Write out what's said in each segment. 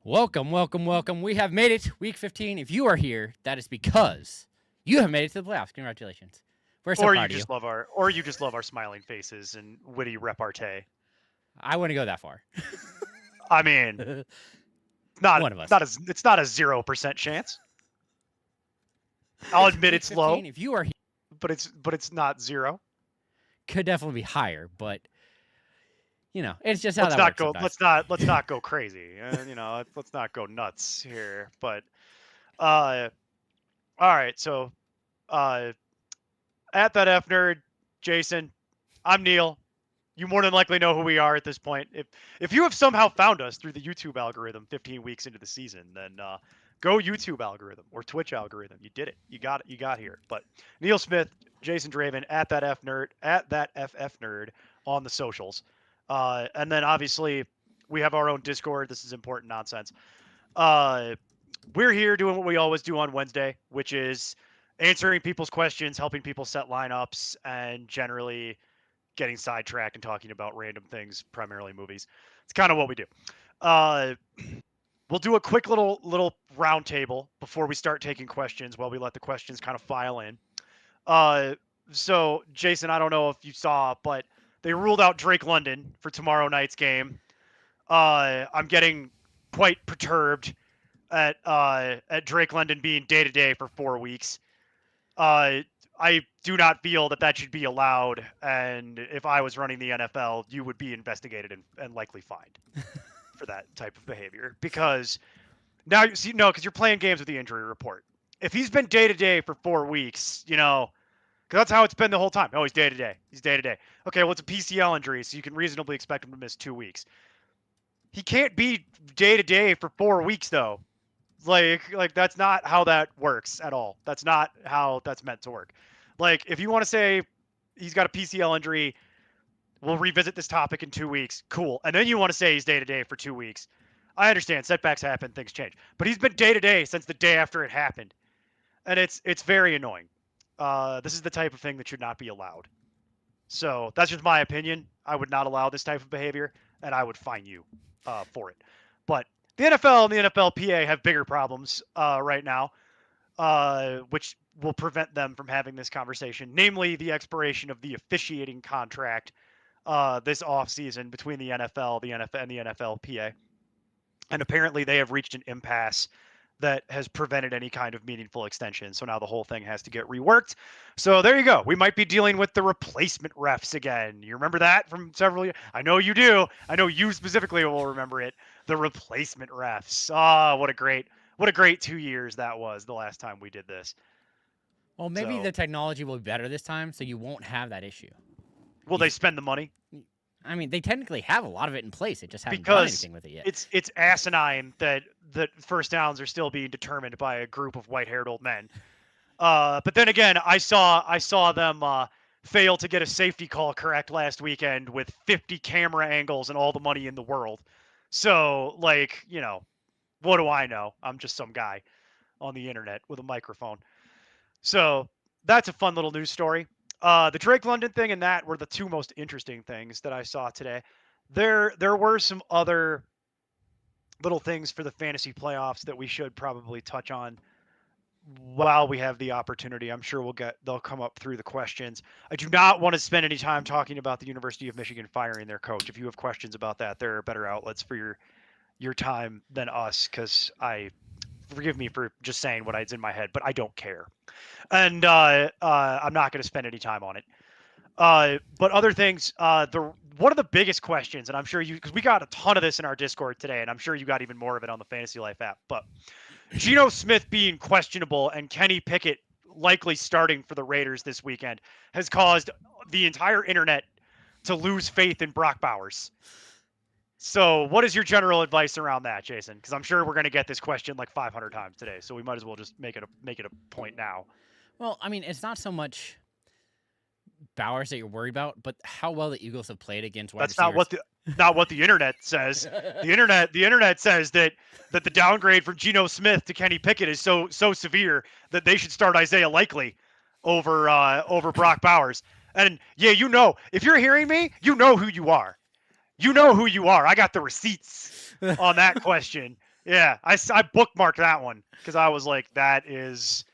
Welcome, welcome, welcome. We have made it, week 15. If you are here, that is because you have made it to the playoffs. Congratulations. We're so proud of you. You just love our smiling faces and witty repartee. I wouldn't go that far. I mean, it's not a 0% chance. I'll admit it's 15, low. If you are here, but it's not zero. Could definitely be higher, but you know, it's just how that works. Let's not go crazy. Let's not go nuts here. But all right. So at that F nerd, Jason, I'm Neil. You more than likely know who we are at this point. If you have somehow found us through the YouTube algorithm 15 weeks into the season, then go YouTube algorithm or Twitch algorithm. You did it. You got it. You got here. But Neil Smith, Jason Draven, at that FF nerd on the socials. And then obviously we have our own Discord. This is important nonsense. We're here doing what we always do on Wednesday, which is answering people's questions, helping people set lineups, and generally getting sidetracked and talking about random things, primarily movies. It's kind of what we do. We'll do a quick little round table before we start taking questions while we let the questions kind of file in. So, Jason, I don't know if you saw, but they ruled out Drake London for tomorrow night's game. I'm getting quite perturbed at Drake London being day-to-day for 4 weeks. I do not feel that should be allowed, and if I was running the NFL, you would be investigated and likely fined for that type of behavior. Because now because you're playing games with the injury report. If he's been day-to-day for 4 weeks, because that's how it's been the whole time. Oh, he's day-to-day. He's day-to-day. Okay, well, it's a PCL injury, so you can reasonably expect him to miss 2 weeks. He can't be day-to-day for 4 weeks, though. Like that's not how that works at all. That's not how that's meant to work. Like, if you want to say he's got a PCL injury, we'll revisit this topic in 2 weeks. Cool. And then you want to say he's day-to-day for 2 weeks. I understand. Setbacks happen. Things change. But he's been day-to-day since the day after it happened. And it's very annoying. This is the type of thing that should not be allowed. So that's just my opinion. I would not allow this type of behavior, and I would fine you for it. But the NFL and the NFLPA have bigger problems right now, which will prevent them from having this conversation, namely the expiration of the officiating contract this offseason between the NFL, and the NFLPA. And apparently they have reached an impasse that has prevented any kind of meaningful extension. So now the whole thing has to get reworked. So there you go. We might be dealing with the replacement refs again. You remember that from several years? I know you do. I know you specifically will remember it. The replacement refs. What a great 2 years that was the last time we did this. Well, maybe the technology will be better this time, so you won't have that issue. Will they spend the money? I mean, they technically have a lot of it in place. It just haven't done anything with it yet. It's asinine that first downs are still being determined by a group of white-haired old men. But then again, I saw them fail to get a safety call correct last weekend with 50 camera angles and all the money in the world. So, what do I know? I'm just some guy on the internet with a microphone. So that's a fun little news story. The Drake London thing and that were the two most interesting things that I saw today. There were some other little things for the fantasy playoffs that we should probably touch on while we have the opportunity. I'm sure they'll come up through the questions. I do not want to spend any time talking about the University of Michigan firing their coach. If you have questions about that, there are better outlets for your time than us, because forgive me for just saying what is in my head, but I don't care. And I'm not going to spend any time on it. But other things, one of the biggest questions, and I'm sure because we got a ton of this in our Discord today, and I'm sure you got even more of it on the Fantasy Life app, but Geno Smith being questionable and Kenny Pickett likely starting for the Raiders this weekend has caused the entire internet to lose faith in Brock Bowers. So what is your general advice around that, Jason? Because I'm sure we're going to get this question like 500 times today, so we might as well just make it a point now. Well, I mean, it's not so much Bowers that you're worried about, but how well the Eagles have played against wide That's receivers. not what the internet says. The internet says that the downgrade from Geno Smith to Kenny Pickett is so severe that they should start Isaiah Likely over Brock Bowers. And yeah, if you're hearing me, you know who you are. You know who you are. I got the receipts on that question. Yeah, I bookmarked that one because I was like, that is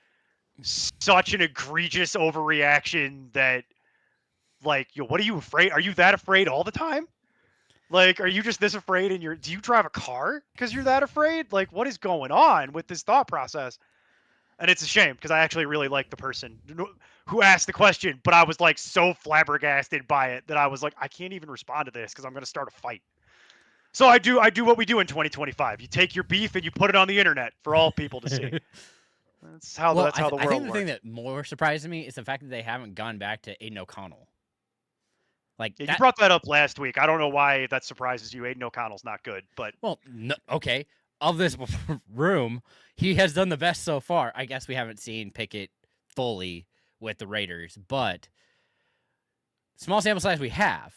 such an egregious overreaction that, like, what are you afraid? Are you that afraid all the time? Like, are you just this afraid and do you drive a car because you're that afraid? Like, what is going on with this thought process? And it's a shame because I actually really like the person who asked the question, but I was like so flabbergasted by it that I was like, I can't even respond to this because I'm going to start a fight. So I do what we do in 2025. You take your beef and you put it on the internet for all people to see. That's how the world works. I think the thing that more surprises me is the fact that they haven't gone back to Aiden O'Connell. Like, yeah, you brought that up last week. I don't know why that surprises you. Aiden O'Connell's not good, but no, okay. Of this room, he has done the best so far. I guess we haven't seen Pickett fully with the Raiders, but small sample size we have.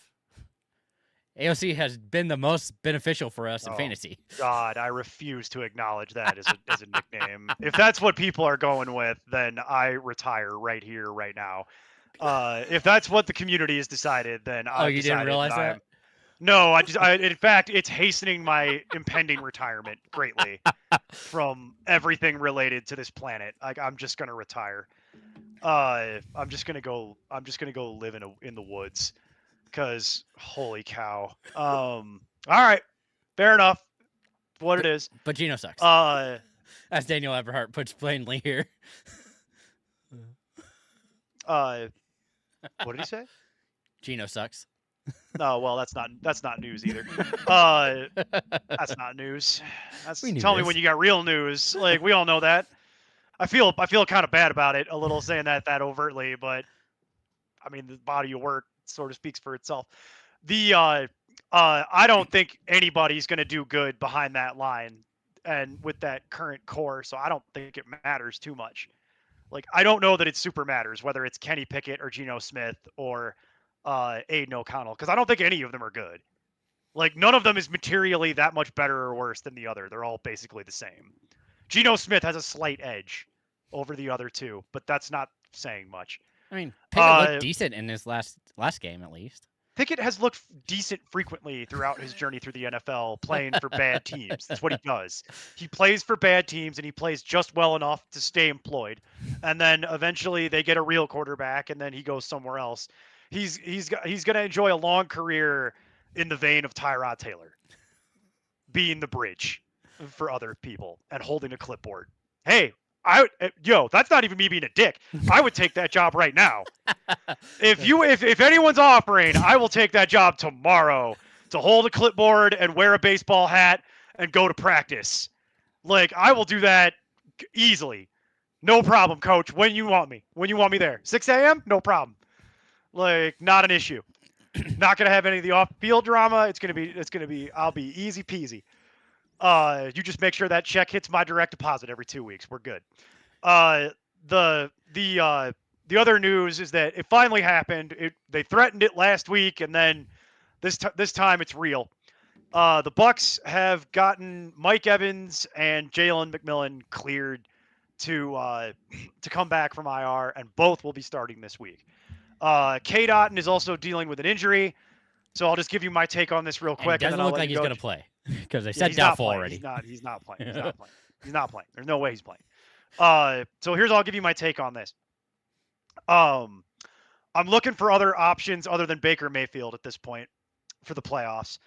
AOC has been the most beneficial for us in fantasy. God, I refuse to acknowledge that as a nickname. If that's what people are going with, then I retire right here, right now. If that's what the community has decided, then you didn't realize that? No, in fact, it's hastening my impending retirement greatly from everything related to this planet. I'm just gonna retire. I'm just gonna go live in the woods, because holy cow. All right, fair enough. What it is. But Geno sucks. As Daniel Everhart puts plainly here. What did he say? Geno sucks. No, well, that's not news either. That's not news. Tell me when you got real news. Like, we all know that. I feel kind of bad about it a little, saying that overtly, but I mean, the body of work sort of speaks for itself. I don't think anybody's going to do good behind that line and with that current core, so I don't think it matters too much. Like, I don't know that it super matters whether it's Kenny Pickett or Geno Smith or Aiden O'Connell, because I don't think any of them are good. Like, none of them is materially that much better or worse than the other. They're all basically the same. Geno Smith has a slight edge over the other two, but that's not saying much. I mean, Pickett looked decent in his last game, at least. Pickett has looked decent frequently throughout his journey through the NFL, playing for bad teams. That's what he does. He plays for bad teams, and he plays just well enough to stay employed. And then eventually they get a real quarterback, and then he goes somewhere else. He's going to enjoy a long career in the vein of Tyrod Taylor, being the bridge for other people and holding a clipboard. Hey, that's not even me being a dick. I would take that job right now. If anyone's offering, I will take that job tomorrow, to hold a clipboard and wear a baseball hat and go to practice. Like, I will do that easily. No problem, coach. When you want me there. 6 a.m. No problem. Like, not an issue. Not gonna have any of the off-field drama. It's gonna be. I'll be easy peasy. You just make sure that check hits my direct deposit every 2 weeks. We're good. The other news is that it finally happened. They threatened it last week, and then this time it's real. The Bucs have gotten Mike Evans and Jalen McMillan cleared to come back from IR, and both will be starting this week. K. Dotton is also dealing with an injury, so I'll just give you my take on this real quick. It doesn't look like he's going to play, because they said doubtful already. He's not playing. He's not playing. There's no way he's playing. So I'll give you my take on this. I'm looking for other options other than Baker Mayfield at this point for the playoffs.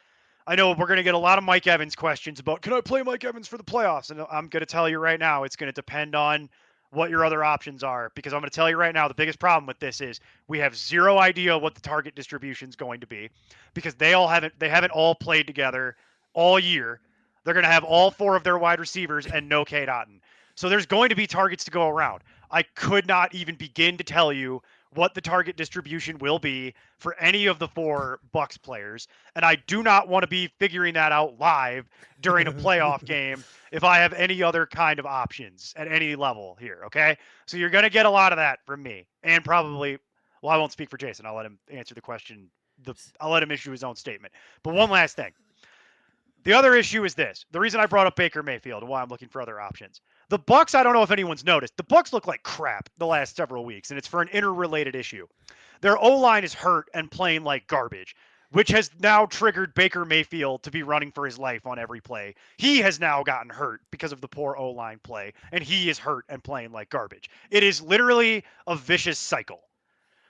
I know we're going to get a lot of Mike Evans questions about, can I play Mike Evans for the playoffs? And I'm going to tell you right now, it's going to depend on what your other options are, because I'm going to tell you right now, the biggest problem with this is we have zero idea what the target distribution is going to be, because they haven't all played together all year. They're going to have all four of their wide receivers and no K. Dotton. So there's going to be targets to go around. I could not even begin to tell you what the target distribution will be for any of the four Bucs players, and I do not want to be figuring that out live during a playoff game if I have any other kind of options at any level here, okay? So you're going to get a lot of that from me, and probably Well, I won't speak for Jason. I'll let him answer the question. I'll let him issue his own statement. But one last thing. The other issue is this. The reason I brought up Baker Mayfield and why I'm looking for other options. The Bucs, I don't know if anyone's noticed. The Bucs look like crap the last several weeks, and it's for an interrelated issue. Their O-line is hurt and playing like garbage, which has now triggered Baker Mayfield to be running for his life on every play. He has now gotten hurt because of the poor O-line play, and he is hurt and playing like garbage. It is literally a vicious cycle.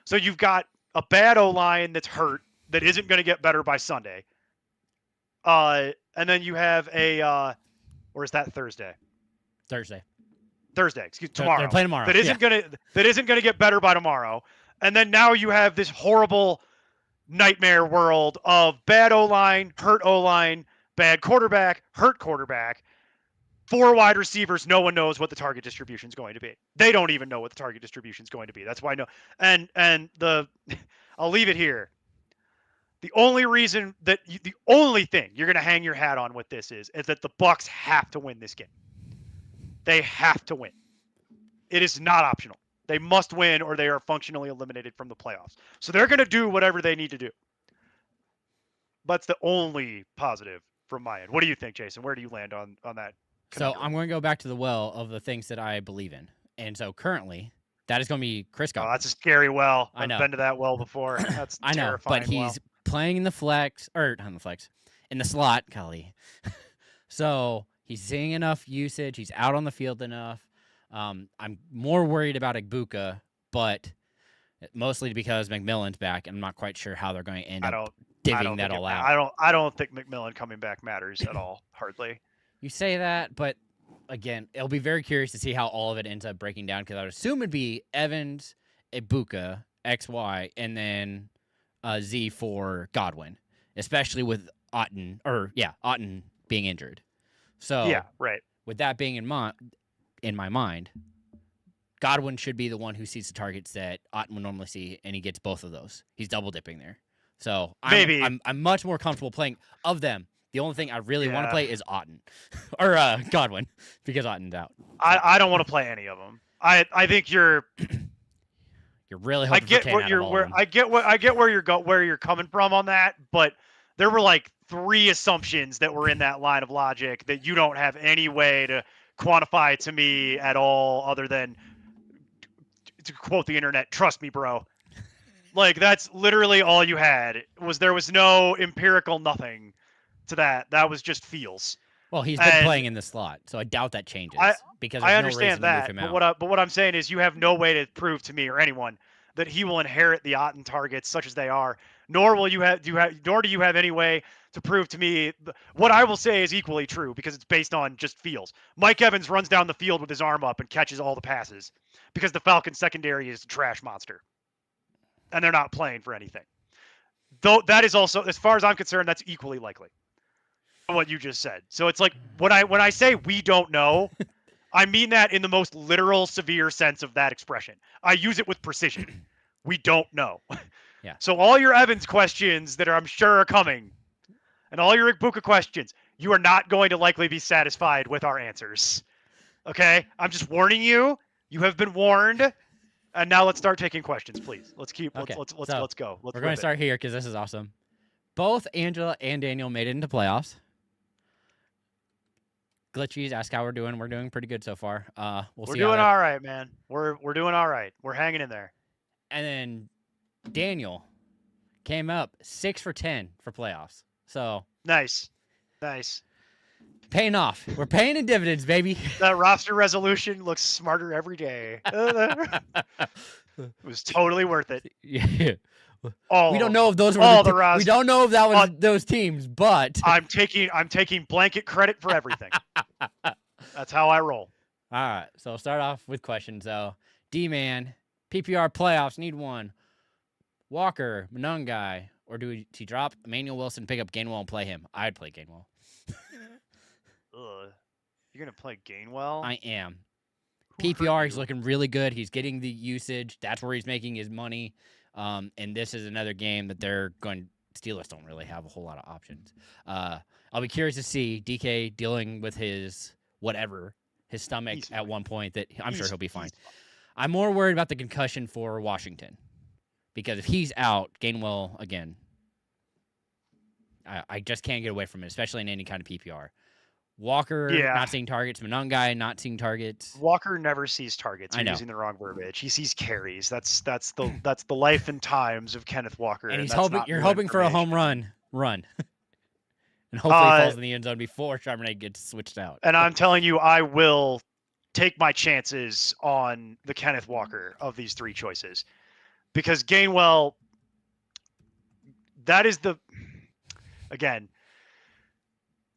So you've got a bad O-line that's hurt that isn't going to get better by Sunday. And then you have or is that Thursday? Thursday. Excuse me, tomorrow. They're playing tomorrow. That isn't gonna get better by tomorrow. And then now you have this horrible nightmare world of bad O-line, hurt O-line, bad quarterback, hurt quarterback, 4 wide receivers. No one knows what the target distribution is going to be. They don't even know what the target distribution is going to be. That's why I know. And I'll leave it here. The only thing you're going to hang your hat on with this is that the Bucs have to win this game. They have to win. It is not optional. They must win or they are functionally eliminated from the playoffs. So they're going to do whatever they need to do. That's the only positive from my end. What do you think, Jason? Where do you land on that? So I'm going to go back to the well of the things that I believe in. And so currently, that is going to be Chris Godwin. Oh, that's a scary well. I know. I've been to that well before. That's I know, terrifying. but he's playing in the flex, or not in the flex, in the slot, golly. So he's seeing enough usage. He's out on the field enough. I'm more worried about Ibuka, but mostly because McMillan's back. I'm not quite sure how they're going to end up divvying that all out. I don't think McMillan coming back matters at all, hardly. You say that, but again, it'll be very curious to see how all of it ends up breaking down because I would assume it'd be Evans, Ibuka, XY, and then Z for Godwin, especially with Otten being injured. So yeah, right. With that being in my mind, Godwin should be the one who sees the targets that Otten would normally see, and he gets both of those. He's double dipping there. So I'm much more comfortable playing of them. The only thing I really want to play is Otten or Godwin because Otten's out. So. I don't want to play any of them. I think you're really hoping I get where you're coming from on that, but there were like 3 assumptions that were in that line of logic that you don't have any way to quantify to me at all other than to quote the internet, trust me, bro. Like that's literally all you had. There was no empirical nothing to that. That was just feels. Well, he's been playing in the slot, so I doubt that changes. Because I understand no reason to move him out. But what I'm saying is you have no way to prove to me or anyone that he will inherit the Otten targets such as they are, nor do you have any way to prove to me what I will say is equally true because it's based on just feels. Mike Evans runs down the field with his arm up and catches all the passes because the Falcons secondary is a trash monster. And they're not playing for anything. Though that is also, as far as I'm concerned, that's equally likely. What you just said. So it's like when I say we don't know, I mean that in the most literal, severe sense of that expression. I use it with precision. We don't know. Yeah. So all your Evans questions that I'm sure are coming, and all your Ibuka questions, you are not going to likely be satisfied with our answers. Okay? I'm just warning you. You have been warned. And now let's start taking questions, please. Let's go. We're going to start here because this is awesome. Both Angela and Daniel made it into playoffs. Glitchies, ask how we're doing. We're doing pretty good so far. We're doing all right, man. We're doing all right. We're hanging in there. And then Daniel came up 6 for 10 for playoffs. So nice. Paying off. We're paying in dividends, baby. That roster resolution looks smarter every day. It was totally worth it. Yeah. We don't know if those were we don't know if that was those teams, but I'm taking blanket credit for everything. That's how I roll. All right. So I'll start off with questions. So D-Man, PPR playoffs, need one. Walker, Monungai, or do he drop Emmanuel Wilson, pick up Gainwell and play him? I'd play Gainwell. You're gonna play Gainwell? I am. PPR, he's looking really good. He's getting the usage. That's where he's making his money. And this is another game that Steelers don't really have a whole lot of options. I'll be curious to see DK dealing with his stomach at one point that I'm sure he'll be fine. I'm more worried about the concussion for Washington because if he's out, Gainwell again. I just can't get away from it, especially in any kind of PPR. Walker Yeah. not seeing targets, Monangai not seeing targets. Walker never sees targets. I You're know, using the wrong verbiage. He sees carries. That's the life and times of Kenneth Walker, and and he's that's hoping not you're new hoping for a home information. run, and hopefully he Uh, falls in the end zone before Charbonnet gets switched out. and I'm telling you, I will take my chances on the Kenneth Walker of these three choices because Gainwell, that is again,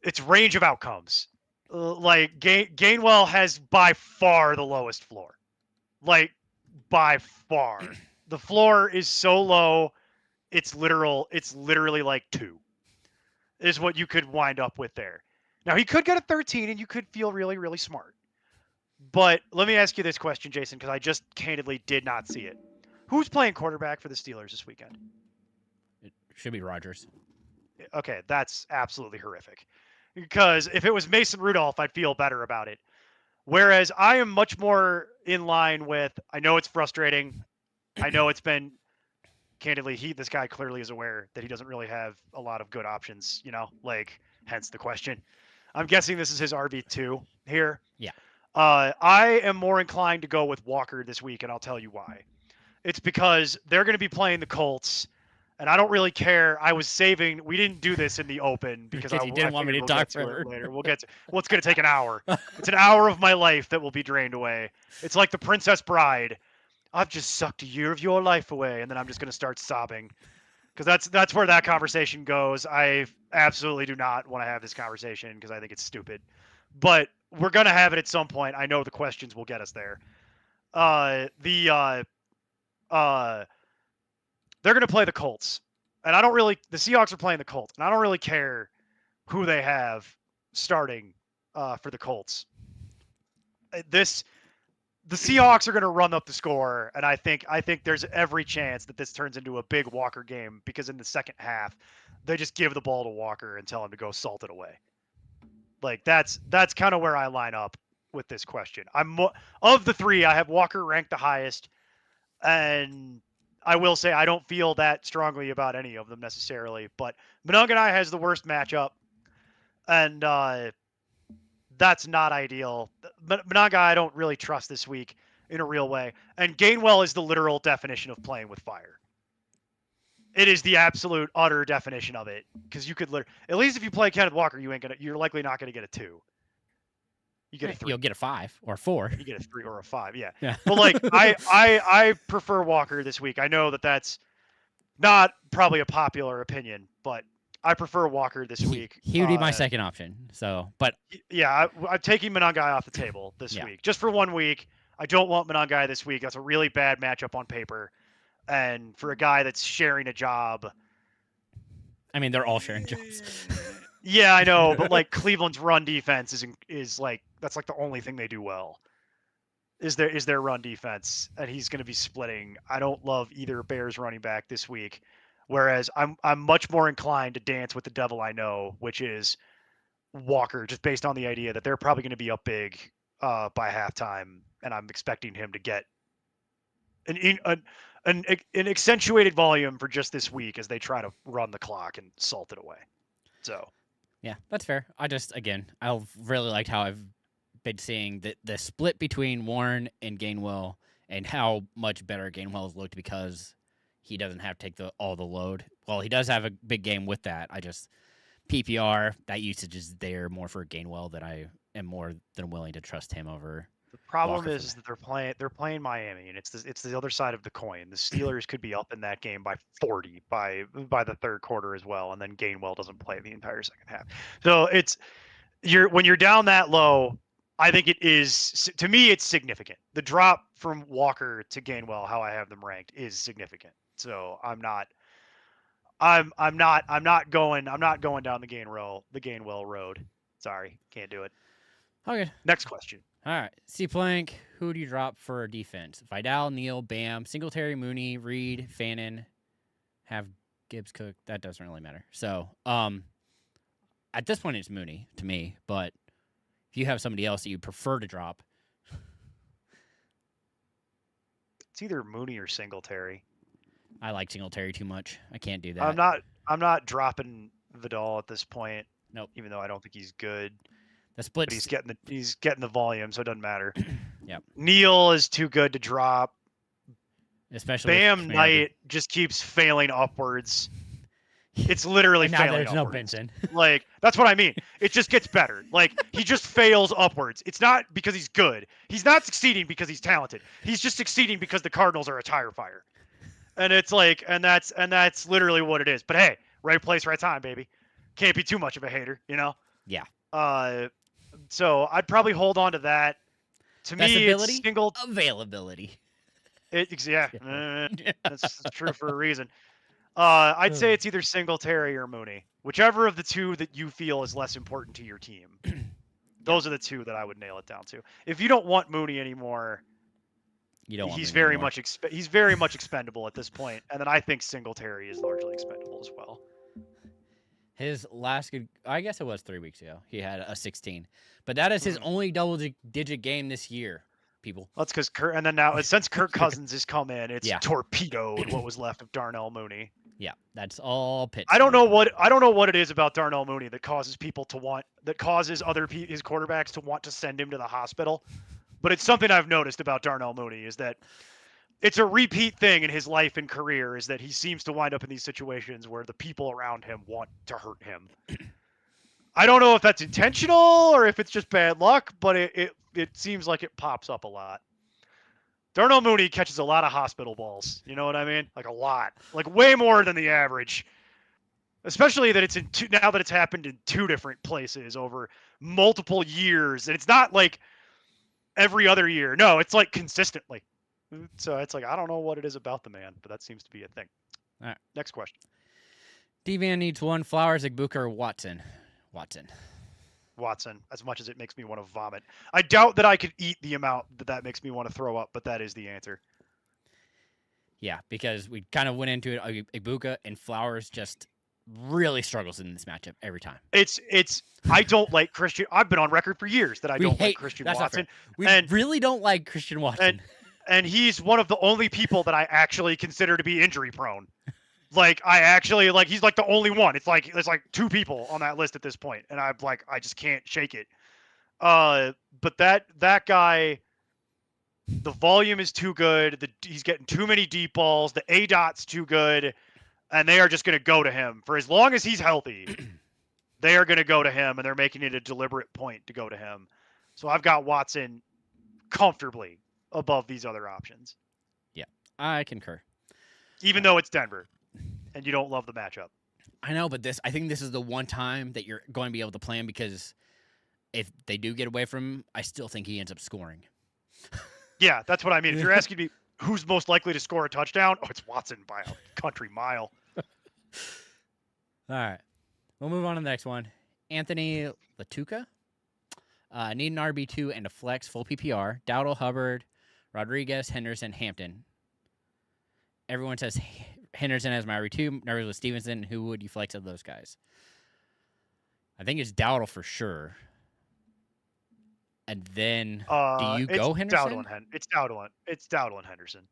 it's range of outcomes. Like Gainwell has by far the lowest floor. Like by far. The floor is so low, it's literally like 2 is what you could wind up with there. Now he could get a 13 and you could feel really, really smart. But let me ask you this question, Jason, because I just candidly did not see it. Who's playing quarterback for the Steelers this weekend? It should be Rodgers. Okay, that's absolutely horrific. Because if it was Mason Rudolph, I'd feel better about it. Whereas I am much more in line with, I know it's frustrating. I know it's been, candidly, this guy clearly is aware that he doesn't really have a lot of good options, like, hence the question. I'm guessing this is his RB2 here. Yeah. I am more inclined to go with Walker this week, and I'll tell you why. It's because they're going to be playing the Colts, and I don't really care. I was saving. We didn't do this in the open because I You didn't want me figured to we'll talk get to forever. it later. We'll get to. Well, it's going to take an hour. It's an hour of my life that will be drained away. It's like the Princess Bride. I've just sucked a year of your life away, and then I'm just going to start sobbing because that's where that conversation goes. I absolutely do not want to have this conversation because I think it's stupid, but we're going to have it at some point. I know the questions will get us there. They're going to play the Colts, and the Seahawks are playing the Colts, and I don't really care who they have starting for the Colts. The Seahawks are going to run up the score, and I think there's every chance that this turns into a big Walker game because in the second half, they just give the ball to Walker and tell him to go salt it away. Like that's kind of where I line up with this question. Of the three, I have Walker ranked the highest, and I will say I don't feel that strongly about any of them necessarily. But Monangai has the worst matchup, and that's not ideal. But Monangai, I don't really trust this week in a real way. And Gainwell is the literal definition of playing with fire. It is the absolute utter definition of it because you could at least if you play Kenneth Walker, you're likely not gonna get a 2. You get a 3. You'll get a 5 or a 4. You get a 3 or a 5. Yeah. Yeah. But like I prefer Walker this week. I know that that's not probably a popular opinion, but I prefer Walker this week. He would be my second option. So, but yeah, I'm taking Monangai off the table this week just for 1 week. I don't want Monangai this week. That's a really bad matchup on paper, and for a guy that's sharing a job. I mean, they're all sharing jobs. Yeah, I know, but like Cleveland's run defense is like that's like the only thing they do well. Is their run defense, and he's going to be splitting. I don't love either Bears running back this week, whereas I'm much more inclined to dance with the devil I know, which is Walker, just based on the idea that they're probably going to be up big by halftime, and I'm expecting him to get an accentuated volume for just this week as they try to run the clock and salt it away. So. Yeah, that's fair. I really liked how I've been seeing the split between Warren and Gainwell and how much better Gainwell has looked because he doesn't have to take all the load. Well, he does have a big game with that. PPR, that usage is there more for Gainwell that I am more than willing to trust him over. The problem is that they're playing Miami, and it's the other side of the coin. The Steelers could be up in that game by 40 by the third quarter as well, and then Gainwell doesn't play the entire second half. So when you're down that low, I think it is, to me, it's significant. The drop from Walker to Gainwell, how I have them ranked, is significant. So I'm not going down the Gainwell road. Sorry, can't do it. Okay. Next question. All right. C Plank, who do you drop for defense? Vidal, Neal, Bam, Singletary, Mooney, Reed, Fannin, have Gibbs, Cook. That doesn't really matter. So, at this point, it's Mooney to me. But if you have somebody else that you prefer to drop, it's either Mooney or Singletary. I like Singletary too much. I can't do that. I'm not dropping Vidal at this point. Nope. Even though I don't think he's good. The split. But he's getting the volume, so it doesn't matter. Yep. Neil is too good to drop. Especially Bam Knight just keeps failing upwards. It's literally and now failing there's upwards. no Benson. Like, that's what I mean. It just gets better. Like, he just fails upwards. It's not because he's good. He's not succeeding because he's talented. He's just succeeding because the Cardinals are a tire fire. And it's like, and that's literally what it is. But hey, right place, right time, baby. Can't be too much of a hater, you know? Yeah. So I'd probably hold on to that. To me, it's single availability. That's true for a reason. I'd say it's either Singletary or Mooney, whichever of the two that you feel is less important to your team. Those are the two that I would nail it down to. If you don't want Mooney anymore, he's very much expendable at this point, and then I think Singletary is largely expendable as well. His last good, I guess it was 3 weeks ago. He had a 16, but that is his only double-digit game this year. People. That's because and then now since Kirk Cousins has come in, it's torpedoed what was left of Darnell Mooney. Yeah, that's all Pitts. I don't know what it is about Darnell Mooney that causes his quarterbacks to want to send him to the hospital. But it's something I've noticed about Darnell Mooney is that it's a repeat thing in his life and career is that he seems to wind up in these situations where the people around him want to hurt him. I don't know if that's intentional or if it's just bad luck, but it seems like it pops up a lot. Darnell Mooney catches a lot of hospital balls. You know what I mean? Like a lot. Like way more than the average. Especially that it's now that it's happened in 2 different places over multiple years. And it's not like every other year. No, it's like consistently. So it's like, I don't know what it is about the man, but that seems to be a thing. All right. Next question. D-Van needs one. Flowers, Igbuka, or Watson? Watson, as much as it makes me want to vomit. I doubt that I could eat the amount that makes me want to throw up, but that is the answer. Yeah, because we kind of went into it. Igbuka and Flowers just really struggles in this matchup every time. I don't like Christian. I've been on record for years that I don't like Christian Watson. We really don't like Christian Watson. And he's one of the only people that I actually consider to be injury prone. Like he's like the only one. It's like there's like 2 people on that list at this point, and I just can't shake it. But that guy, the volume is too good. He's getting too many deep balls. The ADOT's too good, and they are just going to go to him for as long as he's healthy. They are going to go to him, and they're making it a deliberate point to go to him. So I've got Watson comfortably above these other options. Yeah, I concur. Even though it's Denver. And you don't love the matchup. I know, but I think this is the one time that you're going to be able to play him because if they do get away from him, I still think he ends up scoring. Yeah, that's what I mean. If you're asking me who's most likely to score a touchdown, it's Watson by a country mile. All right. We'll move on to the next one. Anthony Latuca. Need an RB2 and a flex, full PPR. Dowdle, Hubbard, Rodriguez, Henderson, Hampton. Everyone says Henderson has my RB2. Nervous with Stevenson. Who would you flex of those guys? I think it's Dowdle for sure. And then, do you go Henderson? It's Dowdle and Henderson.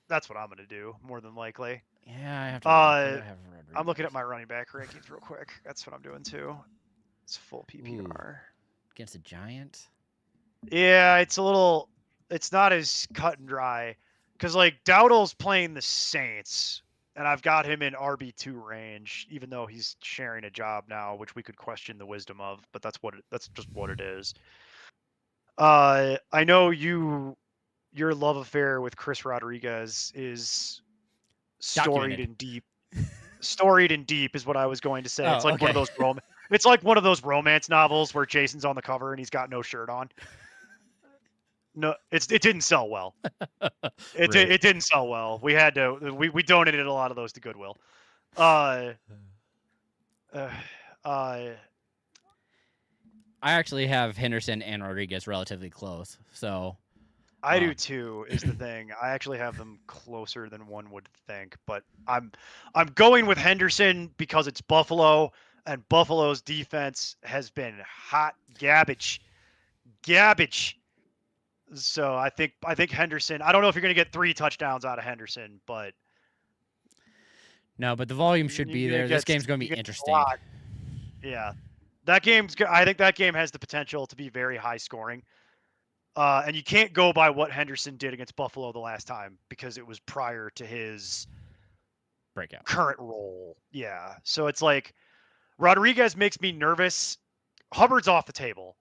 That's what I'm going to do, more than likely. Yeah, I have to. I'm looking at my running back rankings real quick. That's what I'm doing too. It's full PPR. Ooh. Against the Giants? Yeah, it's not as cut and dry. Because, like, Dowdle's playing the Saints, and I've got him in RB2 range, even though he's sharing a job now, which we could question the wisdom of, but that's just what it is. I know your love affair with Chris Rodriguez is storied and deep. Storied and deep is what I was going to say. It's like one of those it's like one of those romance novels where Jason's on the cover and he's got no shirt on. No, it didn't sell well. It didn't sell well. We had to we donated a lot of those to Goodwill. I actually have Henderson and Rodriguez relatively close, so I do too. Is the thing. I actually have them closer than one would think, but I'm going with Henderson because it's Buffalo, and Buffalo's defense has been hot garbage. So I think Henderson. I don't know if you're going to get 3 touchdowns out of Henderson, but No, but the volume should be there. This game's going to be interesting. Yeah, I think that game has the potential to be very high scoring. And you can't go by what Henderson did against Buffalo the last time because it was prior to his breakout current role. Yeah. So it's like Rodriguez makes me nervous. Hubbard's off the table.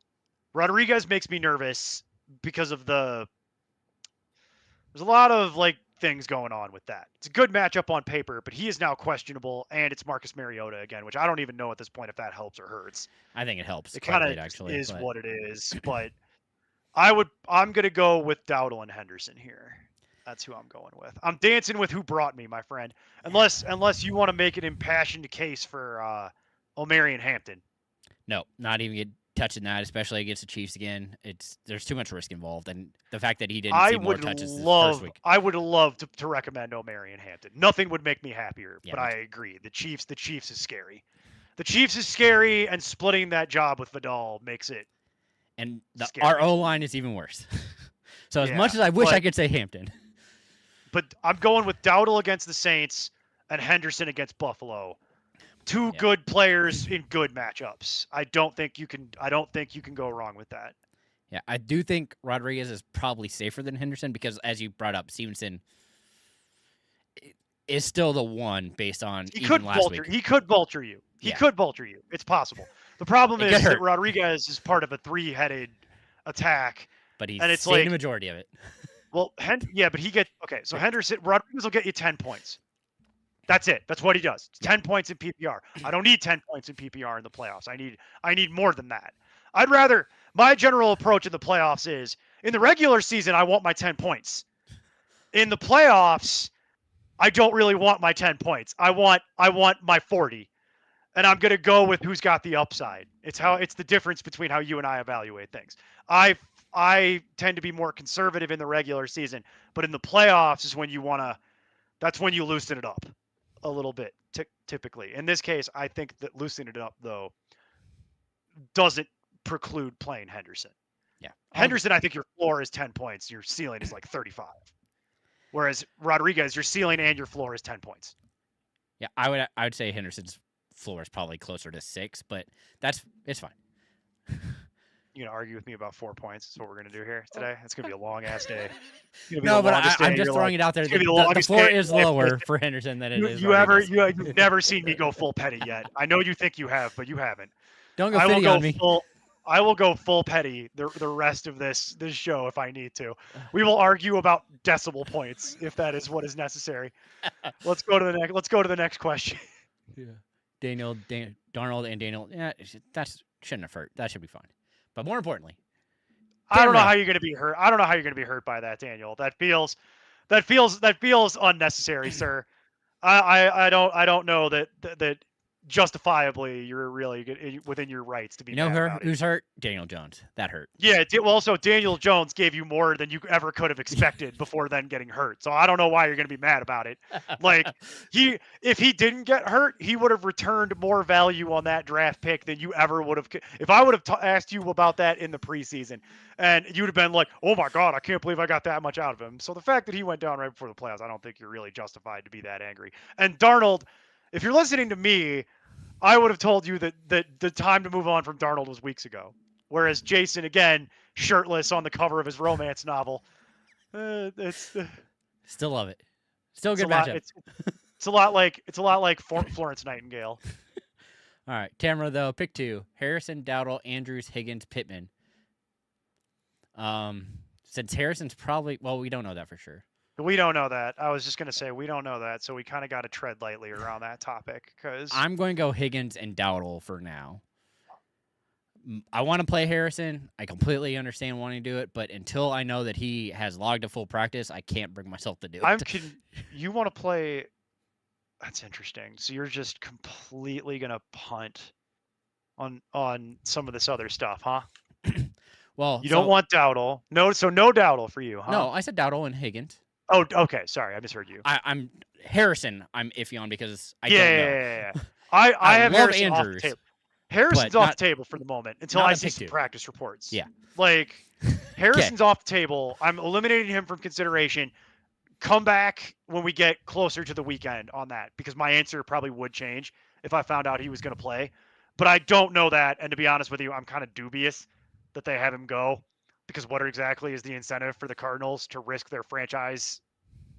Rodriguez makes me nervous because of there's a lot of like things going on with that. It's a good matchup on paper, but he is now questionable, and it's Marcus Mariota again, which I don't even know at this point if that helps or hurts. I think it helps. It kind of actually is what it is, but I'm gonna go with Dowdle and Henderson here. That's who I'm going with. I'm dancing with who brought me, my friend. Unless you want to make an impassioned case for O'Mary and Hampton. No, not even touching that, especially against the Chiefs again. There's too much risk involved, and the fact that he didn't see more touches this first week. I would love to recommend O'Mary and Hampton. Nothing would make me happier, but I agree. The Chiefs is scary. The Chiefs is scary, and splitting that job with Vidal makes it. And our O-line is even worse. So as much as I wish I could say Hampton. But I'm going with Dowdle against the Saints and Henderson against Buffalo. Two good players in good matchups. I don't think you can go wrong with that. Yeah, I do think Rodriguez is probably safer than Henderson because, as you brought up, Stevenson is still the one based on last week. He could vulture you. He could vulture you. It's possible. The problem is that Rodriguez is part of a three-headed attack. But he's and it's the majority of it. Well, but he gets – okay, so Rodriguez will get you 10 points. That's it. That's what he does. 10 points in PPR. I don't need 10 points in PPR in the playoffs. I need more than that. My general approach in the playoffs is, in the regular season, I want my 10 points. In the playoffs, I don't really want my 10 points. I want my 40. And I'm going to go with who's got the upside. It's the difference between how you and I evaluate things. I tend to be more conservative in the regular season, but in the playoffs is when that's when you loosen it up a little bit, typically. In this case, I think that loosening it up, though, doesn't preclude playing Henderson. Yeah. Henderson, I think your floor is 10 points. Your ceiling is like 35. Whereas Rodriguez, your ceiling and your floor is 10 points. Yeah, I would say Henderson's floor is probably closer to 6, but it's fine. You gonna argue with me about 4 points? That's what we're gonna do here today. It's gonna be a long ass day. No, but I'm just throwing it out there. The floor is lower for Henderson than it is. You've never seen me go full petty yet. I know you think you have, but you haven't. Don't go petty on me. I will go full petty the rest of this show if I need to. We will argue about decimal points if that is what is necessary. Let's go to the next question. Yeah. Darnold and Daniel. Yeah, that shouldn't have hurt. That should be fine. But more importantly, I don't know how you're going to be hurt. I don't know how you're going to be hurt by that, Daniel. That feels unnecessary, sir. I don't know that justifiably you're really within your rights to be. You know who's hurt? Daniel Jones. That hurt. Yeah. Well, also Daniel Jones gave you more than you ever could have expected before then getting hurt. So I don't know why you're going to be mad about it. Like if he didn't get hurt, he would have returned more value on that draft pick than you ever would have. If I would have asked you about that in the preseason, and you'd have been like, "Oh my God, I can't believe I got that much out of him." So the fact that he went down right before the playoffs, I don't think you're really justified to be that angry. And Darnold, if you're listening to me, I would have told you that the time to move on from Darnold was weeks ago. Whereas Jason, again, shirtless on the cover of his romance novel, still love it. Still a good matchup. It's a lot like Florence Nightingale. All right, Tamara though, pick 2: Harrison, Dowdle, Andrews, Higgins, Pittman. Since Harrison's probably we don't know that for sure. We don't know that. I was just going to say we don't know that, so we kind of got to tread lightly around that topic. Because I'm going to go Higgins and Dowdle for now. I want to play Harrison. I completely understand wanting to do it, but until I know that he has logged a full practice, I can't bring myself to do it. You want to play? That's interesting. So you're just completely going to punt on some of this other stuff, huh? Well, you don't want Dowdle. No, so no Dowdle for you, huh? No, I said Dowdle and Higgins. Oh, okay. Sorry, I misheard you. I'm Harrison. I'm iffy on because I don't know. Yeah. I have Harrison Andrews, off the table. Harrison's off the table for the moment until I see some practice reports. Yeah. Like Harrison's off the table. I'm eliminating him from consideration. come back when we get closer to the weekend on that, because my answer probably would change if I found out he was going to play. But I don't know that, and to be honest with you, I'm kind of dubious that they have him go, because what exactly is the incentive for the Cardinals to risk their franchise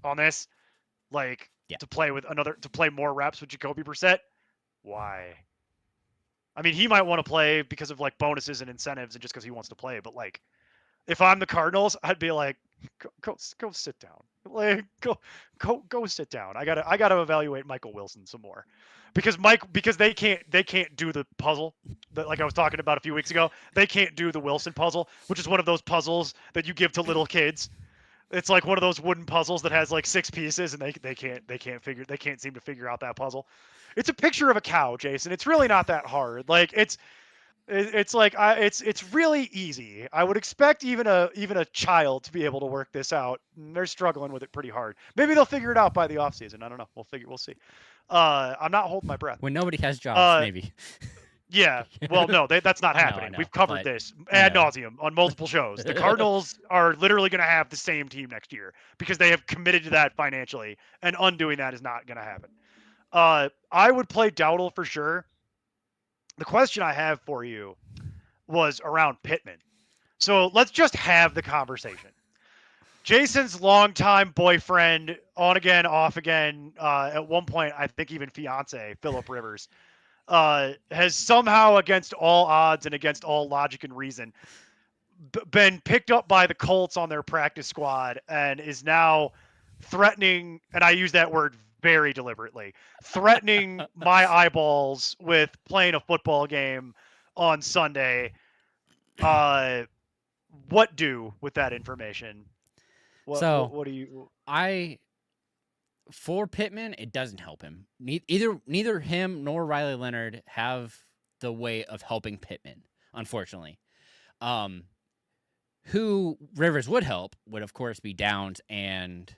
on this? Like, Yeah. to play more reps with Jacoby Brissett? Why? I mean, he might want to play because of like bonuses and incentives and just because he wants to play. But like, if I'm the Cardinals, I'd be like, go sit down. Like, go sit down. I gotta evaluate Michael Wilson some more, because they can't do the puzzle that, like I was talking about a few weeks ago. They can't do the Wilson puzzle, which is one of those puzzles that you give to little kids. It's like one of those wooden puzzles that has like 6 pieces, and they can't seem to figure out that puzzle. It's a picture of a cow, Jason. It's really not that hard. Like it's like it's really easy. I would expect even a child to be able to work this out. They're struggling with it pretty hard. Maybe they'll figure it out by the offseason. I don't know. We'll see. I'm not holding my breath. When nobody has jobs, maybe. Yeah. Well, no, that's not I know, happening. We've covered but this I ad know. nauseum on multiple shows. The Cardinals are literally going to have the same team next year because they have committed to that financially, and undoing that is not going to happen. I would play Dowdle for sure. The question I have for you was around Pittman. So let's just have the conversation. Jason's longtime boyfriend, on again, off again, at one point, I think even fiance, Philip Rivers, has somehow, against all odds and against all logic and reason, been picked up by the Colts on their practice squad and is now threatening, and I use that word very deliberately, threatening my eyeballs with playing a football game on Sunday. Uh, what do with that information? So What do you? for Pittman, it doesn't help him. Neither him nor Riley Leonard have the way of helping Pittman, unfortunately. Um, who Rivers would help would of course be Downs and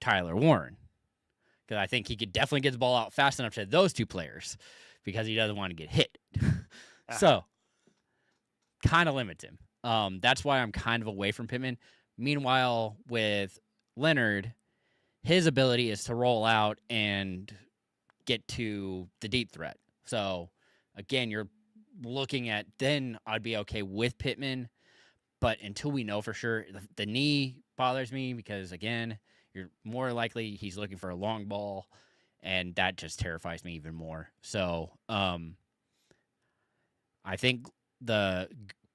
Tyler Warren, because I think he could definitely get the ball out fast enough to those two players because he doesn't want to get hit. So kind of limits him. That's why I'm kind of away from Pittman. Meanwhile, with Leonard, his ability is to roll out and get to the deep threat. So again, you're looking at, then I'd be okay with Pittman. But until we know for sure, the knee bothers me because, again, you're more likely he's looking for a long ball, and that just terrifies me even more. So I think the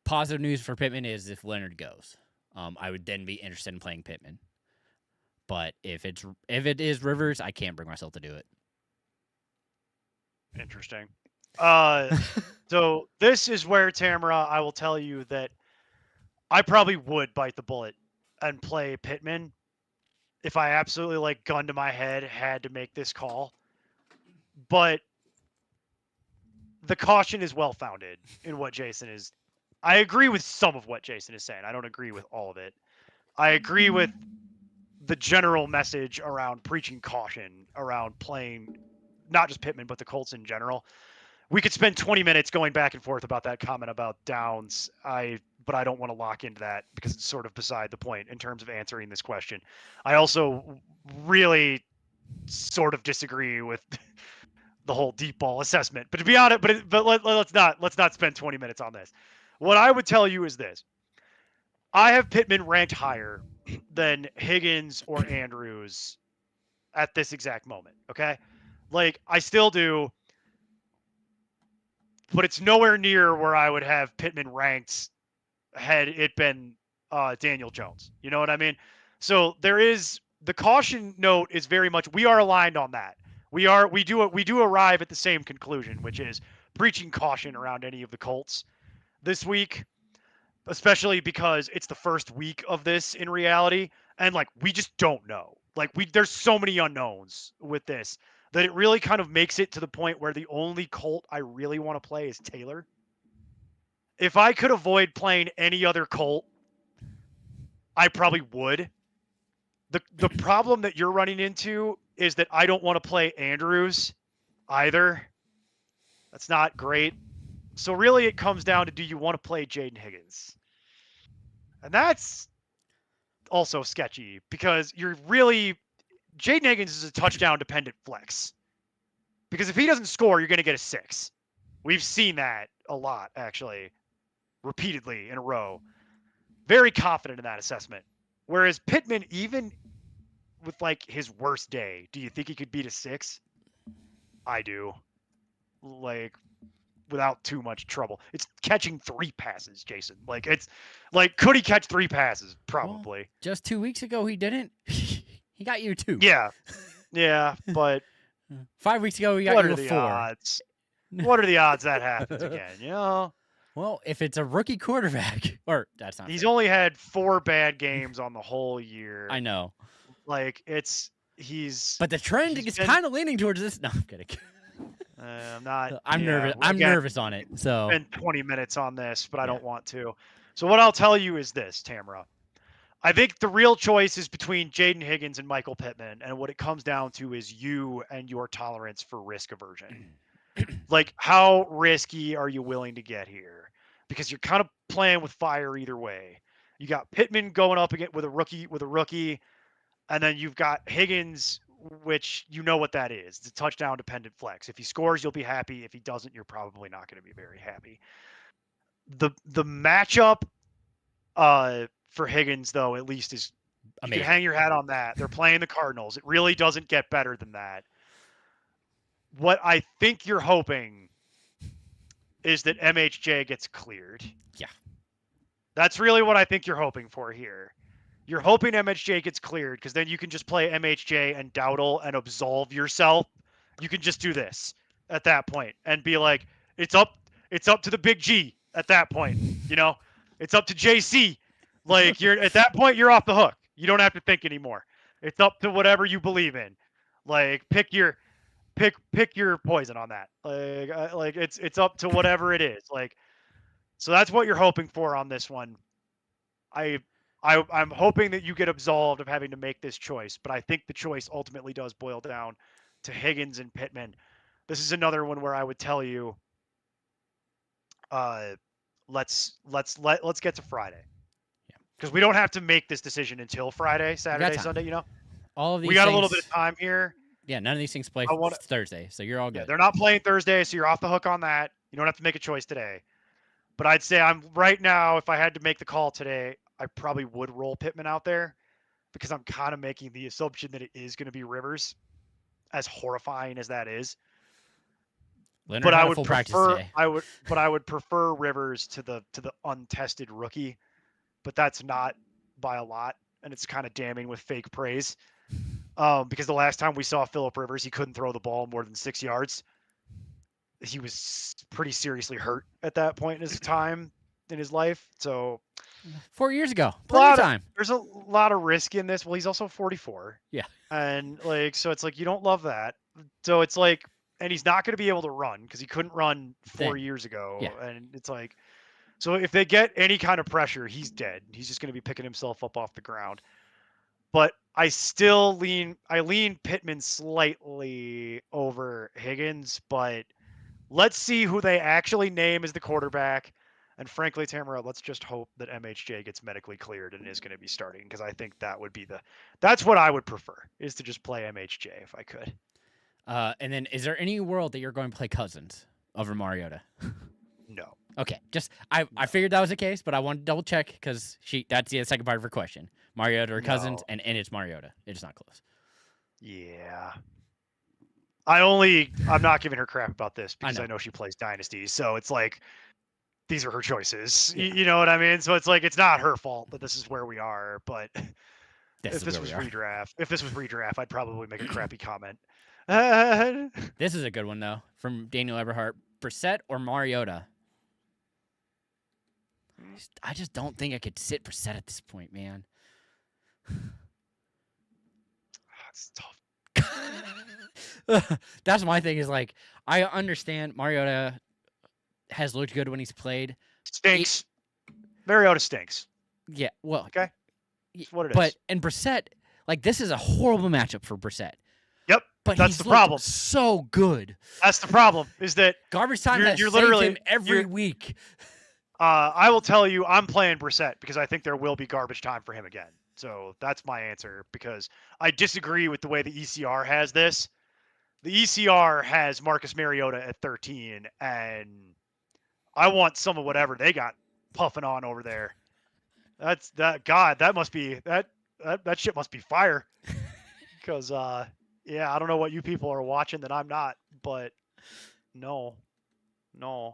positive news for Pittman is if Leonard goes, I would then be interested in playing Pittman. But if it is Rivers, I can't bring myself to do it. Interesting. So this is where, Tamara, I will tell you that I probably would bite the bullet and play Pittman if I absolutely, like, gun to my head had to make this call. But the caution is well founded in what Jason is. I agree with some of what Jason is saying. I don't agree with all of it. I agree with the general message around preaching caution around playing not just Pittman but the Colts in general. We could spend 20 minutes going back and forth about that comment about Downs. But I don't want to lock into that because it's sort of beside the point in terms of answering this question. I also really sort of disagree with the whole deep ball assessment. But to be honest, let's not spend 20 minutes on this. What I would tell you is this: I have Pittman ranked higher than Higgins or Andrews at this exact moment. Okay, like I still do, but it's nowhere near where I would have Pittman ranked had it been Daniel Jones. You know what I mean? So there is the caution note is very much we are aligned on that. We do arrive at the same conclusion, which is preaching caution around any of the Colts this week, especially because it's the first week of this in reality, and like we just don't know. Like there's so many unknowns with this that it really kind of makes it to the point where the only Colt I really want to play is Taylor. If I could avoid playing any other Colt, I probably would. The problem that you're running into is that I don't want to play Andrews either. That's not great. So really it comes down to, do you want to play Jaden Higgins? And that's also sketchy because you're really Jaden Higgins is a touchdown dependent flex. Because if he doesn't score, you're going to get a 6. We've seen that a lot, actually, repeatedly in a row. Very confident in that assessment. Whereas Pittman, even with like his worst day, do you think he could beat a 6? I do. Like, without too much trouble. It's catching 3 passes, Jason. Like, it's like, could he catch 3 passes? Probably. Well, just 2 weeks ago, he didn't. He got you 2. Yeah, but 5 weeks ago, he got what you are a the 4. odds? What are the odds that happens again? You know. Well, if it's a rookie quarterback, or that's not. He's fair. only had 4 bad games on the whole year. I know. Like he's. But the trend is kind of leaning towards this. No, I'm kidding. I'm not. I'm nervous. I'm nervous on it. So spend 20 minutes on this, but I don't want to. So what I'll tell you is this, Tamara. I think the real choice is between Jaden Higgins and Michael Pittman, and what it comes down to is you and your tolerance for risk aversion. Like, how risky are you willing to get here? Because you're kind of playing with fire either way. You got Pittman going up again with a rookie, and then you've got Higgins, which you know what that is. It's a touchdown dependent flex. If he scores, you'll be happy. If he doesn't, you're probably not going to be very happy. The matchup for Higgins, though, at least is amazing. You can hang your hat on that. They're playing the Cardinals. It really doesn't get better than that. What I think you're hoping is that MHJ gets cleared. Yeah. That's really what I think you're hoping for here. You're hoping MHJ gets cleared because then you can just play MHJ and Dowdle and absolve yourself. You can just do this at that point and be like, it's up to the big G at that point. You know, it's up to JC. Like, you're at that point, you're off the hook. You don't have to think anymore. It's up to whatever you believe in. Like, pick your poison on that. Like it's up to whatever it is. Like, so that's what you're hoping for on this one. I'm hoping that you get absolved of having to make this choice, but I think the choice ultimately does boil down to Higgins and Pittman. This is another one where I would tell you, let's get to Friday. Yeah. Because we don't have to make this decision until Friday, Saturday, Sunday, you know? All of these we got a little bit of time here. Yeah, none of these things play Thursday, so you're all good. Yeah, they're not playing Thursday, so you're off the hook on that. You don't have to make a choice today. But I'd say I'm right now, if I had to make the call today, I probably would roll Pittman out there because I'm kind of making the assumption that it is going to be Rivers, as horrifying as that is. Leonard but I would prefer Rivers to the untested rookie, but that's not by a lot, and it's kind of damning with fake praise. Because the last time we saw Phillip Rivers, he couldn't throw the ball more than 6 yards. He was pretty seriously hurt at that point in his time in his life. So 4 years ago, time. There's a lot of risk in this. Well, he's also 44. Yeah. And like, so it's like, you don't love that. So it's like, and he's not going to be able to run because he couldn't run 4 years ago. Yeah. And it's like, so if they get any kind of pressure, he's dead. He's just going to be picking himself up off the ground. But I still lean Pittman slightly over Higgins, but let's see who they actually name as the quarterback. And frankly, Tamara, let's just hope that MHJ gets medically cleared and is going to be starting, because I think that would be that's what I would prefer, is to just play MHJ if I could. And then is there any world that you're going to play Cousins over Mariota? No. Okay, just I figured that was the case, but I wanted to double check because that's the second part of her question. Mariota or Cousins, and it's Mariota. It's not close. Yeah. I'm not giving her crap about this because I know she plays Dynasty, so it's like, these are her choices. Yeah. You know what I mean? So it's like, it's not her fault that this is where we are, but if this was redraft, I'd probably make a crappy comment. This is a good one, though, from Daniel Eberhardt. Brissett or Mariota? I just don't think I could sit Brissett at this point, man. It's tough. That's my thing, is like, I understand Mariota has looked good when he's played. Stinks. Mariota stinks. Yeah, well. Okay. That's what it is. And Brissett, like, this is a horrible matchup for Brissett. Yep. But that's the problem. So good. That's the problem, is that garbage time has saved him every week. I will tell you, I'm playing Brissett because I think there will be garbage time for him again. So that's my answer, because I disagree with the way the ECR has this. The ECR has Marcus Mariota at 13, and I want some of whatever they got puffing on over there. That's that. God, that must be that shit must be fire. Because yeah, I don't know what you people are watching that I'm not, but no,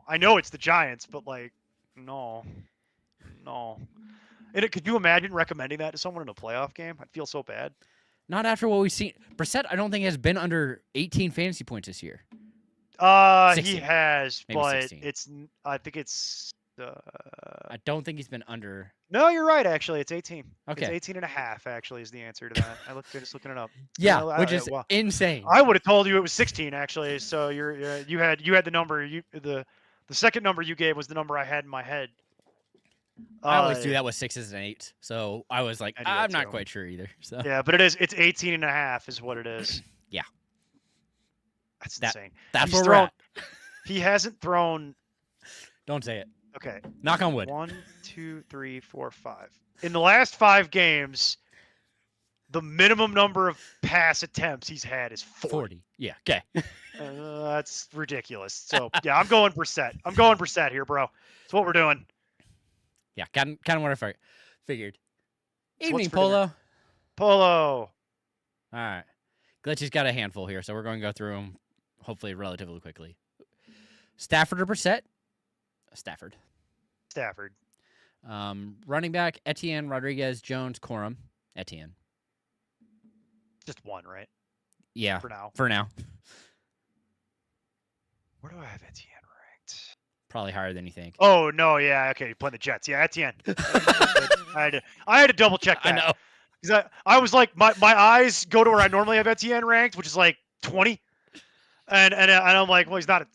I know it's the Giants, but like, no. And could you imagine recommending that to someone in a playoff game? I'd feel so bad. Not after what we've seen. Brissett, I don't think has been under 18 fantasy points this year. He 16. has, Maybe but 16. I think it's. I don't think he's been under. No, you're right. Actually, it's 18. Okay. It's 18 and a half. Actually, is the answer to that. Just looking it up. Yeah, Well, which is well, insane. I would have told you it was 16 actually. So you had the number. The second number you gave was the number I had in my head. I always do that with 6s and 8s. So I was like, I'm not quite sure either. So yeah, but it's 18 and a half is what it is. Yeah. That's insane. That's where we're at. He hasn't thrown. Don't say it. Okay. Knock on wood. 1, 2, 3, 4, 5. In the last 5 games, the minimum number of pass attempts he's had is 40. Yeah. Okay. That's ridiculous. So yeah, I'm going Brissett. I'm going Brissett here, bro. That's what we're doing. Yeah, kind of what I figured. Evening, for Polo. dinner? Polo. All right. Glitchy's got a handful here, so we're going to go through them hopefully relatively quickly. Stafford or Brissett? Stafford. Running back, Etienne, Rodriguez, Jones, Corum. Etienne. Just one, right? Yeah. For now. now. Where do I have Etienne ranked? Probably higher than you think. Oh, no, yeah, okay, you're playing the Jets. Yeah, Etienne. I had to double check that. I know. Because I was like, my eyes go to where I normally have Etienne ranked, which is like 20. And I'm like, well, he's not.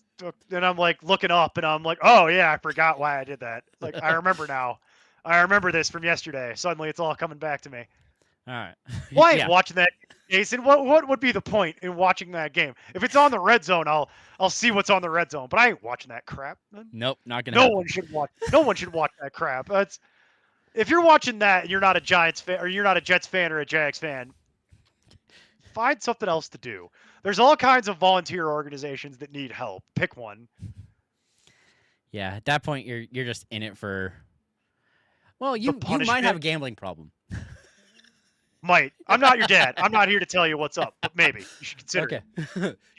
And I'm like looking up, and I'm like, oh, yeah, I forgot why I did that. Like, I remember now. I remember this from yesterday. Suddenly, it's all coming back to me. All right. Why ain't watching that, Jason? What would be the point in watching that game? If it's on the red zone, I'll see what's on the red zone. But I ain't watching that crap. Nope, not gonna. No one should watch. No one should watch that crap. That's if you're watching that and you're not a Giants fan, or you're not a Jets fan or a Jags fan, find something else to do. There's all kinds of volunteer organizations that need help. Pick one. Yeah, at that point, you're just in it for. Well, you might have a gambling problem. Might. I'm not your dad. I'm not here to tell you what's up, but maybe you should consider it.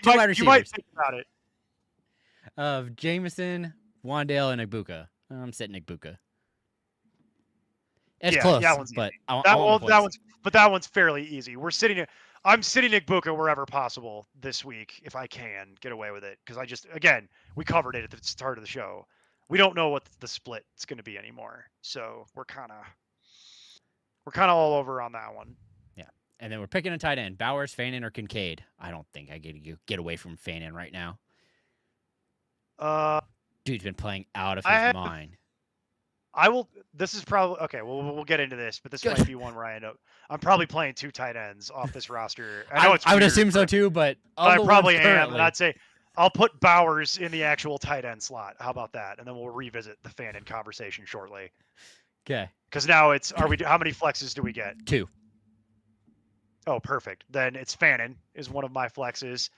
You might think about it. Of Jameson, Wandale, and Igbuka. I'm sitting Igbuka. It's close, that one's but easy. That one's fairly easy. I'm sitting Igbuka wherever possible this week if I can get away with it, because we covered it at the start of the show. We don't know what the split is going to be anymore, so we're kind of all over on that one. Yeah, and then we're picking a tight end: Bowers, Fanon, or Kincaid. I don't think I get away from Fanon right now. Dude's been playing out of his mind. I will. This is probably okay. We'll get into this, but this might be one where I'm probably playing 2 tight ends off this roster. I know I would assume so too, but I probably am. And I'd say I'll put Bowers in the actual tight end slot. How about that? And then we'll revisit the Fanon conversation shortly. Okay. Because now how many flexes do we get? 2. Oh, perfect. Then it's Fanon is one of my flexes.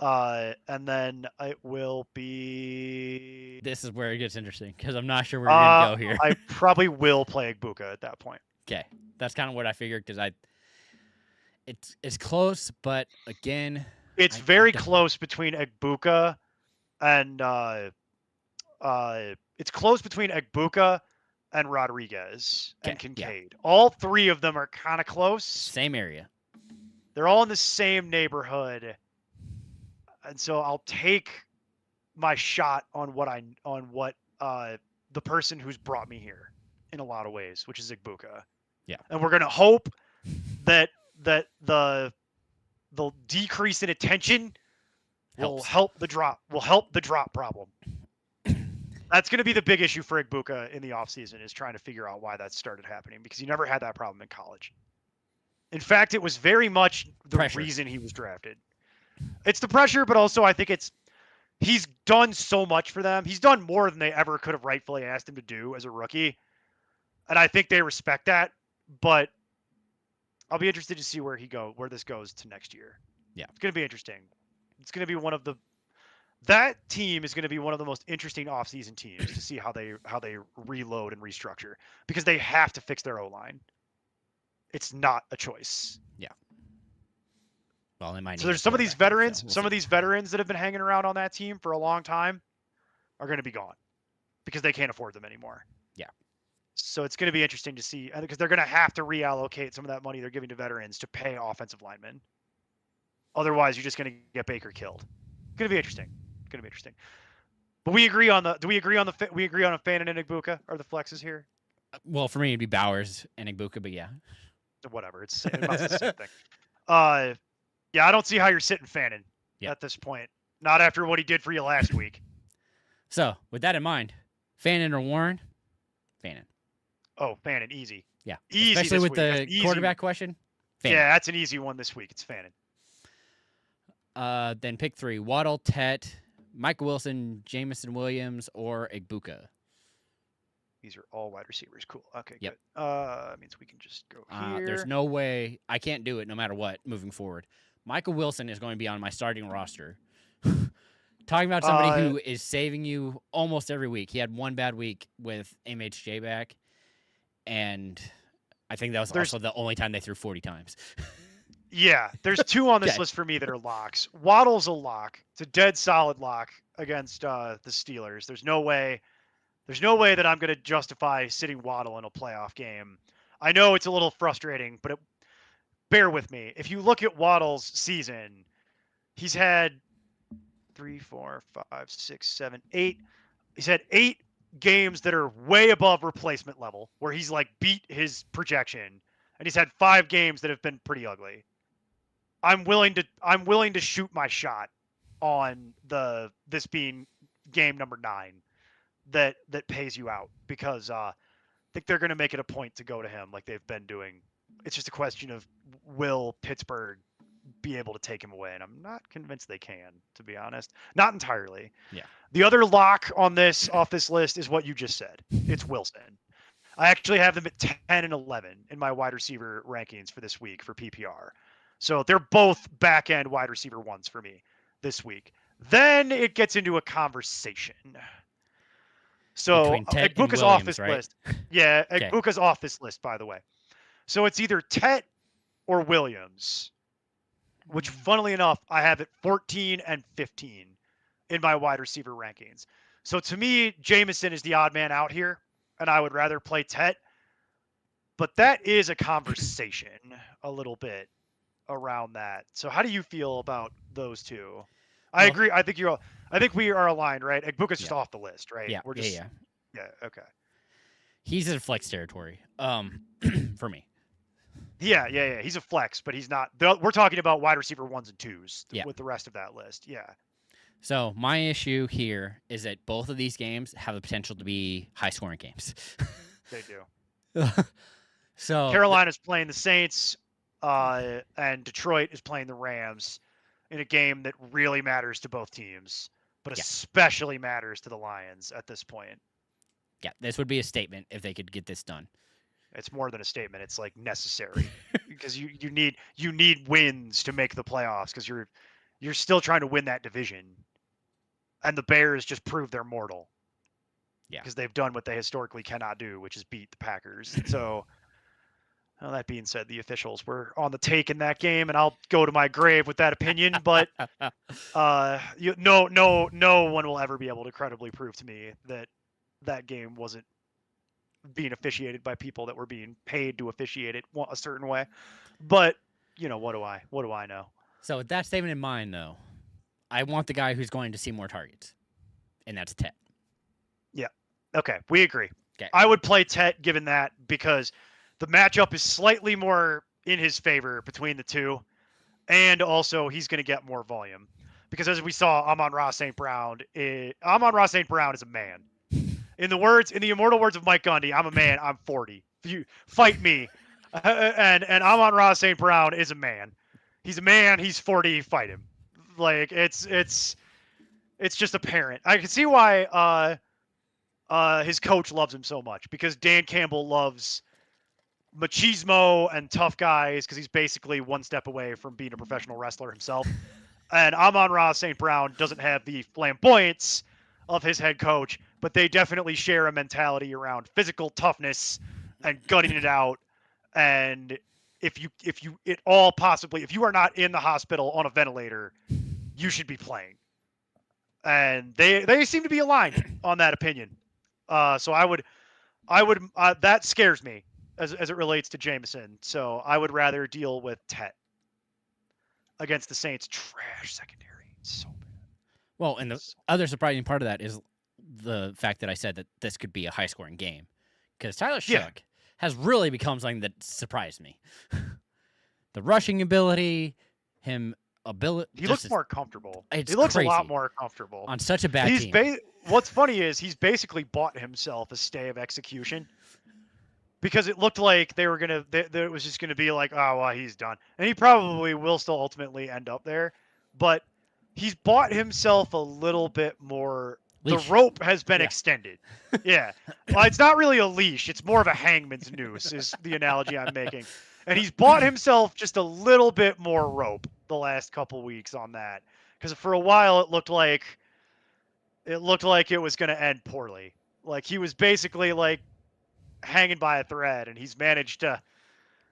And then it will be. This is where it gets interesting because I'm not sure where you're gonna go here. I probably will play Igbuka at that point. Okay, that's kind of what I figured because it's close, but again, it's very close between Igbuka and it's close between Igbuka and Rodriguez and Kincaid. Yeah. All 3 of them are kind of close. Same area. They're all in the same neighborhood. And so I'll take my shot on what the person who's brought me here in a lot of ways, which is Igbuka. Yeah. And we're going to hope that the decrease in attention will help the drop problem. That's going to be the big issue for Igbuka in the offseason, is trying to figure out why that started happening, because he never had that problem in college. In fact, it was very much the reason he was drafted. It's the pressure, but also I think he's done so much for them. He's done more than they ever could have rightfully asked him to do as a rookie. And I think they respect that. But I'll be interested to see where this goes to next year. Yeah. It's going to be interesting. It's going to be that team is going to be one of the most interesting offseason teams to see how they reload and restructure, because they have to fix their O-line. It's not a choice. Yeah. Well, they might. So there's some of these veterans, some of these veterans that have been hanging around on that team for a long time are going to be gone because they can't afford them anymore. Yeah. So it's going to be interesting to see, because they're going to have to reallocate some of that money they're giving to veterans to pay offensive linemen. Otherwise, you're just going to get Baker killed. It's going to be interesting. It's going to be interesting. But we agree on a Fannin and Igbuka are the flexes here. Well, for me, it'd be Bowers and Igbuka, but yeah. Whatever. It's the same thing. Yeah, I don't see how you're sitting Fannin at this point. Not after what he did for you last week. So, with that in mind, Fannin or Warren? Fannin. Oh, Fannin, easy. Yeah. Easy. Especially with the quarterback question. Fannin. Yeah, that's an easy one this week. It's Fannin. Then pick 3. Waddle, Tet, Michael Wilson, Jamison Williams, or Igbuka. These are all wide receivers. Cool. Okay, yep. Good. Means we can just go here. There's no way. I can't do it no matter what moving forward. Michael Wilson is going to be on my starting roster. Talking about somebody who is saving you almost every week. He had one bad week with MHJ back, and I think that was also the only time they threw 40 times. Yeah, there's 2 on this list for me that are locks. Waddle's a lock. It's a dead solid lock against the Steelers. There's no way that I'm going to justify sitting Waddle in a playoff game. I know it's a little frustrating, but bear with me. If you look at Waddle's season, he's had 3, 4, 5, 6, 7, 8. He's had 8 games that are way above replacement level, where he's like beat his projection, and he's had 5 games that have been pretty ugly. I'm willing to shoot my shot on this being game number 9 that pays you out, because I think they're going to make it a point to go to him like they've been doing. It's just a question of, will Pittsburgh be able to take him away? And I'm not convinced they can, to be honest. Not entirely. Yeah. The other lock off this list is what you just said. It's Wilson. I actually have them at 10 and 11 in my wide receiver rankings for this week for PPR. So they're both back-end wide receiver ones for me this week. Then it gets into a conversation. So Igbuka's off this list. Yeah, Igbuka's off this list, by the way. So it's either Tet or Williams, which, funnily enough, I have at 14 and 15 in my wide receiver rankings. So to me, Jamison is the odd man out here, and I would rather play Tet. But that is a conversation a little bit around that. So how do you feel about those two? I agree. I think we are aligned, right? Igbuka's just off the list, right? Yeah. We're just, yeah. Okay. He's in flex territory. For me. Yeah. He's a flex, but he's not. We're talking about wide receiver 1s and 2s with the rest of that list. Yeah. So my issue here is that both of these games have the potential to be high-scoring games. They do. So Carolina's playing the Saints, and Detroit is playing the Rams in a game that really matters to both teams, but especially matters to the Lions at this point. Yeah, this would be a statement if they could get this done. It's more than a statement. It's like necessary because you need wins to make the playoffs, because you're still trying to win that division, and the Bears just proved they're mortal. Yeah, because they've done what they historically cannot do, which is beat the Packers. So, well, that being said, the officials were on the take in that game, and I'll go to my grave with that opinion. But no one will ever be able to credibly prove to me that game wasn't being officiated by people that were being paid to officiate it a certain way. But what do I know? So with that statement in mind, though, I want the guy who's going to see more targets, and that's Tet. Yeah. Okay, we agree. Okay. I would play Tet given that, because the matchup is slightly more in his favor between the two, and also he's going to get more volume, because as we saw, Amon-Ra St. Brown is a man. In the immortal words of Mike Gundy, I'm a man. I'm 40. You fight me, and Amon-Ra St. Brown is a man. He's a man. He's 40. Fight him. Like it's just apparent. I can see why his coach loves him so much, because Dan Campbell loves machismo and tough guys because he's basically one step away from being a professional wrestler himself. And Amon-Ra St. Brown doesn't have the flamboyance of his head coach, but they definitely share a mentality around physical toughness and gutting it out. And if you if you are not in the hospital on a ventilator, you should be playing. And they seem to be aligned on that opinion. So I would that scares me as it relates to Jameson. So I would rather deal with Tet against the Saints' trash secondary. So bad. Well, and the other surprising part of that is the fact that I said that this could be a high scoring game, because Tyler Shook has really become something that surprised me. The rushing ability, he looks more comfortable. He looks crazy a lot more comfortable on such a bad team. What's funny is he's basically bought himself a stay of execution, because it looked like they were gonna. It was just gonna be like, oh well, he's done, and he probably will still ultimately end up there, but he's bought himself a little bit more. Leash. The rope has been extended. Yeah, well, it's not really a leash; it's more of a hangman's noose, is the analogy I'm making. And he's bought himself just a little bit more rope the last couple weeks on that, because for a while it looked like it was going to end poorly. Like he was basically like hanging by a thread, and he's managed to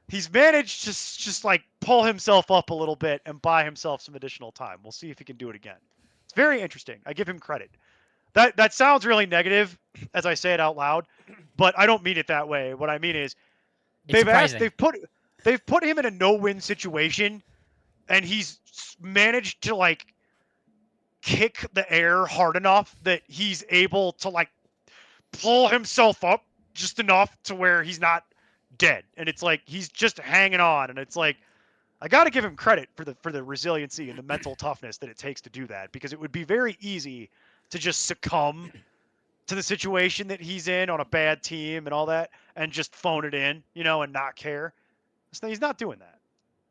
just like pull himself up a little bit and buy himself some additional time. We'll see if he can do it again. It's very interesting. I give him credit. That sounds really negative as I say it out loud, but I don't mean it that way. What I mean is they've put him in a no-win situation, and he's managed to like kick the air hard enough that he's able to like pull himself up just enough to where he's not dead, and it's like he's just hanging on. And it's like I got to give him credit for the resiliency and the mental toughness that it takes to do that, because it would be very easy to just succumb to the situation that he's in on a bad team and all that, and just phone it in, and not care. So he's not doing that.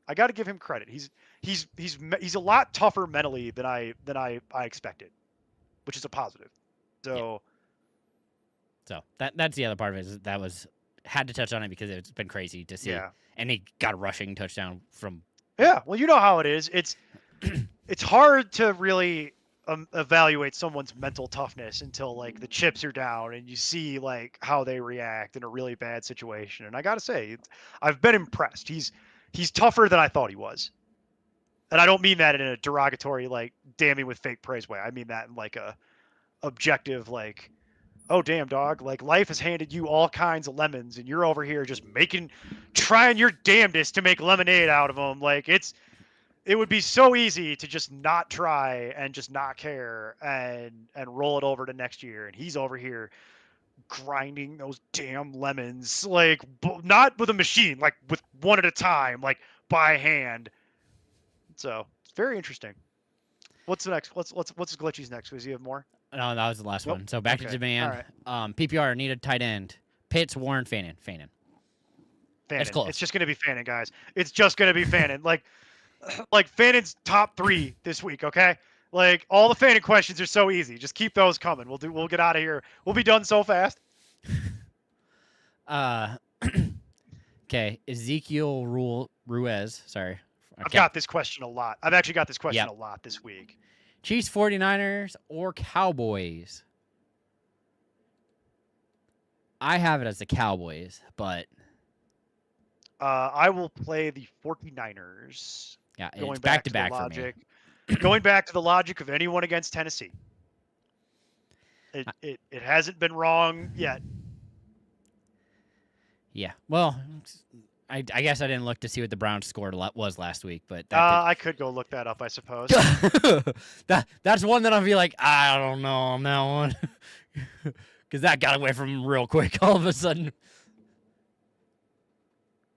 I got to give him credit. He's a lot tougher mentally than I expected, which is a positive. So, that's the other part of it. Is that had to touch on it because it's been crazy to see. Yeah. And he got a rushing touchdown from. Yeah, well, you know how it is. It's hard to really evaluate someone's mental toughness until like the chips are down and you see like how they react in a really bad situation. And I got to say, I've been impressed. He's tougher than I thought he was. And I don't mean that in a derogatory, like damning with fake praise way. I mean that in like a objective, like, oh damn dog, like life has handed you all kinds of lemons and you're over here just trying your damnedest to make lemonade out of them. Like it would be so easy to just not try and just not care and roll it over to next year. And he's over here grinding those damn lemons, like not with a machine, like with one at a time, like by hand. So it's very interesting. What's the next? What's Glitchy's next? Does he have more? No, that was the last one. So back to demand. Right. PPR needed tight end. Pitts, Warren, Fannin. It's close. It's just going to be Fannin, guys. It's just going to be Fannin. like Fannin's top 3 this week. Okay. Like all the Fannin questions are so easy. Just keep those coming. We'll get out of here. We'll be done so fast. Okay. Ezekiel Ruiz. Sorry. I've got this question a lot. I've actually got this question a lot this week. Chiefs, 49ers, or Cowboys? I have it as the Cowboys, but... I will play the 49ers. Yeah, it's back-to-back for me. Going back to the logic of anyone against Tennessee. It hasn't been wrong yet. Yeah, well... I guess I didn't look to see what the Browns score was last week, but I could go look that up, I suppose. That's one that I'll be like, I don't know on that one, because that got away from him real quick all of a sudden.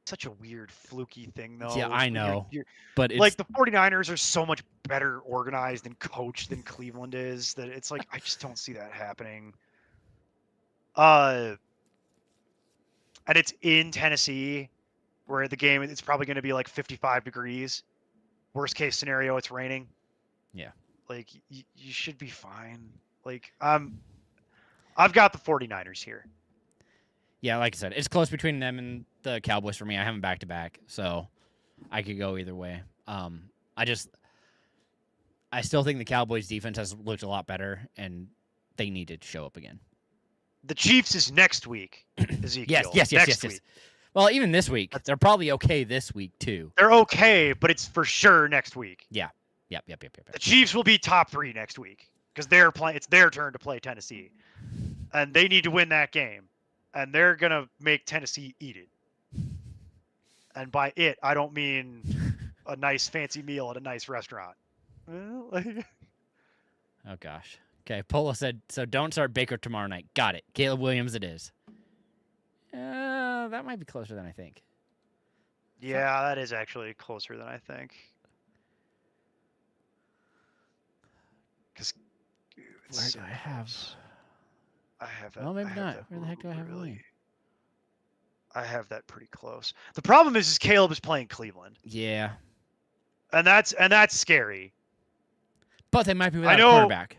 Such a weird, fluky thing, though. Yeah, I know, but it's... like the 49ers are so much better organized and coached than Cleveland is that it's like I just don't see that happening. And it's in Tennessee, where the game it's probably going to be like 55 degrees. Worst case scenario, it's raining. Yeah. Like you should be fine. Like I've got the 49ers here. Yeah, like I said, it's close between them and the Cowboys for me. I have them back to back, so I could go either way. I still think the Cowboys defense has looked a lot better, and they need to show up again. The Chiefs is next week, Ezekiel. Yes. Next week. Well, even this week, they're probably okay this week too. They're okay, but it's for sure next week. Yeah. Yep. The Chiefs will be top 3 next week because they're playing. It's their turn to play Tennessee, and they need to win that game, and they're gonna make Tennessee eat it. And by it, I don't mean a nice fancy meal at a nice restaurant. Well, Oh gosh. Okay, Polo said so. Don't start Baker tomorrow night. Got it. Caleb Williams, it is. That might be closer than I think. yeah, that is actually closer than I think. Because Where do I have? I have that. Well, maybe I have not. that Where the heck do I have really- Williams? I have that pretty close. The problem is Caleb is playing Cleveland, Yeah, and that's scary. but they might be without a know- quarterback.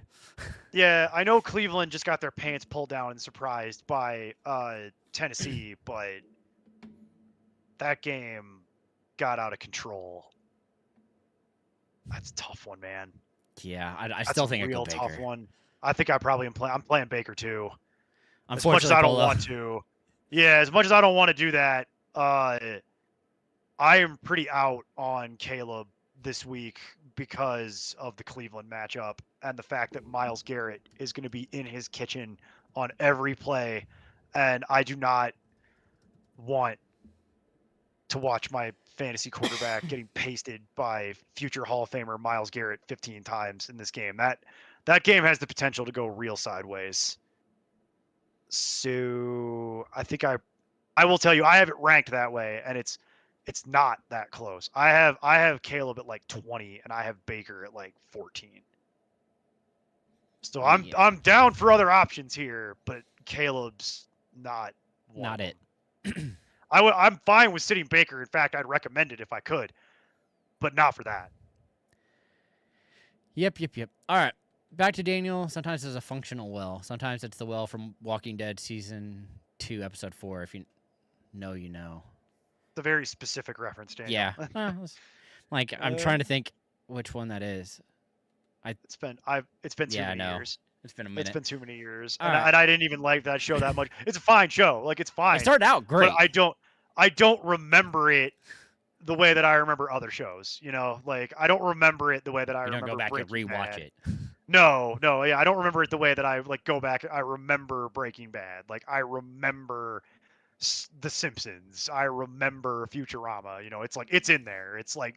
Yeah, I know Cleveland just got their pants pulled down and surprised by Tennessee, but that game got out of control. That's a tough one, man. Yeah, I That's still a think I real go tough Baker. one. I think I probably am I'm playing Baker too. As much Unfortunately, as I don't Polo, want to. Yeah, as much as I don't want to do that, I am pretty out on Caleb this week because of the Cleveland matchup and the fact that Myles Garrett is going to be in his kitchen on every play, and I do not want to watch my fantasy quarterback getting pasted by future Hall of Famer Myles Garrett 15 times in this game. That game has the potential to go real sideways. So I think I will tell you I have it ranked that way, and it's not that close. I have Caleb at like 20, and I have Baker at like 14. So I'm down for other options here, but Caleb's not one not of it. them. I'm fine with sitting Baker. In fact, I'd recommend it if I could, but not for that. Yep. All right, back to Daniel. Sometimes it's a functional well. Sometimes it's the well from Walking Dead season 2, episode 4. If you know, you know. It's a very specific reference, Daniel. Yeah. Like I'm trying to think which one that is. It's been too Yeah, I many know. years. It's been a minute. It's been too many years, All and, right. and I didn't even like that show that much. It's a fine show, like it's fine. It started out great. But I don't remember it the way that I remember other shows. You know, like I don't remember it the way that I You don't remember go back and Breaking rewatch Bad. it. No, yeah, I don't remember it the way that I like go back. I remember Breaking Bad. Like I remember The Simpsons. I remember Futurama. You know, it's like it's in there. It's like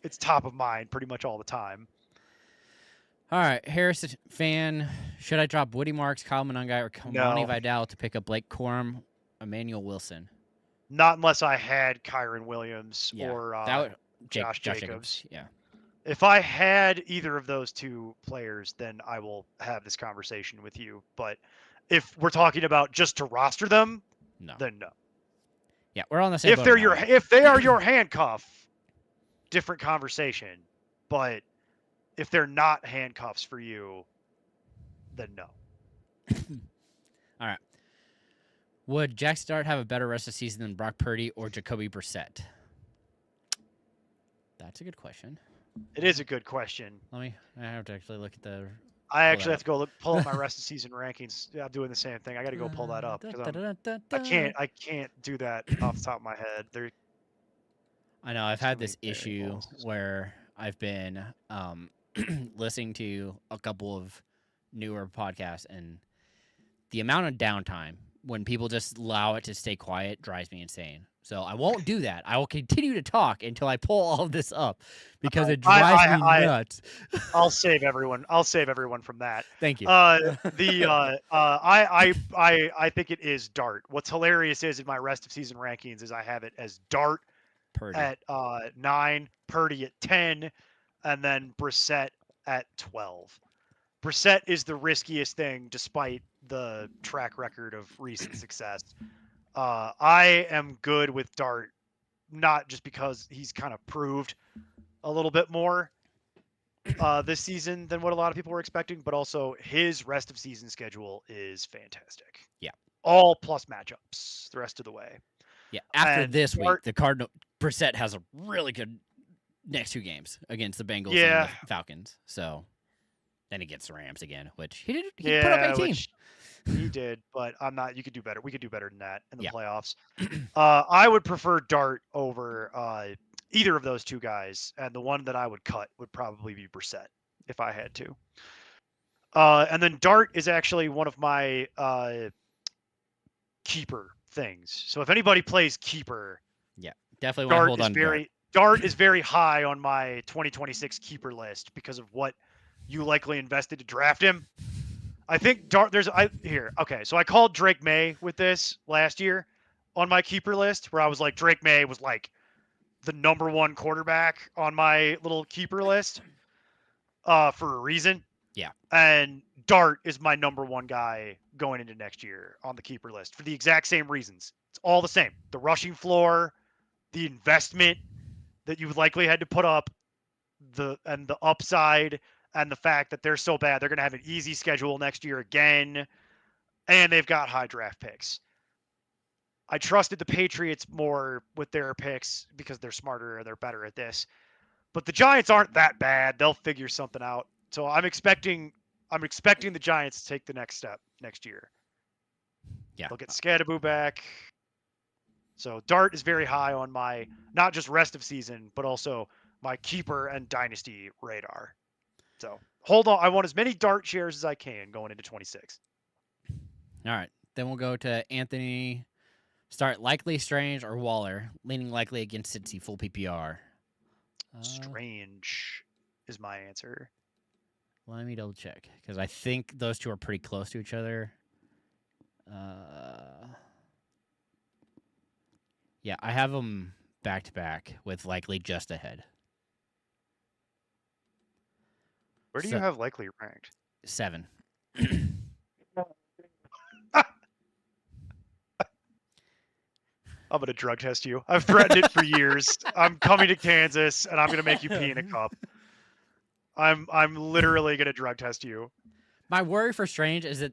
it's top of mind pretty much all the time. All right, Harris fan. Should I drop Woody Marks, Kyle Monangai, or Kamani No. Vidal to pick up Blake Corum, Emmanuel Wilson? Not unless I had Kyron Williams Yeah, or that would, Josh Jacobs. Yeah. If I had either of those two players, then I will have this conversation with you. But if we're talking about just to roster them, No. then no. Yeah, we're on the same. If they're if they are your handcuff, different conversation. But if they're not handcuffs for you, then no. All right. Would Jack Start have a better rest of the season than Brock Purdy or Jacoby Brissett? That's a good question. It is a good question. I have to actually look at the. I actually that have to go pull up my rest of season rankings. Yeah, I'm doing the same thing. I got to go pull that up because I can't do that off the top of my head. I know I've too had many this issue variables. where I've been listening to a couple of newer podcasts, and the amount of downtime when people just allow it to stay quiet drives me insane. So I won't do that. I will continue to talk until I pull all of this up because it drives me nuts. I'll save everyone. I'll save everyone from that. Thank you. I think it is Dart. What's hilarious is in my rest of season rankings is I have it as Dart Purdy. at 9, Purdy at 10, and then Brissett at 12. Brissett is the riskiest thing despite the track record of recent success. I am good with Dart, not just because he's kind of proved a little bit more this season than what a lot of people were expecting, but also his rest of season schedule is fantastic. Yeah. all plus matchups the rest of the way. Yeah. After And this Dart- week, the Cardinal Brissett has a really good next 2 games against the Bengals Yeah. and the Falcons. So then he gets the Rams again, which he did. He yeah, put up 18. which he did, but I'm not. You could do better. We could do better than that in the Yeah. playoffs. I would prefer Dart over either of those two guys, and the one that I would cut would probably be Brissett if I had to. And then Dart is actually one of my keeper things. So if anybody plays keeper, Yeah, definitely want to hold on to Dart. Dart is very high on my 2026 keeper list because of what you likely invested to draft him. I think Dart. Okay, so I called Drake May with this last year on my keeper list, where I was like, Drake May was like the number 1 quarterback on my little keeper list for a reason. Yeah. And Dart is my number 1 guy going into next year on the keeper list for the exact same reasons. It's all the same. The rushing floor, the investment that you likely had to put up, the upside, and the fact that they're so bad, they're going to have an easy schedule next year again, and they've got high draft picks. I trusted the Patriots more with their picks because they're smarter and they're better at this. But the Giants aren't that bad. They'll figure something out. So I'm expecting the Giants to take the next step next year. Yeah. They'll get Scadaboo back. So Dart is very high on my not just rest of season, but also my keeper and dynasty radar. So hold on. I want as many Dart shares as I can going into 26. All right. Then we'll go to Anthony. Start likely Strange or Waller. Leaning likely against Cincy full PPR. Strange is my answer. Let me double check because I think those two are pretty close to each other. Yeah, I have them back to back with likely just ahead. Where do you have likely ranked? 7. I'm going to drug test you. I've threatened it for years. I'm coming to Kansas, and I'm going to make you pee in a cup. I'm literally going to drug test you. My worry for Strange is that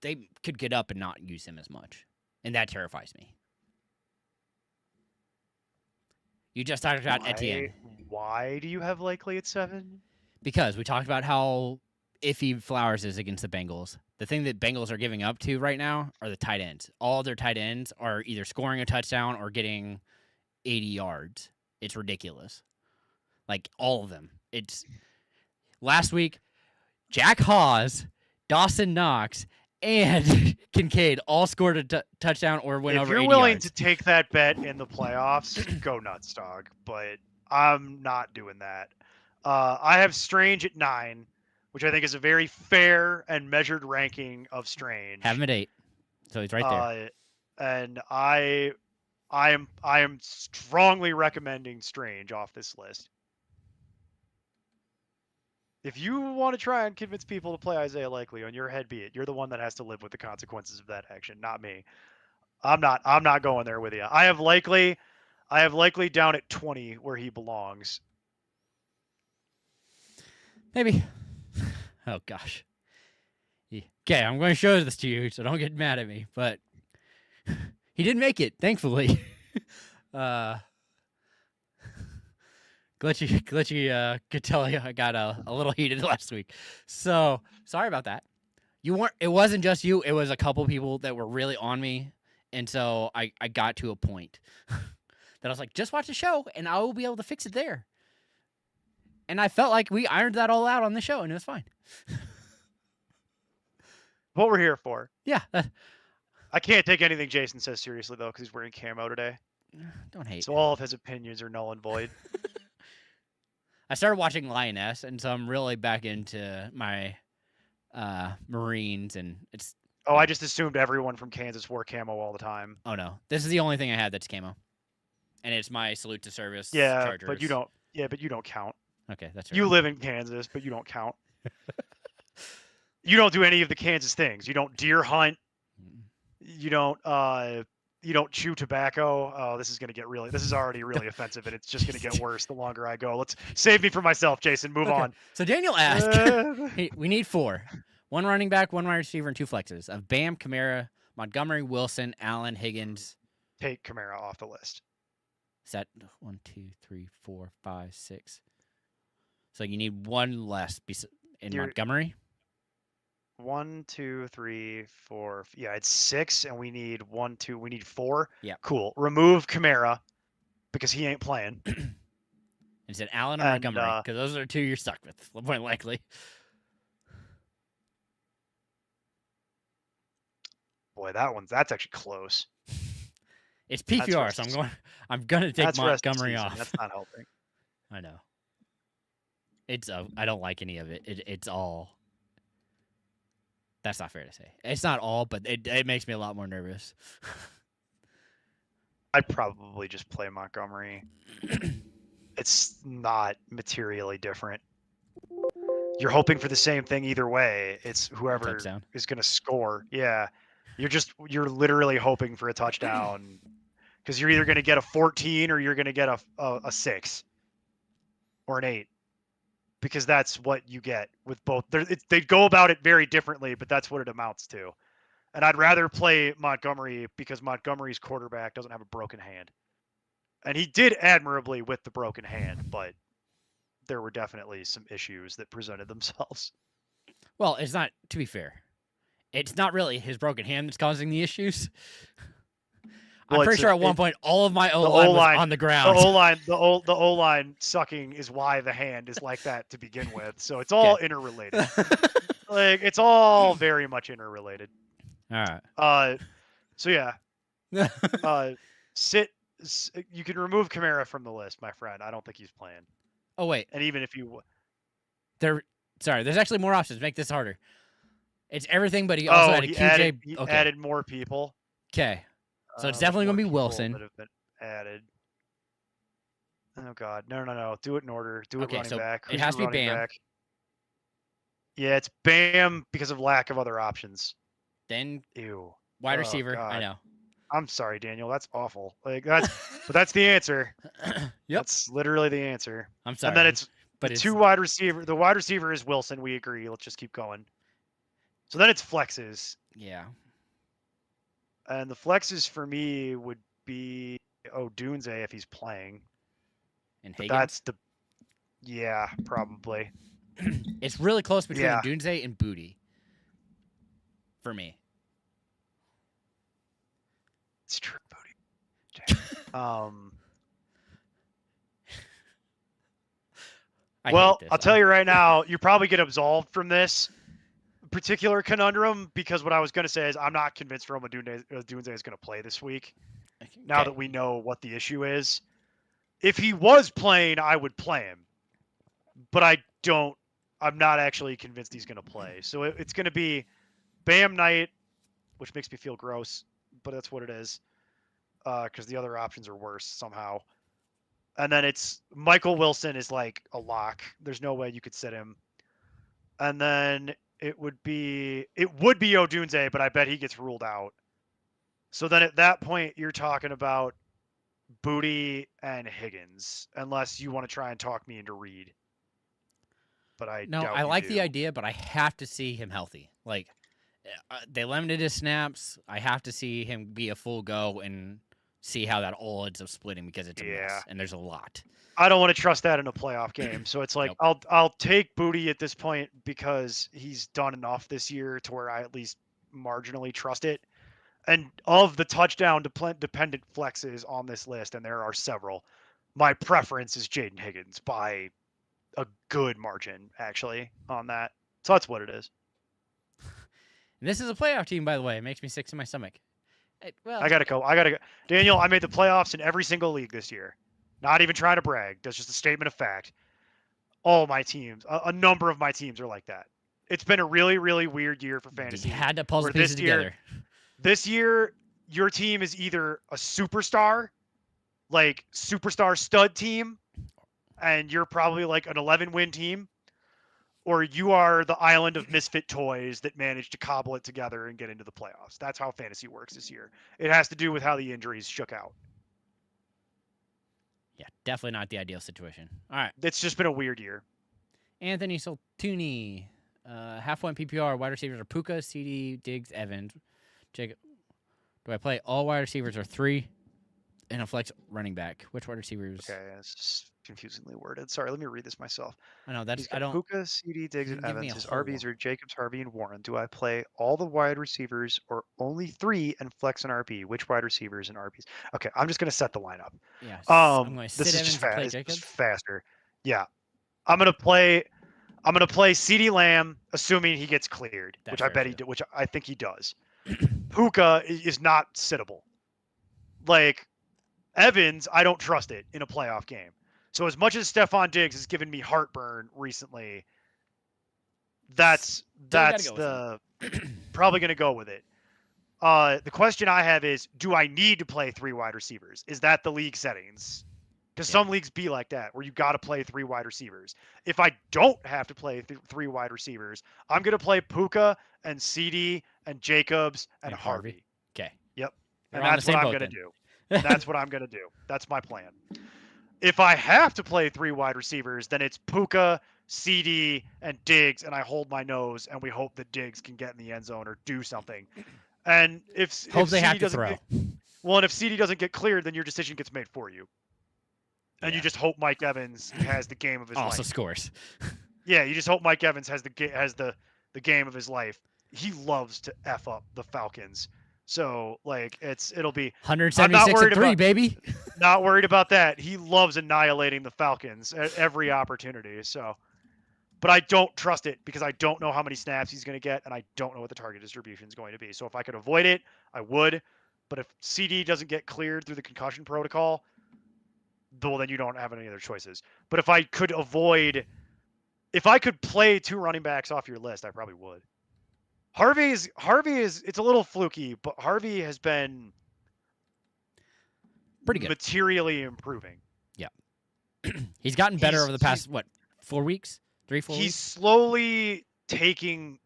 they could get up and not use him as much, and that terrifies me. You just talked about Etienne. Why do you have likely at 7? Because we talked about how iffy Flowers is against the Bengals. The thing that Bengals are giving up to right now are the tight ends. All their tight ends are either scoring a touchdown or getting 80 yards. It's ridiculous. Like, all of them. It's last week, Jack Hawes, Dawson Knox, and Kincaid all scored a touchdown or went over 80 yards. If you're willing to take that bet in the playoffs, go nuts, dog. But I'm not doing that. I have Strange at 9, which I think is a very fair and measured ranking of Strange. Have him at 8, so he's right there. And I am strongly recommending Strange off this list. If you want to try and convince people to play Isaiah Likely, on your head be it. You're the one that has to live with the consequences of that action, not me. I'm not going there with you. I have Likely down at 20 where he belongs. Maybe. Oh gosh. Okay, I'm going to show this to you, so don't get mad at me. But he didn't make it, thankfully. Glitchy could tell I got a little heated last week. So sorry about that. It wasn't just you, it was a couple people that were really on me. And so I got to a point that I was like, just watch the show and I will be able to fix it there. And I felt like we ironed that all out on the show and it was fine. What we're here for. Yeah. I can't take anything Jason says seriously though, because he's wearing camo today. Don't hate. So all of his opinions are null and void. I started watching Lioness, and so I'm really back into my Marines, and it's. Oh, I just assumed everyone from Kansas wore camo all the time. Oh no, this is the only thing I had that's camo, and it's my salute to service. Yeah, Chargers. but you don't. Yeah, but you don't count. Okay, that's. You live in Kansas, but you don't count. You don't do any of the Kansas things. You don't deer hunt. You don't chew tobacco. Oh, this is already really offensive, and it's just going to get worse the longer I go. Let's save me for myself, Jason. Move on. So Daniel asked, hey, we need 4. 1 running back, 1 wide receiver, and 2 flexes of Bam, Kamara, Montgomery, Wilson, Allen, Higgins. Take Kamara off the list. Set 1, 2, 3, 4, 5, 6. So you need one less in Montgomery. 1, 2, 3, 4. Yeah, it's 6, and we need 1, 2. We need 4. Yeah. Cool. Remove Kamara because he ain't playing. And said Allen or Montgomery because those are the 2 you're stuck with, more likely. Boy, that's actually close. It's PPR, so I'm gonna take Montgomery off. That's not helping. I know. It's I don't like any of it. It's all. That's not fair to say. It's not all, but it makes me a lot more nervous. I'd probably just play Montgomery. It's not materially different. You're hoping for the same thing either way. It's whoever is going to score. Yeah. You're literally hoping for a touchdown because you're either going to get a 14 or you're going to get a 6 or an 8 because that's what you get with both. They go about it very differently, but that's what it amounts to. And I'd rather play Montgomery because Montgomery's quarterback doesn't have a broken hand. And he did admirably with the broken hand, but there were definitely some issues that presented themselves. Well, it's not, to be fair, it's not really his broken hand that's causing the issues. I'm pretty sure at one point all of my O-line was on the ground. The O-line sucking is why the hand is like that to begin with. So it's all interrelated. Like it's all very much interrelated. All right. So yeah. You can remove Kamara from the list, my friend. I don't think he's playing. Oh wait. And even if you there's actually more options. Make this harder. It's everything, but he also added QJ. He added more people. Okay. So it's definitely going to be Wilson. That have been added. Oh God, no. Do it in order. Do it running back. It has to be Bam. Back? Yeah, it's Bam because of lack of other options. Then ew. Wide receiver. God. I know. I'm sorry, Daniel. That's awful. Like but that's the answer. Yep. That's literally the answer. I'm sorry. And then it's two wide receiver. The wide receiver is Wilson. We agree. Let's just keep going. So then it's flexes. Yeah. And the flexes for me would be Odunze if he's playing. And Higgins? That's probably. It's really close between Odunze and Booty. For me. It's true, Booty. Well, I'll tell you right now, you probably get absolved from this particular conundrum because what I was going to say is I'm not convinced Rome Odunze is going to play this week. Now that we know what the issue is. If he was playing, I would play him. But I'm not actually convinced he's going to play. So it's going to be Bam night, which makes me feel gross, but that's what it is. Because the other options are worse somehow. And then it's Michael Wilson is like a lock. There's no way you could sit him. And then it would be Odunze, but I bet he gets ruled out. So then at that point, you're talking about Booty and Higgins, unless you want to try and talk me into Reed. But I like the idea, but I have to see him healthy. Like they limited his snaps. I have to see him be a full go and see how that all ends up splitting because it's a mess and there's a lot. I don't want to trust that in a playoff game. So it's like I'll take Booty at this point because he's done enough this year to where I at least marginally trust it. And of the touchdown dependent flexes on this list, and there are several, my preference is Jaden Higgins by a good margin, actually, on that. So that's what it is. And this is a playoff team, by the way. It makes me sick to my stomach. I gotta go. Daniel, I made the playoffs in every single league this year. Not even trying to brag. That's just a statement of fact. All my teams, a number of my teams are like that. It's been a really, really weird year for fantasy. You had to puzzle pieces together. This year, your team is either a superstar, like superstar stud team, and you're probably like an 11-win team, or you are the island of misfit toys that managed to cobble it together and get into the playoffs. That's how fantasy works this year. It has to do with how the injuries shook out. Yeah, definitely not the ideal situation. All right. It's just been a weird year. Anthony Soltuni, half-point PPR, wide receivers are Puka, CD, Diggs, Evans. Jacob. Do I play all wide receivers or 3 and a flex running back? Which wide receivers? Okay, it's confusingly worded. Sorry, let me read this myself. I know that's He's I got don't. Puka, CD, Diggs, You and can give me Evans. a His whole. RBs are Jacobs, Harvey, and Warren. Do I play all the wide receivers or only 3 and flex an RB? Which wide receivers and RBs? Okay, I'm just gonna set the lineup. Yes, I'm going to This sit is just Evans and play It's just Jacobs. faster. Yeah, I'm gonna play. I'm gonna play CD Lamb, assuming he gets cleared, That's which I fair bet he too. do, which I think he does. Puka is not sittable. Like Evans, I don't trust it in a playoff game. So as much as Stephon Diggs has given me heartburn recently, that's Still got to go with the probably going to go with it. The question I have is, do I need to play 3 wide receivers? Is that the league settings? Because Yeah. some leagues be like that, where you got to play 3 wide receivers. If I don't have to play 3 wide receivers, I'm going to play Puka and CD and Jacobs and Harvey. Okay. Yep. You're And on the that's what same I'm boat going to then. do. That's what I'm going to do. That's my plan. If I have to play 3 wide receivers, then it's Puka, CD, and Diggs, and I hold my nose and we hope that Diggs can get in the end zone or do something. And if Hope they CD have to doesn't throw. get well, and if CD doesn't get cleared, then your decision gets made for you. And you just hope Mike Evans has the game of his Also life. scores. Yeah, you just hope Mike Evans has the game of his life. He loves to f up the Falcons. So like it'll be 176 and 3, baby. Not worried about that. He loves annihilating the Falcons at every opportunity. So, but I don't trust it because I don't know how many snaps he's going to get, and I don't know what the target distribution is going to be. So if I could avoid it, I would. But if CD doesn't get cleared through the concussion protocol, well, then you don't have any other choices. But if I could play 2 running backs off your list, I probably would. Harvey is it's a little fluky, but Harvey has been Pretty good. Materially improving. Yeah. He's gotten better over the past 4 weeks? 3-4 weeks? He's slowly taking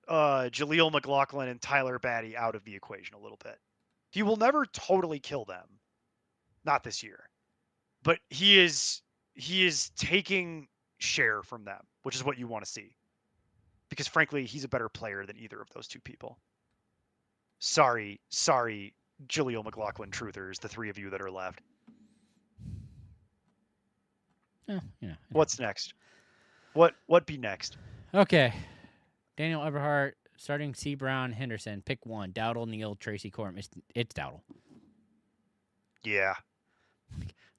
Jaleel McLaughlin and Tyler Batty out of the equation a little bit. He will never totally kill them. Not this year. But he is taking share from them, which is what you want to see. Because frankly, he's a better player than either of those 2 people. Sorry, Jaleel McLaughlin truthers, the 3 of you that are left. Yeah. What's next? What be next? Okay. Daniel Eberhardt, starting C. Brown, Henderson. Pick 1. Dowdle, Neal, Tracy, Corum. It's Dowdle. Yeah.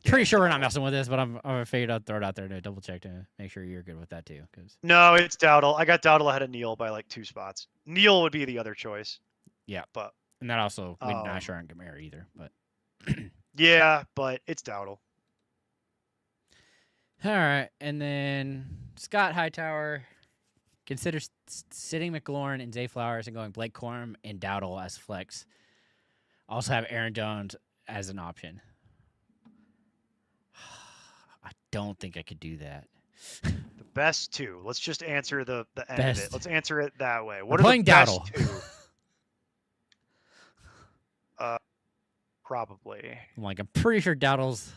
Pretty sure we're not messing with this, but I'm figured I'd throw it out there to double check to make sure you're good with that too. No, it's Dowdle. I got Dowdle ahead of Neal by like 2 spots. Neal would be the other choice. Yeah. But and that also we're not sure on Gamera either, but yeah, but it's Dowdle. All right, and then Scott Hightower consider sitting McLaurin and Zay Flowers and going Blake Corum and Dowdle as flex. Also have Aaron Jones as an option. I don't think I could do that. The best 2. Let's just answer the end of it. Let's answer it that way. What I'm are the best Dowdle. 2? Probably. I'm pretty sure Dowdle's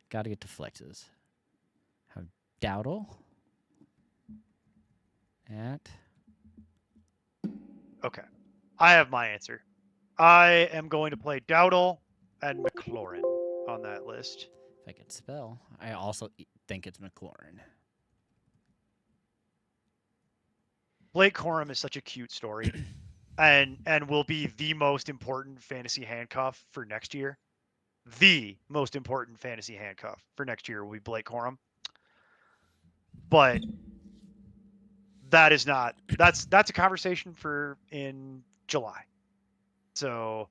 got to get to flexes. Have Dowdle at. Okay. I have my answer. I am going to play Dowdle and McLaurin on that list. If I could spell, I also think it's McLaurin. Blake Corum is such a cute story, and will be the most important fantasy handcuff for next year. The most important fantasy handcuff for next year will be Blake Corum. But that is not that's a conversation for in July. So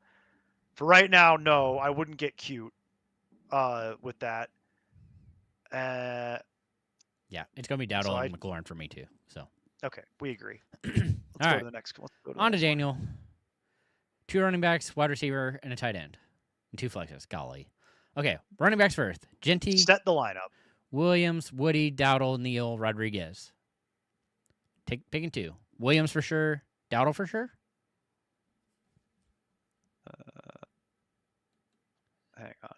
for right now, no, I wouldn't get cute with that. Yeah, it's gonna be Dowdle and McLaurin for me too. So okay, we agree. Let's go to the next one. On to Daniel. 2 running backs, wide receiver, and a tight end. And 2 flexes. Golly. Okay, running backs first. Genty. Set the lineup. Williams, Woody, Dowdle, Neal, Rodriguez. Picking 2. Williams for sure. Dowdle for sure? Hang on.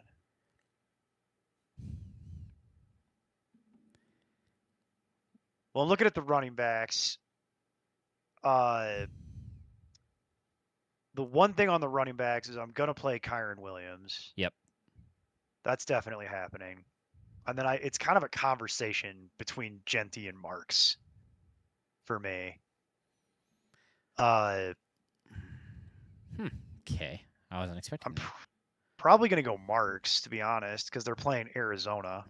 Well, I'm looking at the running backs. the one thing on the running backs is I'm gonna play Kyron Williams. Yep. That's definitely happening. And then it's kind of a conversation between Genty and Marks for me. Okay. I wasn't expecting I'm that. probably gonna go Marks, to be honest, because they're playing Arizona.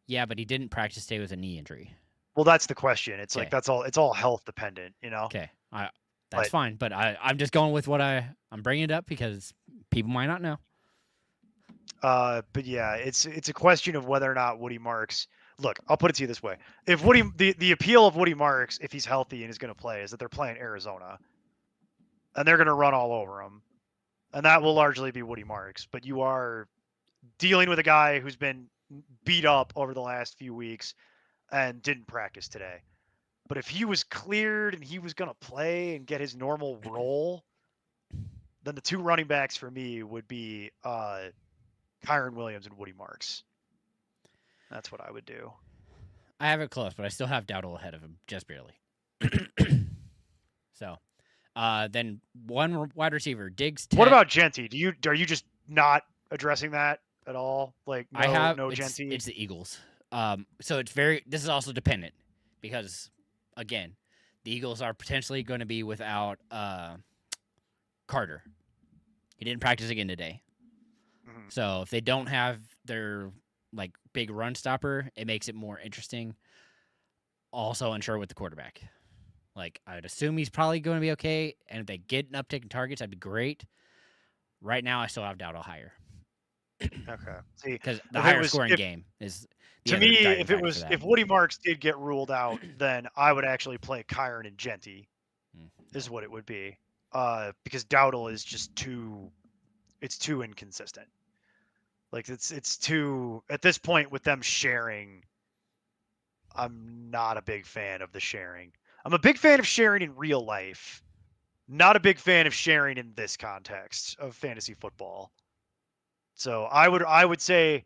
Yeah, but he didn't practice today with a knee injury. Well, that's the question. It's like Okay. it's all health dependent, you know. Okay. That's But- fine, but I'm just going with what I'm bringing it up because people might not know. But yeah, it's a question of whether or not Woody Marks. Look, I'll put it to you this way: if Woody, the appeal of Woody Marks, if he's healthy and is going to play, is that they're playing Arizona, and they're going to run all over him, and that will largely be Woody Marks. But you are dealing with a guy who's been beat up over the last few weeks and didn't practice today. But if he was cleared and he was going to play and get his normal role, then the two running backs for me would be Kyron Williams and Woody Marks. That's what I would do. I have it close, but I still have Dowdle ahead of him, just barely. So, then one wide receiver, Diggs. What about Genty? Are you just not addressing that at all? Like no, I have no it's, Genty. It's the Eagles. So this is also dependent because again, the Eagles are potentially going to be without Carter. He didn't practice again today. Mhm. So if they don't have their like big run stopper, it makes it more interesting. Also unsure with the quarterback. Like I'd assume he's probably going to be okay, and if they get an uptick in targets, that'd be great. Right now, I still have Dowdle higher Okay. See, because the if it higher was- scoring if- game is the to other me, driving if it factor was for that. if Woody Marks did get ruled out, then I would actually play Kyron and Genty. Is what it would be. Because Dowdle is just too inconsistent. Like it's too at this point with them sharing. I'm not a big fan of the sharing. I'm a big fan of sharing in real life. Not a big fan of sharing in this context of fantasy football. So I would say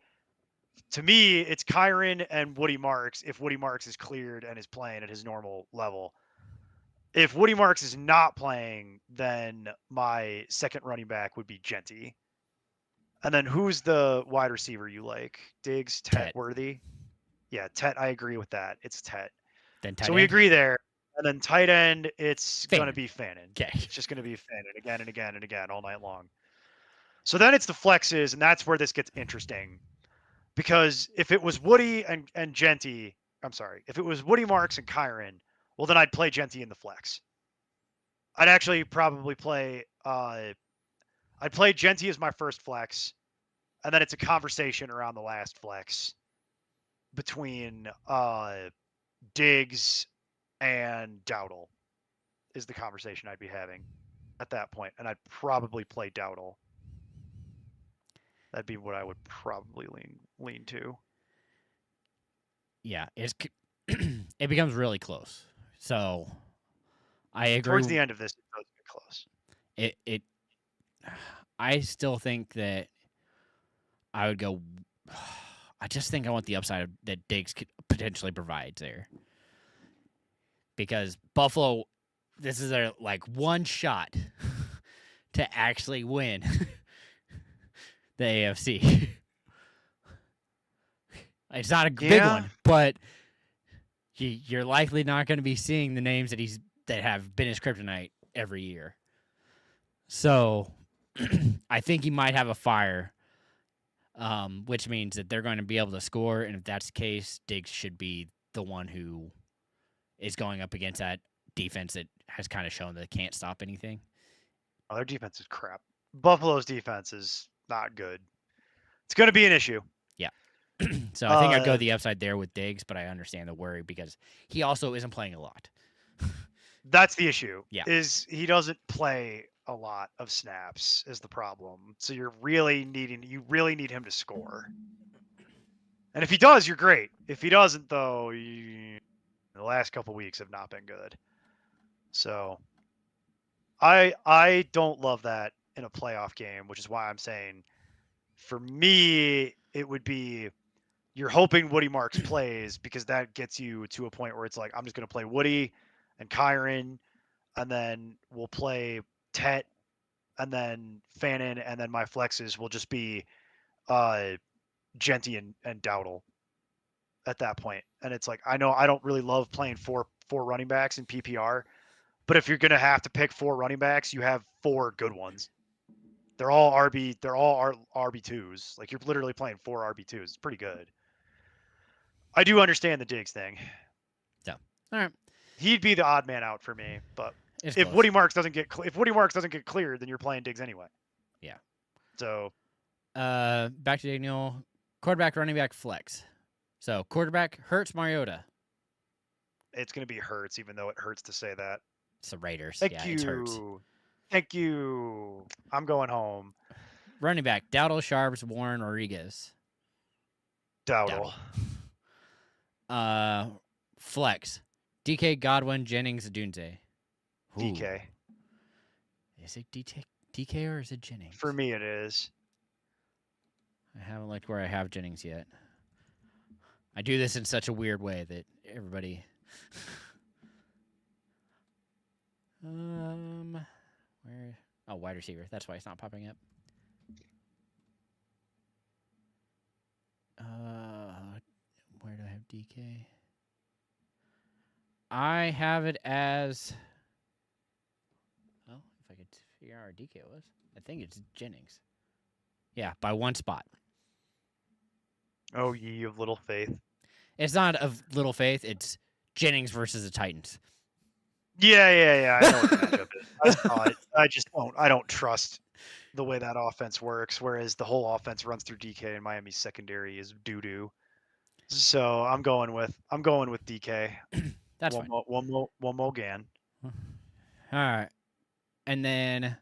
to me it's Kyron and Woody Marks if Woody Marks is cleared and is playing at his normal level. If Woody Marks is not playing, then my second running back would be Genty. And then who's the wide receiver you like? Diggs, Tet. Worthy? Yeah, Tet, I agree with that. It's Tet. Then tight So we end? agree there. And then tight end, it's going to Fannin. be Fannin. Okay. It's just going to be Fannin again and again and again all night long. So then it's the flexes, and that's where this gets interesting. Because if it was Woody and Genty, I'm sorry, if it was Woody Marks and Kyron, well, then I'd play Genty in the flex. I'd actually probably play I'd play Genty as my first flex, and then it's a conversation around the last flex between Diggs and Dowdle is the conversation I'd be having at that point, and I'd probably play Dowdle. That'd be what I would probably lean to. Yeah, it becomes really close. So I agree. Towards the end of this, it does get close. It I still think that I would go. I just think I want the upside that Diggs could potentially provides there, because Buffalo, this is their like one shot to actually win the AFC. It's not a big Yeah. one, but you're likely not going to be seeing the names that have been his kryptonite every year. So I think he might have a fire, which means that they're going to be able to score. And if that's the case, Diggs should be the one who is going up against that defense that has kind of shown that it can't stop anything. Oh, their defense is crap. Buffalo's defense is not good. It's going to be an issue. So I think I'd go the upside there with Diggs, but I understand the worry because he also isn't playing a lot. That's the issue. Yeah. Is he doesn't play a lot of snaps is the problem. So you really need him to score. And if he does, you're great. If he doesn't, though, the last couple weeks have not been good. So I don't love that in a playoff game, which is why I'm saying for me it would be you're hoping Woody Marks plays because that gets you to a point where it's like I'm just going to play Woody and Kyron and then we'll play Tet, and then Fannin, and then my flexes will just be Genty and Dowdle at that point. And it's like, I know I don't really love playing four running backs in PPR, but if you're gonna have to pick 4 running backs, you have 4 good ones. They're all RB2s. Like, you're literally playing 4 RB2s. It's pretty good. I do understand the Diggs thing. So, all right. He'd be the odd man out for me, but It's if close. Woody Marks doesn't get cleared, then you're playing Diggs anyway. Yeah. So, back to Daniel. Quarterback, running back, flex. So, quarterback, Hurts, Mariota. it's going to be Hurts, even though it hurts to say that. It's the Raiders. Thank It's Hurts. you. Thank you. I'm going home. Running back, Dowdle, Sharps, Warren, Rodriguez. Dowdle. Flex, DK, Godwin, Jennings, Dunze. DK. Is it DK or is it Jennings? For me, it is. I haven't looked where I have Jennings yet. I do this in such a weird way that everybody. Where? Oh, wide receiver. That's why it's not popping up. Where do I have DK? I have it as. Well, if I could figure out where DK was, I think it's Jennings. Yeah, by 1 spot. Oh, ye of little faith. It's not of little faith. It's Jennings versus the Titans. Yeah. I know what the matchup is. I saw it. I don't trust the way that offense works. Whereas the whole offense runs through DK, and Miami's secondary is doo doo. So I'm going with DK. That's fine. One more Gan. All right, and then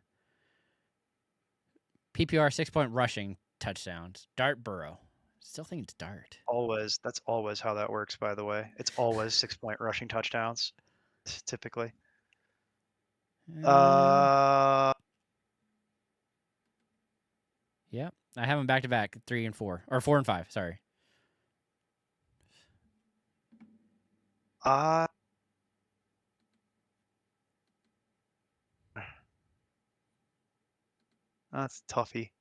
PPR 6-point rushing touchdowns. Dart, Burrow. Still think it's Dart. That's always how that works, by the way. It's always 6-point rushing touchdowns, typically. Yep. I have them back to back, 3 and 4. Or 4 and 5, sorry. That's toughy.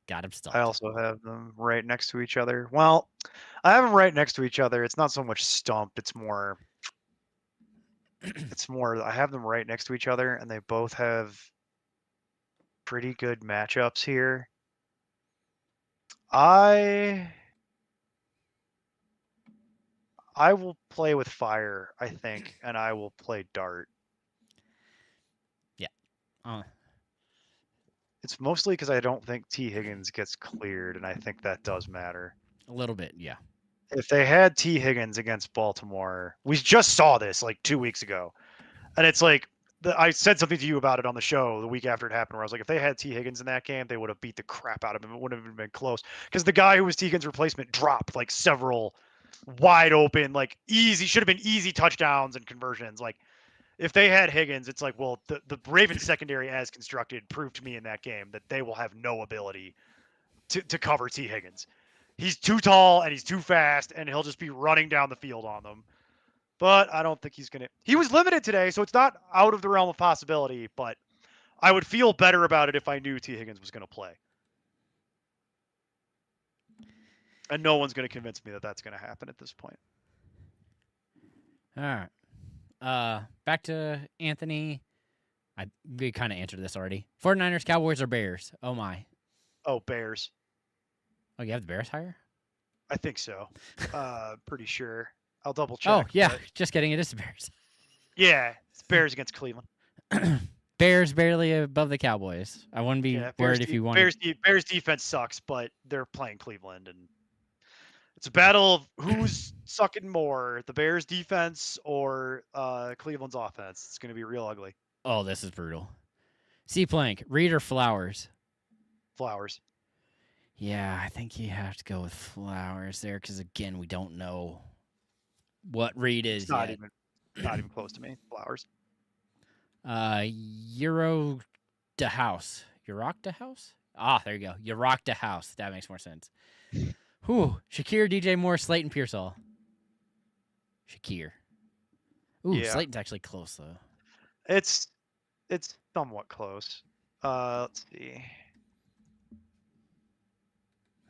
Got him stumped. I also have them right next to each other. Well, I have them right next to each other. It's not so much stumped. It's more I have them right next to each other, and they both have pretty good matchups here. I will play with fire, I think, and I will play Dart. Yeah. It's mostly because I don't think T. Higgins gets cleared, and I think that does matter. A little bit, yeah. If they had T. Higgins against Baltimore, we just saw this like 2 weeks ago, and it's like I said something to you about it on the show the week after it happened, where I was like, if they had T. Higgins in that game, they would have beat the crap out of him. It wouldn't have been close because the guy who was T. Higgins' replacement dropped like several wide open, like easy, should have been easy touchdowns and conversions. Like, if they had Higgins, it's like, well, the Ravens secondary as constructed proved to me in that game that they will have no ability to cover T. Higgins. He's too tall and he's too fast, and he'll just be running down the field on them. But I don't think he's going to. He was limited today, so it's not out of the realm of possibility, but I would feel better about it if I knew T. Higgins was going to play. And no one's going to convince me that that's going to happen at this point. All right. Back to Anthony. We kind of answered this already. 49ers, Cowboys, or Bears? Oh, my. Oh, Bears. Oh, you have the Bears higher? I think so. Pretty sure. I'll double check. Oh, yeah. But... Just kidding. It is the Bears. Yeah. It's Bears against Cleveland. Bears barely above the Cowboys. I wouldn't be worried if you wanted. Bears defense sucks, but they're playing Cleveland, and it's a battle of who's sucking more, the Bears defense or Cleveland's offense. It's going to be real ugly. Oh, this is brutal. C Plank, Reed or Flowers? Flowers. Yeah, I think you have to go with Flowers there because, again, we don't know what Reed is It's not yet. not even close to me. Flowers. Euro de House. Yurok de House? Ah, there you go. Yurok de House. That makes more sense. Whew. Shakir, DJ Moore, Slayton Pearsall. Shakir. Ooh, Yeah, Slayton's actually close though. it's somewhat close. Let's see.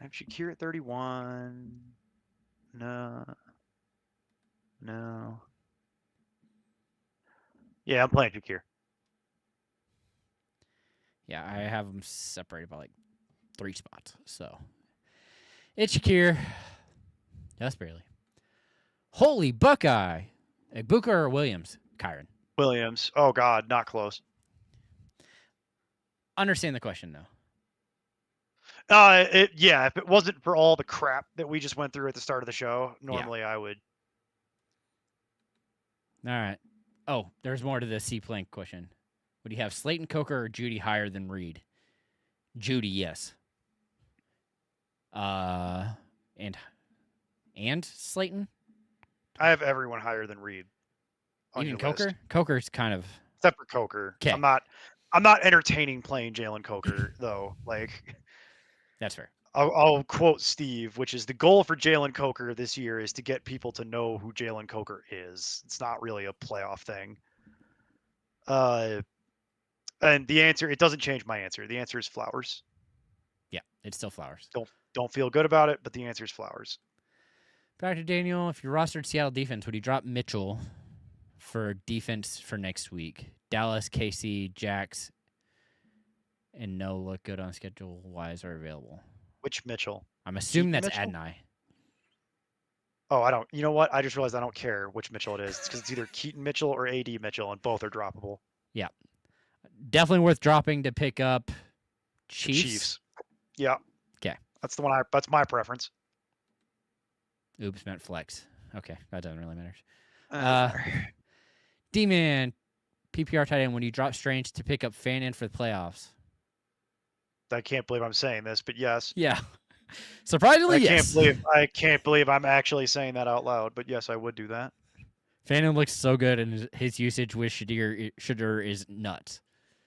I have Shakir at 31. No. No. Yeah, I'm playing Shakir. Yeah, I have them separated by like 3 spots. So it's Shakir. Just barely. Holy Buckeye. Egbuka or Williams? Kyron. Williams. Oh God, not close. Understand the question though. Yeah, if it wasn't for all the crap that we just went through at the start of the show, normally I would. All right. Oh, there's more to the C Plank question. Would you have Slayton, Coker, or Judy higher than Reed? Judy, yes. And Slayton? I have everyone higher than Reed on Even your Coker? list, Coker's kind of except for Coker. 'kay. I'm not entertaining playing Jalen Coker though. Like, That's fair. I'll quote Steve, which is the goal for Jalen Coker this year is to get people to know who Jalen Coker is. It's not really a playoff thing. And the answer, it doesn't change my answer. The answer is Flowers. Yeah, it's still Flowers. Don't feel good about it, but the answer is Flowers. Back to Daniel. If you rostered Seattle defense, would you drop Mitchell for defense for next week? Dallas, KC, Jax, and no look good on schedule wise are available. Which Mitchell? I'm assuming Keaton that's Mitchell? Adonai. Oh, I don't. You know what? I just realized I don't care which Mitchell it is. It's because it's either Keaton Mitchell or AD Mitchell, and both are droppable. Yeah. Definitely worth dropping to pick up The Chiefs. Yeah. 'Kay. That's the one. That's my preference. Oops, meant flex. Okay, that doesn't really matter. D-Man, PPR tight end, when you drop Strange to pick up Fannin for the playoffs. I can't believe I'm saying this, but yes. Yeah. Surprisingly, yes. I can't believe I'm actually saying that out loud, but yes, I would do that. Fannin looks so good, and his usage with Shadir is nuts.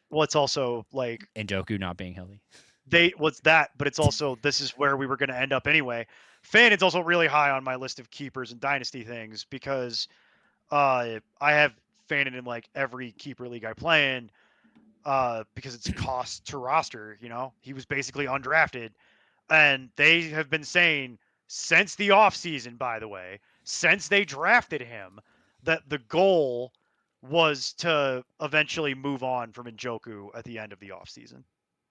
Well, it's also like And Joku not being healthy. but it's also this is where we were going to end up anyway. Fannin's also really high on my list of keepers and dynasty things because I have Fannin in like every keeper league I play in because it's cost to roster. You know, he was basically undrafted, and they have been saying since the offseason, by the way, since they drafted him, that the goal was to eventually move on from Njoku at the end of the offseason.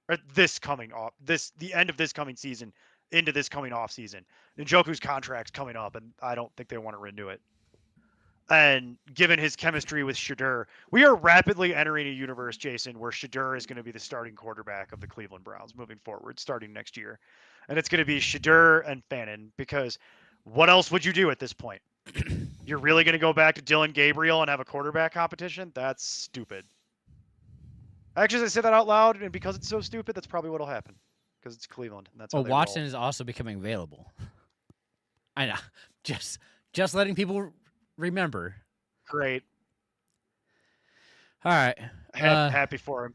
Or the end of this coming season into this coming offseason. Njoku's contract's coming up, and I don't think they want to renew it. And given his chemistry with Shadur, we are rapidly entering a universe, Jason, where Shadur is going to be the starting quarterback of the Cleveland Browns moving forward, starting next year. And it's going to be Shadur and Fannin, because what else would you do at this point? You're really going to go back to Dylan Gabriel and have a quarterback competition? That's stupid. Actually, as I say that out loud, and because it's so stupid, that's probably what'll happen. Because it's Cleveland, and that's how they Watson roll. is also becoming available. I know. Just letting people remember. Great. All right. Happy for him.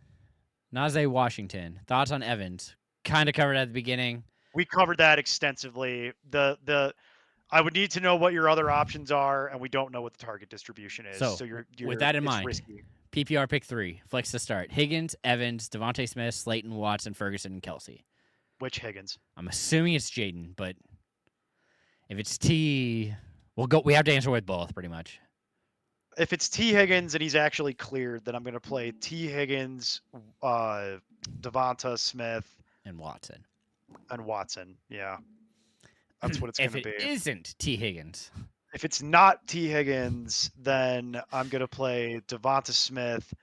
Najee Washington. Thoughts on Evans? Kind of covered at the beginning. We covered that extensively. I would need to know what your other options are, and we don't know what the target distribution is. So you're with that in mind, risky. PPR pick 3, flex to start. Higgins, Evans, Devontae Smith, Slayton, Watson, Ferguson, and Kelsey. Which Higgins? I'm assuming it's Jaden, but if it's T, we have to answer with both pretty much. If it's T Higgins and he's actually cleared, then I'm going to play T Higgins, Devonta Smith, and Watson. Yeah. That's what it's going to be. If it isn't T Higgins. If it's not T Higgins, then I'm going to play Devonta Smith.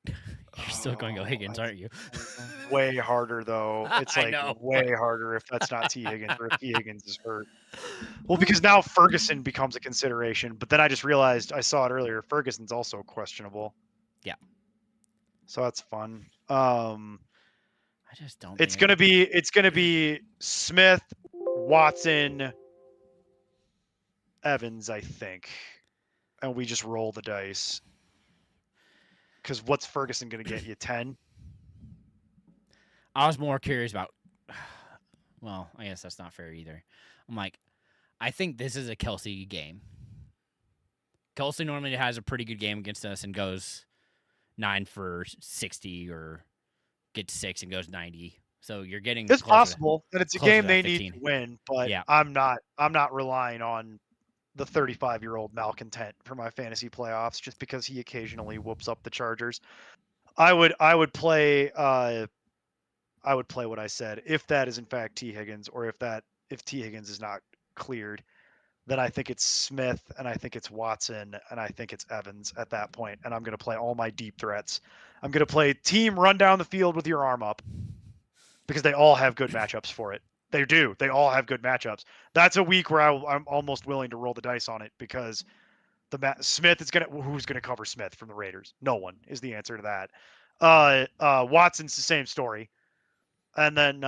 You're still going to go Higgins, aren't you? Way harder, though. It's like way but... harder if that's not T Higgins or if T Higgins is hurt. Well, because now Ferguson becomes a consideration. But then I just realized, I saw it earlier, Ferguson's also questionable. Yeah. So that's fun. I just don't. It's gonna be Smith, Watson, Evans, I think, and we just roll the dice. Because what's Ferguson gonna get you? 10? I was more curious about. Well, I guess that's not fair either. I'm like, I think this is a Kelsey game. Kelsey normally has a pretty good game against us and goes 9 for 60 or gets 6 and goes 90. So you're getting It's closer possible, and it's a closer game to they that need 15. to win, but Yeah. I'm not relying on the 35-year-old malcontent for my fantasy playoffs just because he occasionally whoops up the Chargers. I would play what I said if that is in fact T Higgins, or if T Higgins is not cleared, then I think it's Smith, and I think it's Watson, and I think it's Evans at that point, and I'm going to play all my deep threats. I'm going to play team run down the field with your arm up, because they all have good matchups for it. They do. They all have good matchups. That's a week where I'm almost willing to roll the dice on it, because Smith is who's gonna cover Smith from the Raiders? No one is the answer to that. Watson's the same story, and then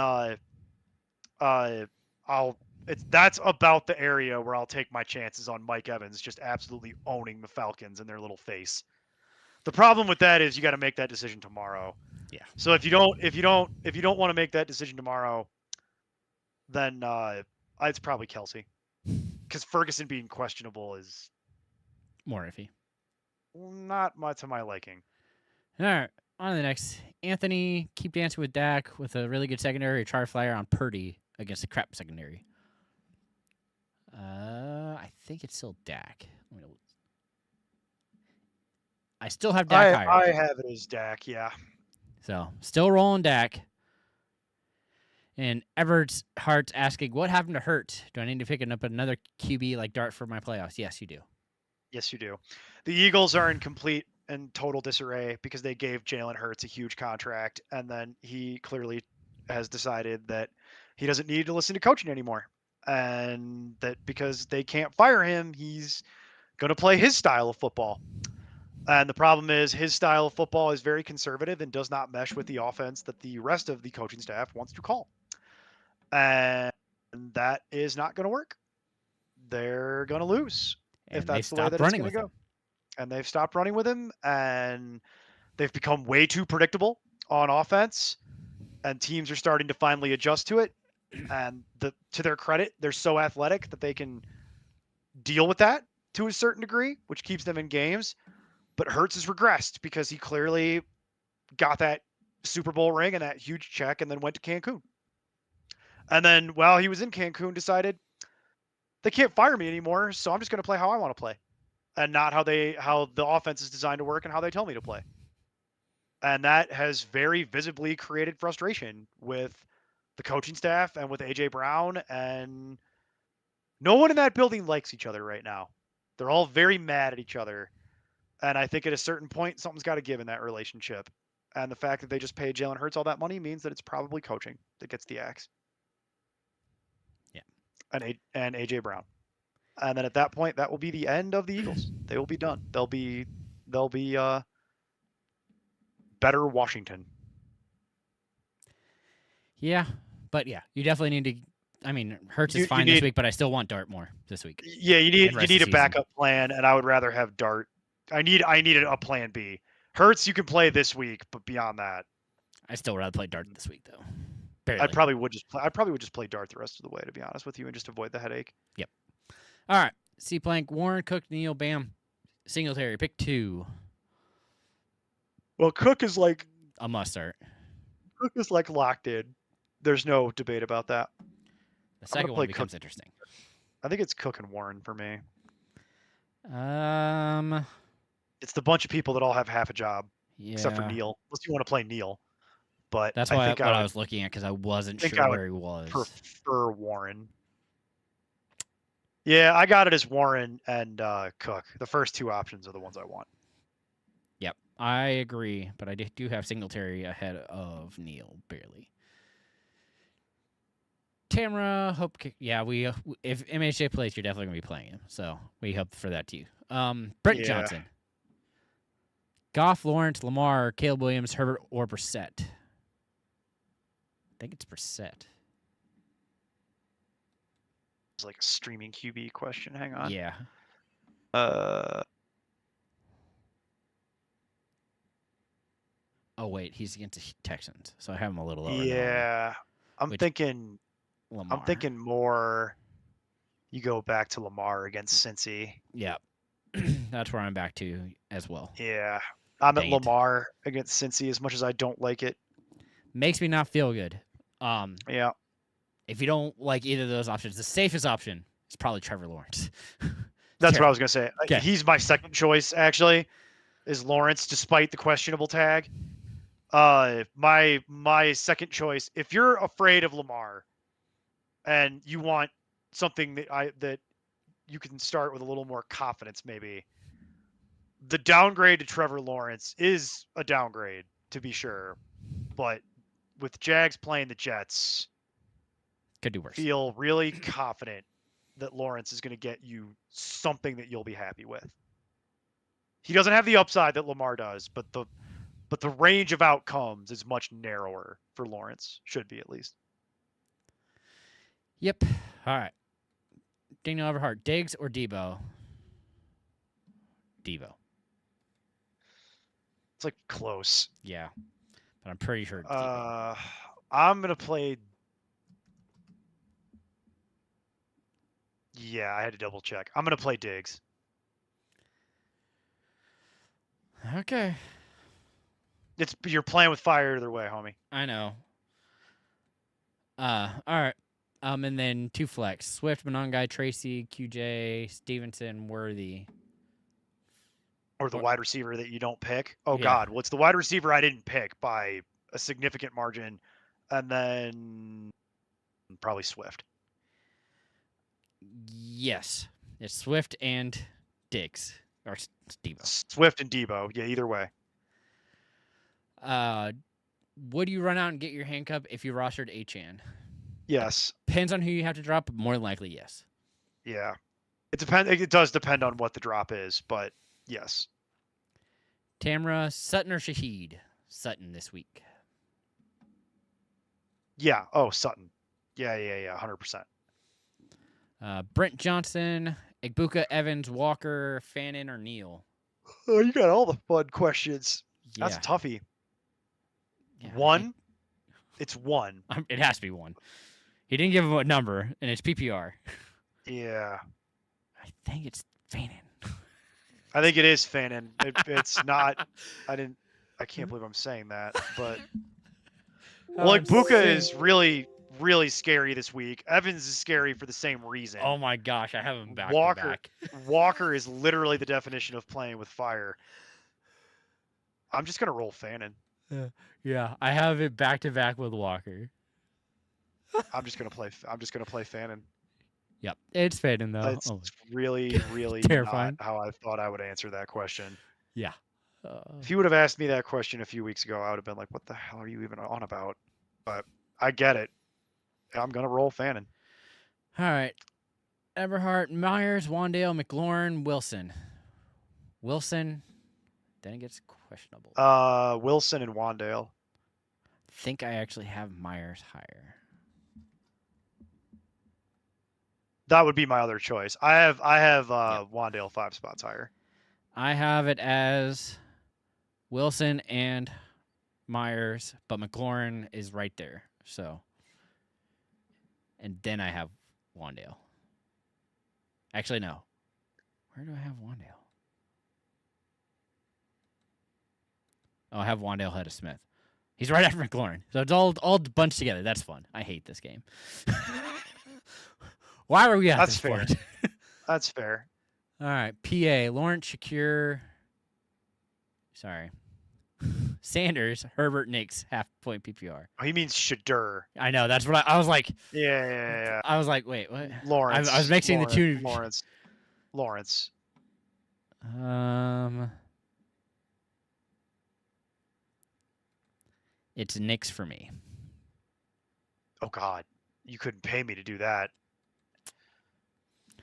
that's about the area where I'll take my chances on Mike Evans just absolutely owning the Falcons in their little face. The problem with that is you got to make that decision tomorrow. Yeah. So if you don't want to make that decision tomorrow, then it's probably Kelsey, because Ferguson being questionable is More iffy. not much to my liking. All right. On to the next. Anthony, keep dancing with Dak with a really good secondary. Try flyer on Purdy against a crap secondary. I think it's still Dak. I still have Dak higher. I have it as Dak, yeah. So still rolling Dak. And Everett's Hart's asking, what happened to Hurt? Do I need to pick up another QB like Dart for my playoffs? Yes, you do. Yes, you do. The Eagles are in complete and total disarray because they gave Jalen Hurts a huge contract, and then he clearly has decided that he doesn't need to listen to coaching anymore, and that because they can't fire him, he's going to play his style of football. And the problem is his style of football is very conservative and does not mesh with the offense that the rest of the coaching staff wants to call. And that is not going to work. They're going to lose if that's the way that it's going to go. And they've stopped running with him, and they've become way too predictable on offense, and teams are starting to finally adjust to it. And to their credit, they're so athletic that they can deal with that to a certain degree, which keeps them in games. But Hurts has regressed because he clearly got that Super Bowl ring and that huge check and then went to Cancun. And then while he was in Cancun, decided they can't fire me anymore, so I'm just going to play how I want to play, and not how the offense is designed to work and how they tell me to play. And that has very visibly created frustration with the coaching staff and with AJ Brown, and no one in that building likes each other right now. They're all very mad at each other. And I think at a certain point, something's got to give in that relationship. And the fact that they just paid Jalen Hurts all that money means that it's probably coaching that gets the axe. Yeah. And AJ Brown. And then at that point, that will be the end of the Eagles. They will be done. They'll be better Washington. Yeah, but yeah, you definitely need to. I mean, Hurts is fine this week, but I still want Dart more this week. Yeah, you need a backup plan, and I would rather have Dart. I need a plan B. Hurts you can play this week, but beyond that, I still rather play Dart this week though. Barely. I probably would just play Dart the rest of the way, to be honest with you, and just avoid the headache. Yep. All right. C blank Warren, Cook, Neal, Bam, Singletary. Pick 2. Well, Cook is like a must start. Cook is like locked in. There's no debate about that. The second one becomes interesting. I think it's Cook and Warren for me. It's the bunch of people that all have half a job, yeah. Except for Neal. Unless you want to play Neal. But that's why I was looking at, because I wasn't sure where he was. Prefer Warren. Yeah, I got it as Warren and Cook. The first 2 options are the ones I want. Yep, I agree, but I do have Singletary ahead of Neal, barely. Tamara, hope. Yeah, if MHA plays, you're definitely gonna be playing him, so we hope for that too. Brent Johnson, Goff, Lawrence, Lamar, Caleb Williams, Herbert, or Brissett. I think it's Brissett. It's like a streaming QB question. Hang on. Yeah. Oh wait, he's against the Texans, so I have him a little lower. Yeah, I'm thinking more. You go back to Lamar against Cincy. Yeah. That's where I'm back to as well. Yeah. I'm at Dang it. Lamar against Cincy as much as I don't like it. Makes me not feel good. Yeah. If you don't like either of those options, the safest option is probably Trevor Lawrence. That's what I was going to say. Okay. He's my second choice, actually, is Lawrence, despite the questionable tag. My second choice, if you're afraid of Lamar and you want something that you can start with a little more confidence, maybe, the downgrade to Trevor Lawrence is a downgrade, to be sure. But with Jags playing the Jets, Could do worse. feel really confident that Lawrence is going to get you something that you'll be happy with. He doesn't have the upside that Lamar does, but the range of outcomes is much narrower for Lawrence. Should be, at least. Yep. All right. Daniel Everhart, Diggs or Debo? Debo. It's like close. Yeah. But I'm pretty sure it's Debo. I'm going to play. Yeah, I had to double check. I'm going to play Diggs. Okay. You're playing with fire either way, homie. I know. All right. And then 2 flex. Swift, Monongai, Tracy, QJ, Stevenson, Worthy. Or the wide receiver that you don't pick. Oh, Yeah. God. What's the wide receiver I didn't pick by a significant margin? And then probably Swift. Yes. It's Swift and Diggs. Or Debo. Swift and Debo. Yeah, either way. Would you run out and get your handcuff if you rostered Achane? Yes. Depends on who you have to drop, but more than likely, yes. Yeah. It does depend on what the drop is, but yes. Tamra, Sutton, or Shaheed? Sutton this week. Yeah. Oh, Sutton. Yeah. 100%. Brent Johnson, Igbuka, Evans, Walker, Fannin, or Neal? Oh, you got all the fun questions. Yeah. That's toughy. Yeah, One? It's one. It has to be one. He didn't give him a number, and it's PPR. Yeah. I think it's Fannin. I think it is Fannin. It's not. I can't believe I'm saying that, but like Buka is really, really scary this week. Evans is scary for the same reason. Oh my gosh, I have him back to back. Walker is literally the definition of playing with fire. I'm just gonna roll Fannin. Yeah, I have it back to back with Walker. I'm just gonna play Fannin. Yep, it's Fannin though. It's really, really terrifying. not how I thought I would answer that question. Yeah. If you would have asked me that question a few weeks ago, I would have been like, "What the hell are you even on about?" But I get it. I'm gonna roll Fannin. All right. Everhart, Myers, Wandale, McLaurin, Wilson. Wilson, then it gets questionable. Wilson and Wandale. I think I actually have Myers higher. That would be my other choice. I have Wandale 5 spots higher. I have it as Wilson and Myers, but McLaurin is right there. So, and then I have Wandale. Actually, no. Where do I have Wandale? Oh, I have Wandale ahead of Smith. He's right after McLaurin. So it's all bunched together. That's fun. I hate this game. Why were we at That's this fair. point? That's fair. All right. PA, Lawrence, Shakir. Sorry. Sanders, Herbert, Nix, half-point PPR. Oh, he means Shadur. I know. That's what I was like. Yeah. I was like, wait, what? Lawrence. I was mixing the two. Lawrence. It's Nix for me. Oh, God. You couldn't pay me to do that.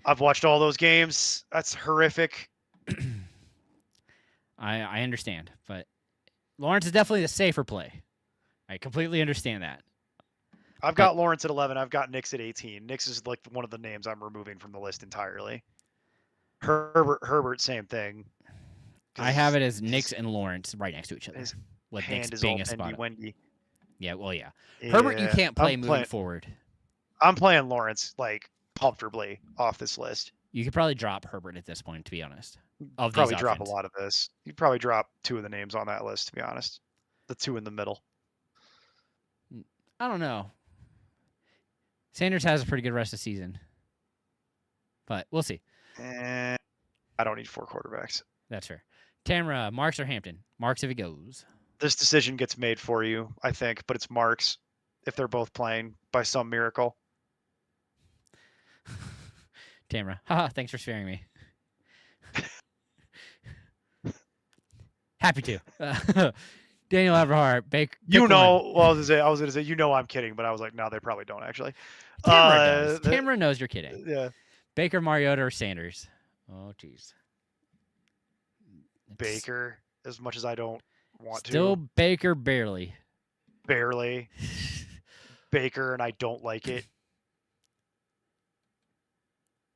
I've watched all those games. That's horrific. I understand, but Lawrence is definitely the safer play. I completely understand that. I've got Lawrence at 11. I've got Nix at 18. Nix is like one of the names I'm removing from the list entirely. Herbert, same thing. I have it as Nix and Lawrence right next to each other. His with hand Nix is being all a spot. bendy-wendy. Yeah, well, yeah. Herbert, you can't play moving forward. I'm playing Lawrence like comfortably off this list. You could probably drop Herbert at this point, to be honest. Of Probably these drop a options. lot of this. You'd probably drop 2 of the names on that list, to be honest. The 2 in the middle. I don't know. Sanders has a pretty good rest of the season, but we'll see. And I don't need 4 quarterbacks. That's fair. Tamra, Marks or Hampton? Marks if he goes. This decision gets made for you, I think, but it's Marks if they're both playing by some miracle. Tamra, haha, thanks for sparing me. Happy to. Daniel Everhart, Baker. You know, well, I was gonna say, you know, I'm kidding, but I was like, no, they probably don't actually. Tamra does. Tamra knows you're kidding. Yeah. Baker, Mariota, or Sanders? Oh, jeez. Baker, as much as I don't want Still to. Baker, barely. Barely. Baker, and I don't like it.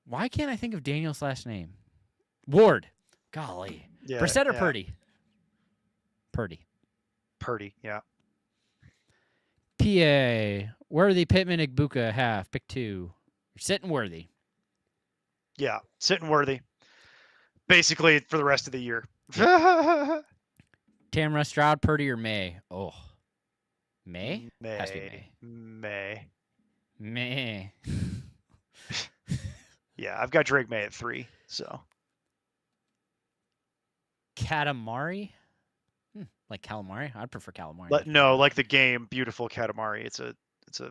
Why can't I think of Daniel's last name? Ward. Golly. Yeah, Brissett or yeah. Purdy? Purdy. Purdy, yeah. PA. Worthy, Pittman, Igbuka, half. Pick 2. You're sitting Worthy. Yeah, sitting Worthy. Basically for the rest of the year. Tamra, Stroud, Purdy, or May? Oh. May? Has to be May. May. Yeah, I've got Drake May at 3, so. Katamari? Like calamari? I'd prefer calamari. But no, like the game Beautiful Katamari. It's a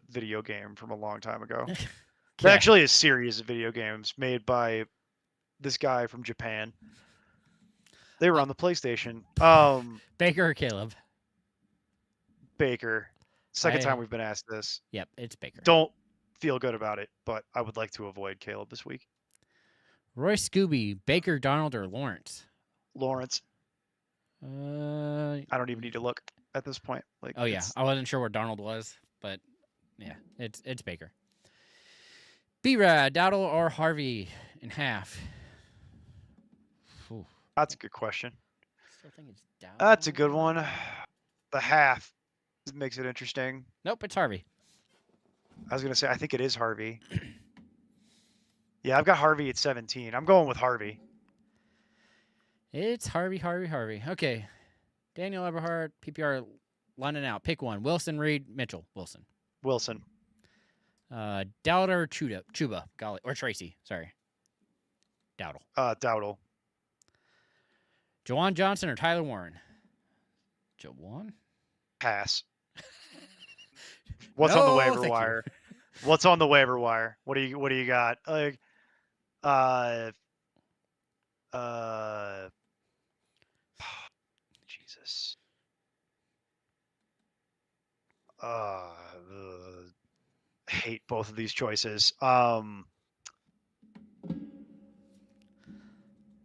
video game from a long time ago. It's actually a series of video games made by this guy from Japan. They were on the PlayStation. Baker or Caleb? Baker. Second time we've been asked this. Yep, it's Baker. Don't feel good about it, but I would like to avoid Caleb this week. Roy Scooby, Baker, Donald, or Lawrence? Lawrence. I don't even need to look at this point. Like, oh yeah, I wasn't sure where Donald was, but yeah, it's Baker. B-Rad, Dowdle, or Harvey in half? Ooh. That's a good question. Still think it's Dowdle. That's a good one. The half makes it interesting. Nope, it's Harvey. I was gonna say I think it is Harvey. Yeah, I've got Harvey at 17. I'm going with Harvey. It's Harvey. Okay. Daniel Eberhardt, PPR lining out. Pick one. Wilson, Reed, Mitchell. Wilson. Dowdle or Chuba. Golly. Or Tracy. Sorry. Dowdle. Dowdle. Jawan Johnson or Tyler Warren? Jawan? Pass. What's on the waiver wire? What's on the waiver wire? What do you got? Like Jesus. Hate both of these choices.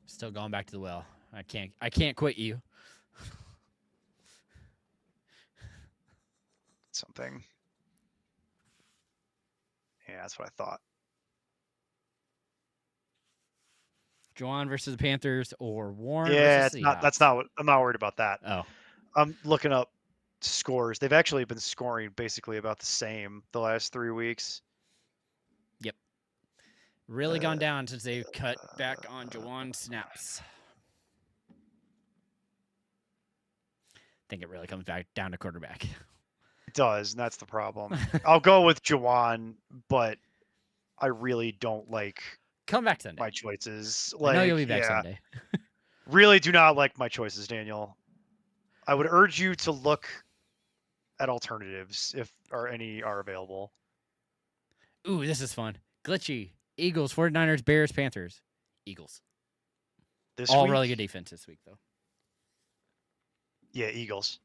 Still going back to the well. I can't quit you. Something. Yeah, that's what I thought. Juwan versus the Panthers or Warren Yeah, versus it's not. That's not what I'm not worried about that. Oh, I'm looking up scores. They've actually been scoring basically about the same the last 3 weeks. Yep. Really gone down since they've cut back on Juwan snaps. I think it really comes back down to quarterback. It does, and that's the problem. I'll go with Juwan, but I really don't like Come back Sunday. my choices. I know you'll be back Sunday. Really do not like my choices, Daniel. I would urge you to look at alternatives if any are available. Ooh, this is fun. Glitchy. Eagles, 49ers, Bears, Panthers. Eagles. All week? really good defense this week, though. Yeah, Eagles.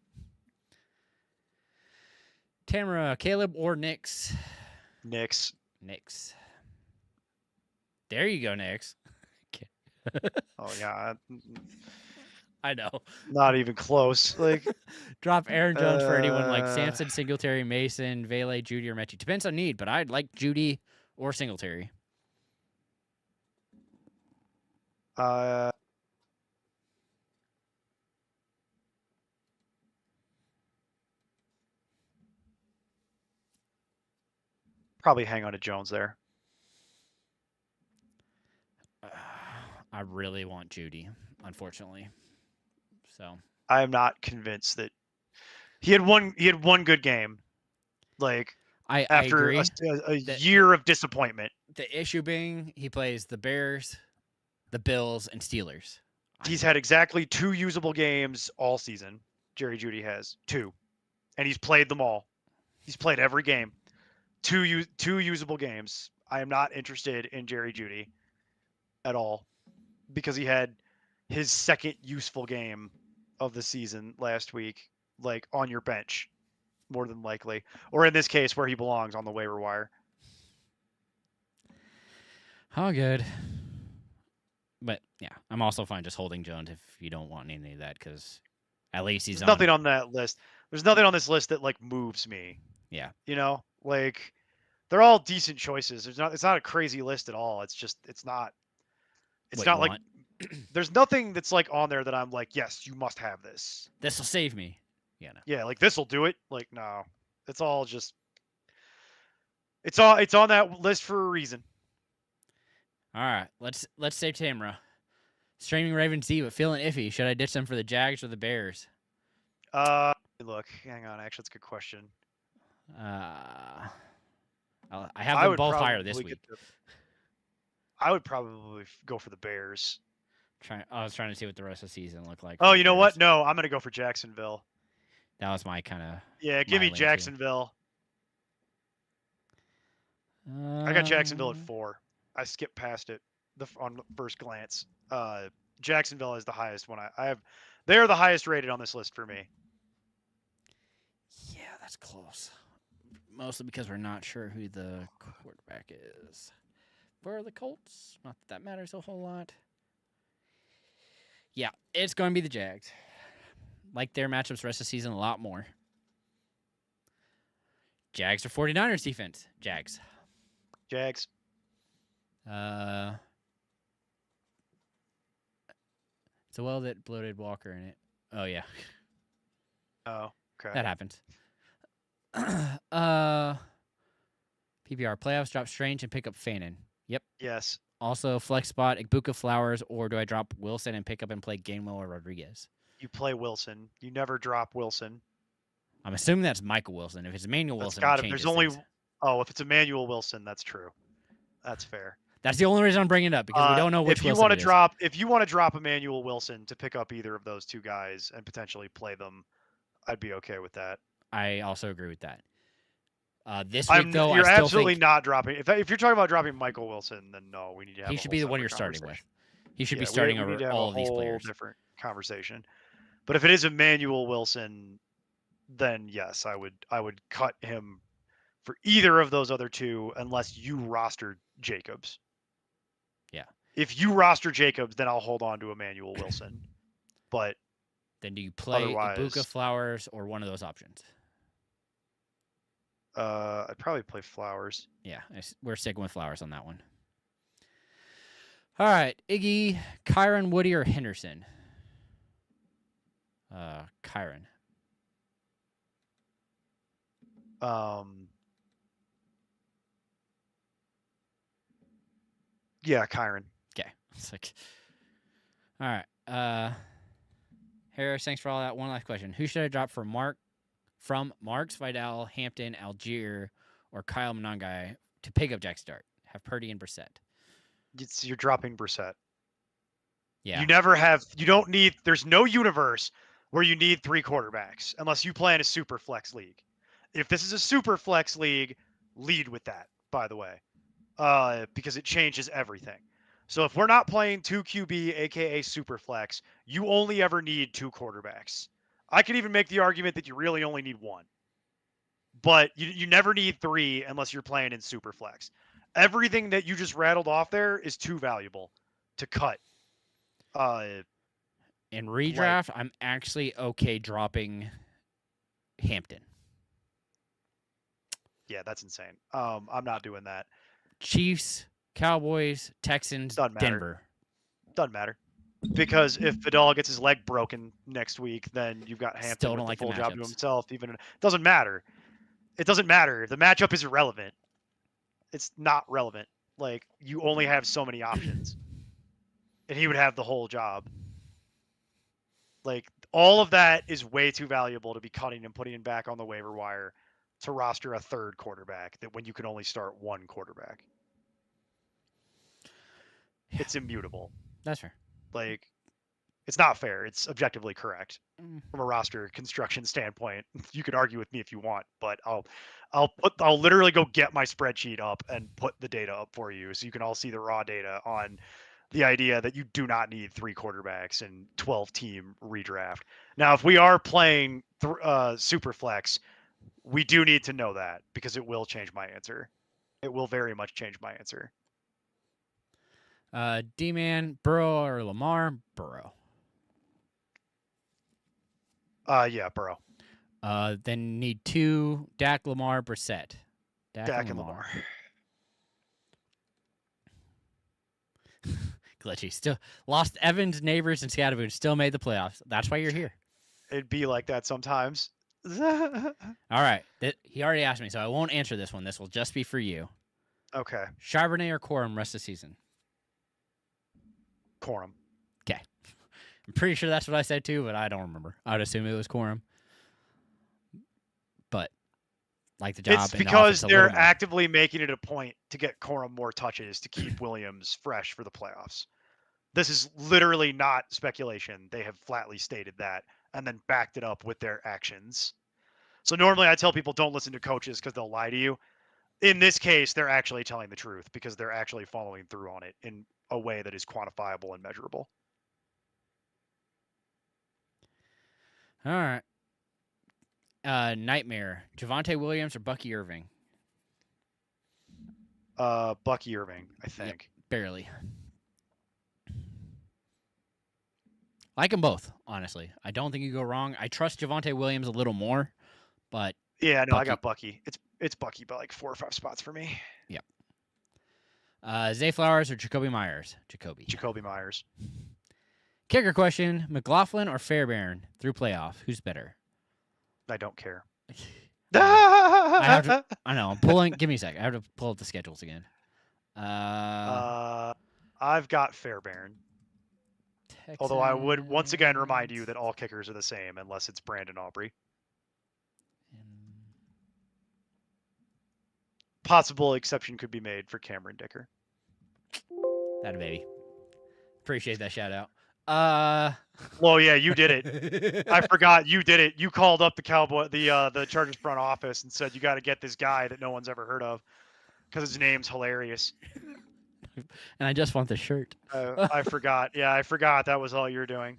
Tamara, Caleb, or Knicks? Knicks. There you go, Knicks. Oh, yeah. I know. Not even close. Like, drop Aaron Jones for anyone like Samson, Singletary, Mason, Vele, Judy, or Mechie. Depends on need, but I'd like Judy or Singletary. Probably hang on to Jones there. I really want Judy, unfortunately. So I am not convinced that he had one good game, like I after agree. a year of disappointment. The issue being he plays the Bears, the Bills, and Steelers. He's had exactly 2 usable games all season. Jerry Jeudy has 2, and he's played them all. He's played every game. 2 usable games. I am not interested in Jerry Jeudy at all because he had his second useful game of the season last week, like on your bench, more than likely, or in this case, where he belongs on the waiver wire. How good. But yeah, I'm also fine just holding Jones if you don't want any of that because at least he's There's nothing on that list. There's nothing on this list that like moves me. Yeah. You know, like they're all decent choices. It's not a crazy list at all. It's just it's not like there's nothing that's like on there that I'm like, yes, you must have this. This will save me. Yeah, no. Yeah, like this will do it. Like no. It's all just it's on that list for a reason. All right, let's save Tamra. Streaming Ravens D, but feeling iffy. Should I ditch them for the Jags or the Bears? Look, hang on. Actually, that's a good question. I have them both higher this week. I would probably go for the Bears. I was trying to see what the rest of the season looked like. Oh, you know what? No, I'm gonna go for Jacksonville. That was my kind of. Yeah, give me Jacksonville. I got Jacksonville at 4. I skipped past it on first glance. Jacksonville is the highest one. I have. They're the highest rated on this list for me. Yeah, that's close. Mostly because we're not sure who the quarterback is for the Colts. Not that matters a whole lot. Yeah, it's going to be the Jags. Like their matchups the rest of the season a lot more. Jags or 49ers defense? Jags. It's a well that bloated Walker in it. Oh, yeah. Oh, okay. That happens. PPR playoffs, drop Strange and pick up Fanon. Yep. Yes. Also, flex spot, Igbuka Flowers, or do I drop Wilson and pick up and play Gainwell or Rodriguez? You play Wilson. You never drop Wilson. I'm assuming that's Michael Wilson. If it's Emmanuel Wilson, there's only. Oh, if it's Emmanuel Wilson, that's true. That's fair. That's the only reason I'm bringing it up because we don't know which. If you want to drop Emmanuel Wilson to pick up either of those two guys and potentially play them, I'd be okay with that. I also agree with that. This week, though, you're absolutely not dropping. If you're talking about dropping Michael Wilson, then no, we need to have. He should be the one you're starting with. He should be starting over all of these players. Different conversation. But if it is Emmanuel Wilson, then yes, I would cut him for either of those other two unless you rostered Jacobs. Yeah. If you roster Jacobs, then I'll hold on to Emmanuel Wilson. But then do you play Igbuka Flowers or one of those options? I'd probably play Flowers. Yeah, we're sticking with Flowers on that one. All right, Iggy, Kyron, Woody, or Henderson? Kyron. Yeah, Kyron. Okay. It's like, all right. Harris, thanks for all that. One last question: who should I drop for Marks, Vidal, Hampton, Algier, or Kyle Monangai to pick up Jack Start? Have Purdy and Brissett. You're dropping Brissett. Yeah. You don't need. There's no universe where you need 3 quarterbacks unless you play in a super flex league. If this is a super flex league, lead with that, by the way, because it changes everything. So if we're not playing 2 QB, aka super flex, you only ever need 2 quarterbacks. I could even make the argument that you really only need 1. But you never need 3 unless you're playing in super flex. Everything that you just rattled off there is too valuable to cut. In redraft, I'm actually okay dropping Hampton. Yeah, that's insane. I'm not doing that. Chiefs, Cowboys, Texans, Denver. Doesn't matter. Because if Vidal gets his leg broken next week, then you've got Hampton with the full job to himself. It doesn't matter. It doesn't matter. The matchup is irrelevant. It's not relevant. Like, you only have so many options. and he would have the whole job. Like, all of that is way too valuable to be cutting and putting him back on the waiver wire to roster a third quarterback that when you can only start one quarterback. Yeah. It's immutable. That's fair. Like, it's not fair. It's objectively correct Mm. from a roster construction standpoint. You could argue with me if you want, but I'll literally go get my spreadsheet up and put the data up for you so you can all see the raw data on the idea that you do not need 3 quarterbacks and 12-team redraft. Now, if we are playing Superflex, we do need to know that because it will change my answer. It will very much change my answer. D-Man, Burrow or Lamar? Burrow. Yeah, Burrow. Then need 2, Dak, Lamar, Brissett. Dak and Lamar. Glitchy. Still lost Evans, Neighbors, and Scatterboon. Still made the playoffs. That's why you're here. It'd be like that sometimes. All right. He already asked me, so I won't answer this one. This will just be for you. Okay. Charbonnet or Corum rest of the season? Corum. Okay. I'm pretty sure that's what I said too, but I don't remember. I would assume it was Corum. But like the job. It's because they're actively making it a point to get Corum more touches to keep Williams fresh for the playoffs. This is literally not speculation. They have flatly stated that and then backed it up with their actions. So normally I tell people don't listen to coaches because they'll lie to you. In this case, they're actually telling the truth because they're actually following through on it in a way that is quantifiable and measurable. All right. Nightmare. Javonte Williams or Bucky Irving? Bucky Irving, I think. Yep, barely. Like them both, honestly. I don't think you go wrong. I trust Javonte Williams a little more, but yeah, no, Bucky. I got Bucky. It's Bucky by like 4 or 5 spots for me. Yep. Zay Flowers or Jacoby Myers? Jacoby Myers. Kicker question: McLaughlin or Fairbairn through playoff? Who's better? I don't care. I know. I'm pulling. Give me a sec. I have to pull up the schedules again. I've got Fairbairn. Texans. Although I would once again remind you that all kickers are the same unless it's Brandon Aubrey. Possible exception could be made for Cameron Dicker. That a baby. Appreciate that shout out. Well, yeah, you did it. I forgot you did it. You called up the Chargers front office and said you got to get this guy that no one's ever heard of because his name's hilarious. And I just want the shirt. I forgot. Yeah, I forgot that was all you're doing.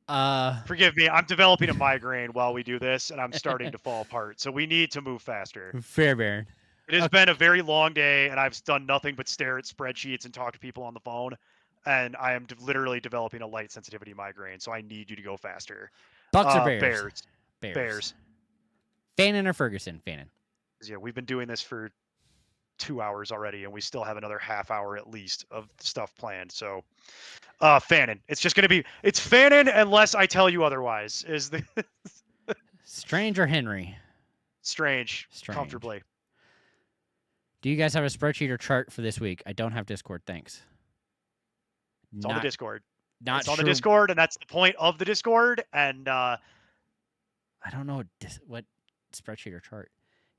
Forgive me. I'm developing a migraine while we do this, and I'm starting to fall apart. So we need to move faster. Fairbairn. It has been a very long day, and I've done nothing but stare at spreadsheets and talk to people on the phone. And I am literally developing a light sensitivity migraine, so I need you to go faster. Bucks or Bears? Bears. Fannin or Ferguson? Fannin. Yeah, we've been doing this for 2 hours already, and we still have another half hour at least of stuff planned. So, Fannin. It's just going to be it's Fannin unless I tell you otherwise. Is the Strange or Henry? Strange. Comfortably. Do you guys have a spreadsheet or chart for this week? I don't have Discord. Thanks. It's on the Discord. It's on the Discord, and that's the point of the Discord. And I don't know what spreadsheet or chart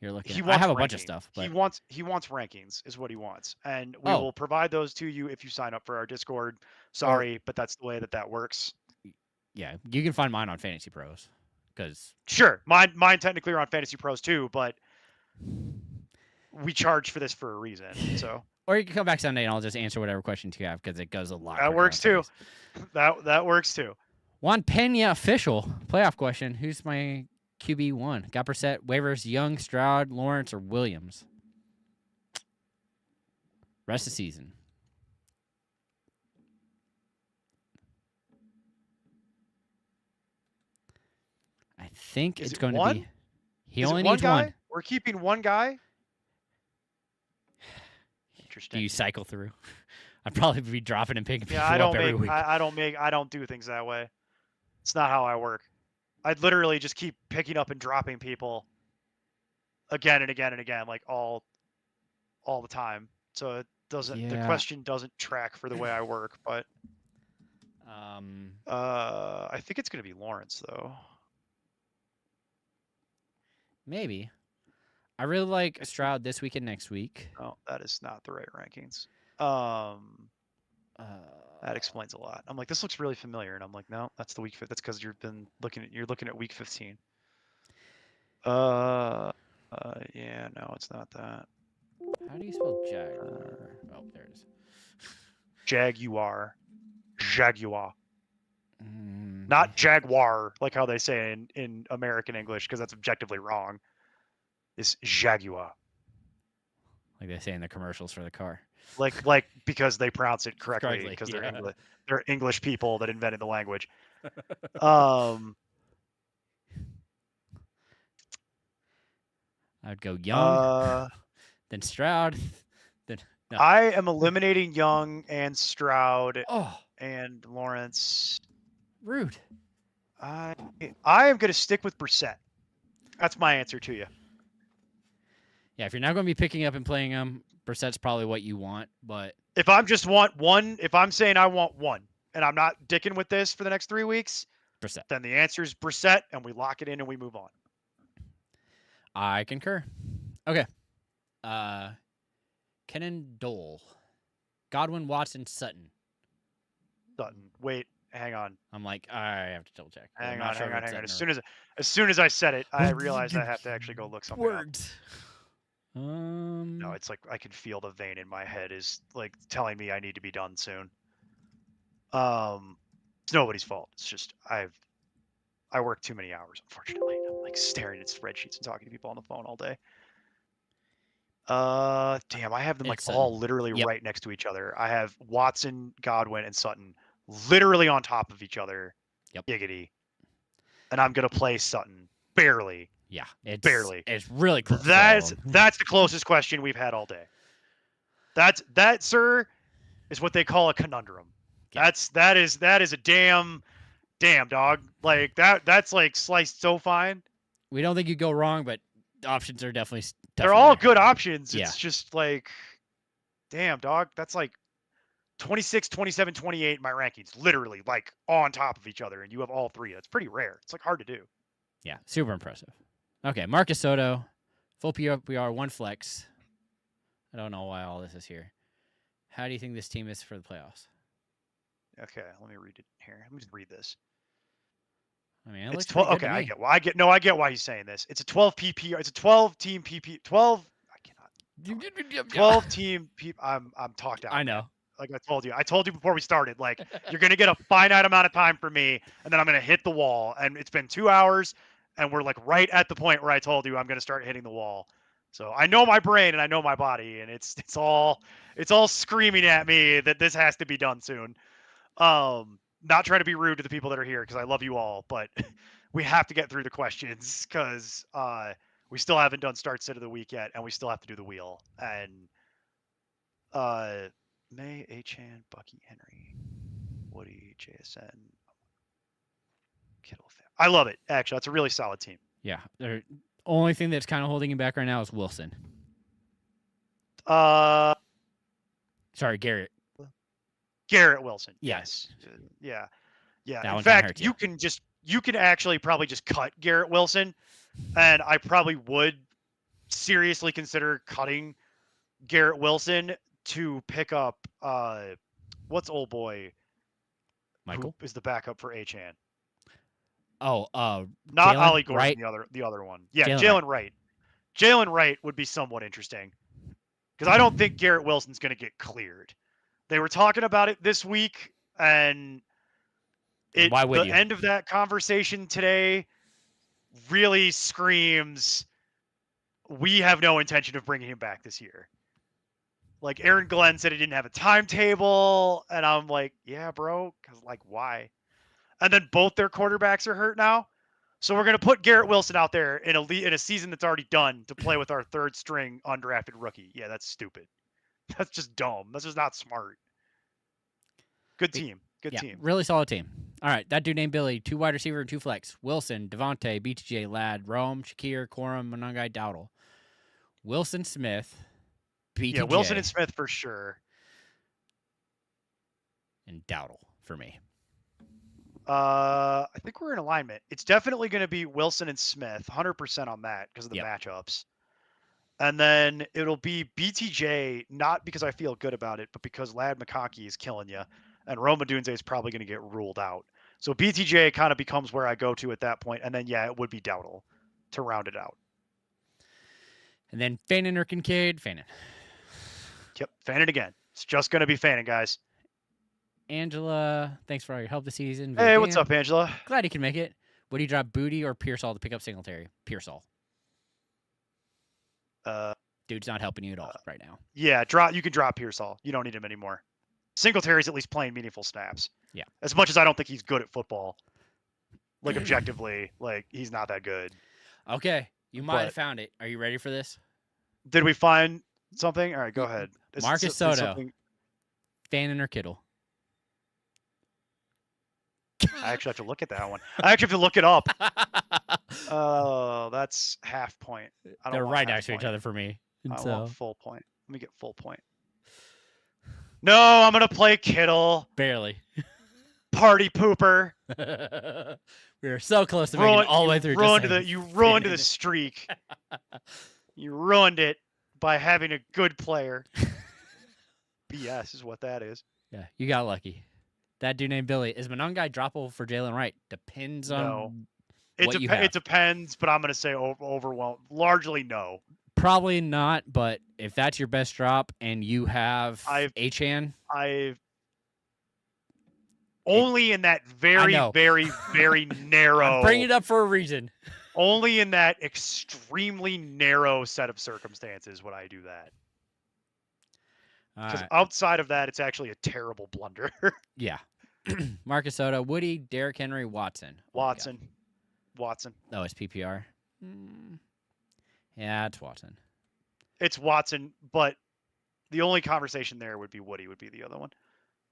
you're looking at. I have a bunch of stuff. But... He wants rankings, is what he wants, and we will provide those to you if you sign up for our Discord. Sorry, but that's the way that works. Yeah, you can find mine on Fantasy Pros, because sure, mine technically are on Fantasy Pros too, but we charge for this for a reason. So. Or you can come back Sunday and I'll just answer whatever questions you have because it goes a lot. That works too. That works too. Juan Pena official playoff question. Who's my QB1? Got Brissett, waivers, Young, Stroud, Lawrence, or Williams? Rest of the season. I think it's going to be. He only needs one. We're keeping one guy. Do you cycle through? I'd probably be dropping and picking people up every week. I don't do things that way. It's not how I work. I'd literally just keep picking up and dropping people again and again and again, like all the time. So it doesn't. Yeah. The question doesn't track for the way I work, but I think it's going to be Lawrence though. Maybe. I really like Stroud this week and next week. Oh, that is not the right rankings. That explains a lot. I'm like, this looks really familiar, and I'm like, no, that's the week. That's because you're looking at week 15. Yeah, no, it's not that. How do you spell Jaguar? Oh, there it is. Jaguar. Jaguar. Mm, Not Jaguar, like how they say in American English, because that's objectively wrong. It's Jaguar. like they say in the commercials for the car. Like because they pronounce it correctly, because yeah. they're English people that invented the language. Um, I'd go Young, uh, then Stroud, then no. I am eliminating Young and Stroud Oh, and Lawrence. rude. I am going to stick with Brissett. That's my answer to you. Yeah, if you're not going to be picking up and playing him, Brissett's probably what you want. But If I'm just want one, if I'm saying I want one, and I'm not dicking with this for the next 3 weeks, Brissett. then the answer is Brissett, and we lock it in and we move on. I concur. Okay. Kenan Dole, Godwin, Watson, Sutton. Sutton. Wait, hang on. I'm like, I have to double check. Hang on. As soon as I said it, I realized I have to actually go look something up. No, it's like I can feel the vein in my head is like telling me I need to be done soon. It's nobody's fault. It's just I work too many hours, unfortunately. I'm like staring at spreadsheets and talking to people on the phone all day. Damn, I have them like all literally right next to each other. I have Watson, Godwin, and Sutton literally on top of each other. Yep. Giggity. And I'm gonna play Sutton barely. Yeah, it's barely. It's really close. That's the closest question we've had all day. That, sir, is what they call a conundrum. Yeah. That is a damn dog. Like that's like sliced so fine. We don't think you go wrong, but the options are definitely they're all there. good options. Yeah. It's just like, damn dog. That's like 26, 27, 28 in my rankings, literally like on top of each other, and you have all three. That's pretty rare. It's like hard to do. Yeah, super impressive. Okay, Marcus Soto, full PPR, one flex. I don't know why all this is here. How do you think this team is for the playoffs? Okay, let me read it here. Let me just read this. I mean, it it's 12. Okay, I get why. I get why he's saying this. It's a 12 PPR. It's a 12 team PP. 12. I cannot. 12 team PP. I'm talked out. I know. Man. Like I told you before we started. Like you're gonna get a finite amount of time from me, and then I'm gonna hit the wall. And it's been 2 hours, and we're like right at the point where I told you I'm gonna start hitting the wall. So I know my brain and I know my body, and it's all screaming at me that this has to be done soon. Not trying to be rude to the people that are here because I love you all, but we have to get through the questions because we still haven't done start sit of the week yet, and we still have to do the wheel. And May, Achan, Bucky, Henry, Woody, JSN, Kittle. I love it. Actually, that's a really solid team. Yeah. The only thing that's kind of holding him back right now is Wilson. Sorry, Garrett. Garrett Wilson. Yes. Yeah. That in fact, you can actually probably just cut Garrett Wilson, and I probably would seriously consider cutting Garrett Wilson to pick up what's old boy Michael who is the backup for Achan. Oh, not Jalen Ollie Gordon, Wright? the other one. Yeah, Jalen Wright. Jalen Wright would be somewhat interesting because I don't think Garrett Wilson's going to get cleared. They were talking about it this week, and the end of that conversation today really screams we have no intention of bringing him back this year. Like Aaron Glenn said he didn't have a timetable, and I'm like, yeah, bro, because like why? And then both their quarterbacks are hurt now. So we're going to put Garrett Wilson out there in a season that's already done to play with our third string undrafted rookie. Yeah, that's stupid. That's just dumb. That's just not smart. Good team. Good team. Really solid team. All right, that dude named Billy, 2 wide receiver and 2 flex. Wilson, Devontae, BTJ, Ladd, Rome, Shakir, Corum, Monangai, Dowdle. Wilson, Smith, BTJ. Yeah, Wilson and Smith for sure. And Dowdle for me. I think we're in alignment. It's definitely going to be Wilson and Smith, 100% on that because of the Yep. matchups. And then it'll be BTJ, not because I feel good about it, but because Lad McConkey is killing you, and Roma Dunze is probably going to get ruled out. So BTJ kind of becomes where I go to at that point, and then yeah, it would be Dowdle to round it out. And then Fannin or Kincaid? Fannin. Yep, Fannin again. It's just going to be Fannin, guys. Angela, thanks for all your help this season. Hey, what's up, Angela? Glad he can make it. Would he drop Booty or Pearsall to pick up Singletary? Pearsall. Dude's not helping you at all right now. Yeah, you can drop Pearsall. You don't need him anymore. Singletary's at least playing meaningful snaps. Yeah. As much as I don't think he's good at football, like objectively, like he's not that good. Okay, you might have found it. Are you ready for this? Did we find something? All right, go ahead. Marcus Soto, Fannin or Kittle? I actually have to look at that one. I actually have to look it up. Oh, that's half point. They're right next to each other for me. I want full point. Let me get full point. No, I'm gonna play Kittle. Barely. Party pooper. We were so close to making it all the way through. You ruined the streak. You ruined it by having a good player. BS is what that is. Yeah, you got lucky. That dude named Billy. Is Monongai droppable for Jalen Wright? Depends on what you have. It depends, but I'm going to say overwhelmed. Largely no. Probably not, but if that's your best drop and you have Achan. Only in that very, very, very narrow. Bring it up for a reason. Only in that extremely narrow set of circumstances would I do that. Because outside of that, it's actually a terrible blunder. Yeah. Marcus Soto, Woody, Derrick Henry, Watson. Watson. Oh, it's PPR. Yeah, it's Watson. It's Watson, but the only conversation there would be Woody would be the other one.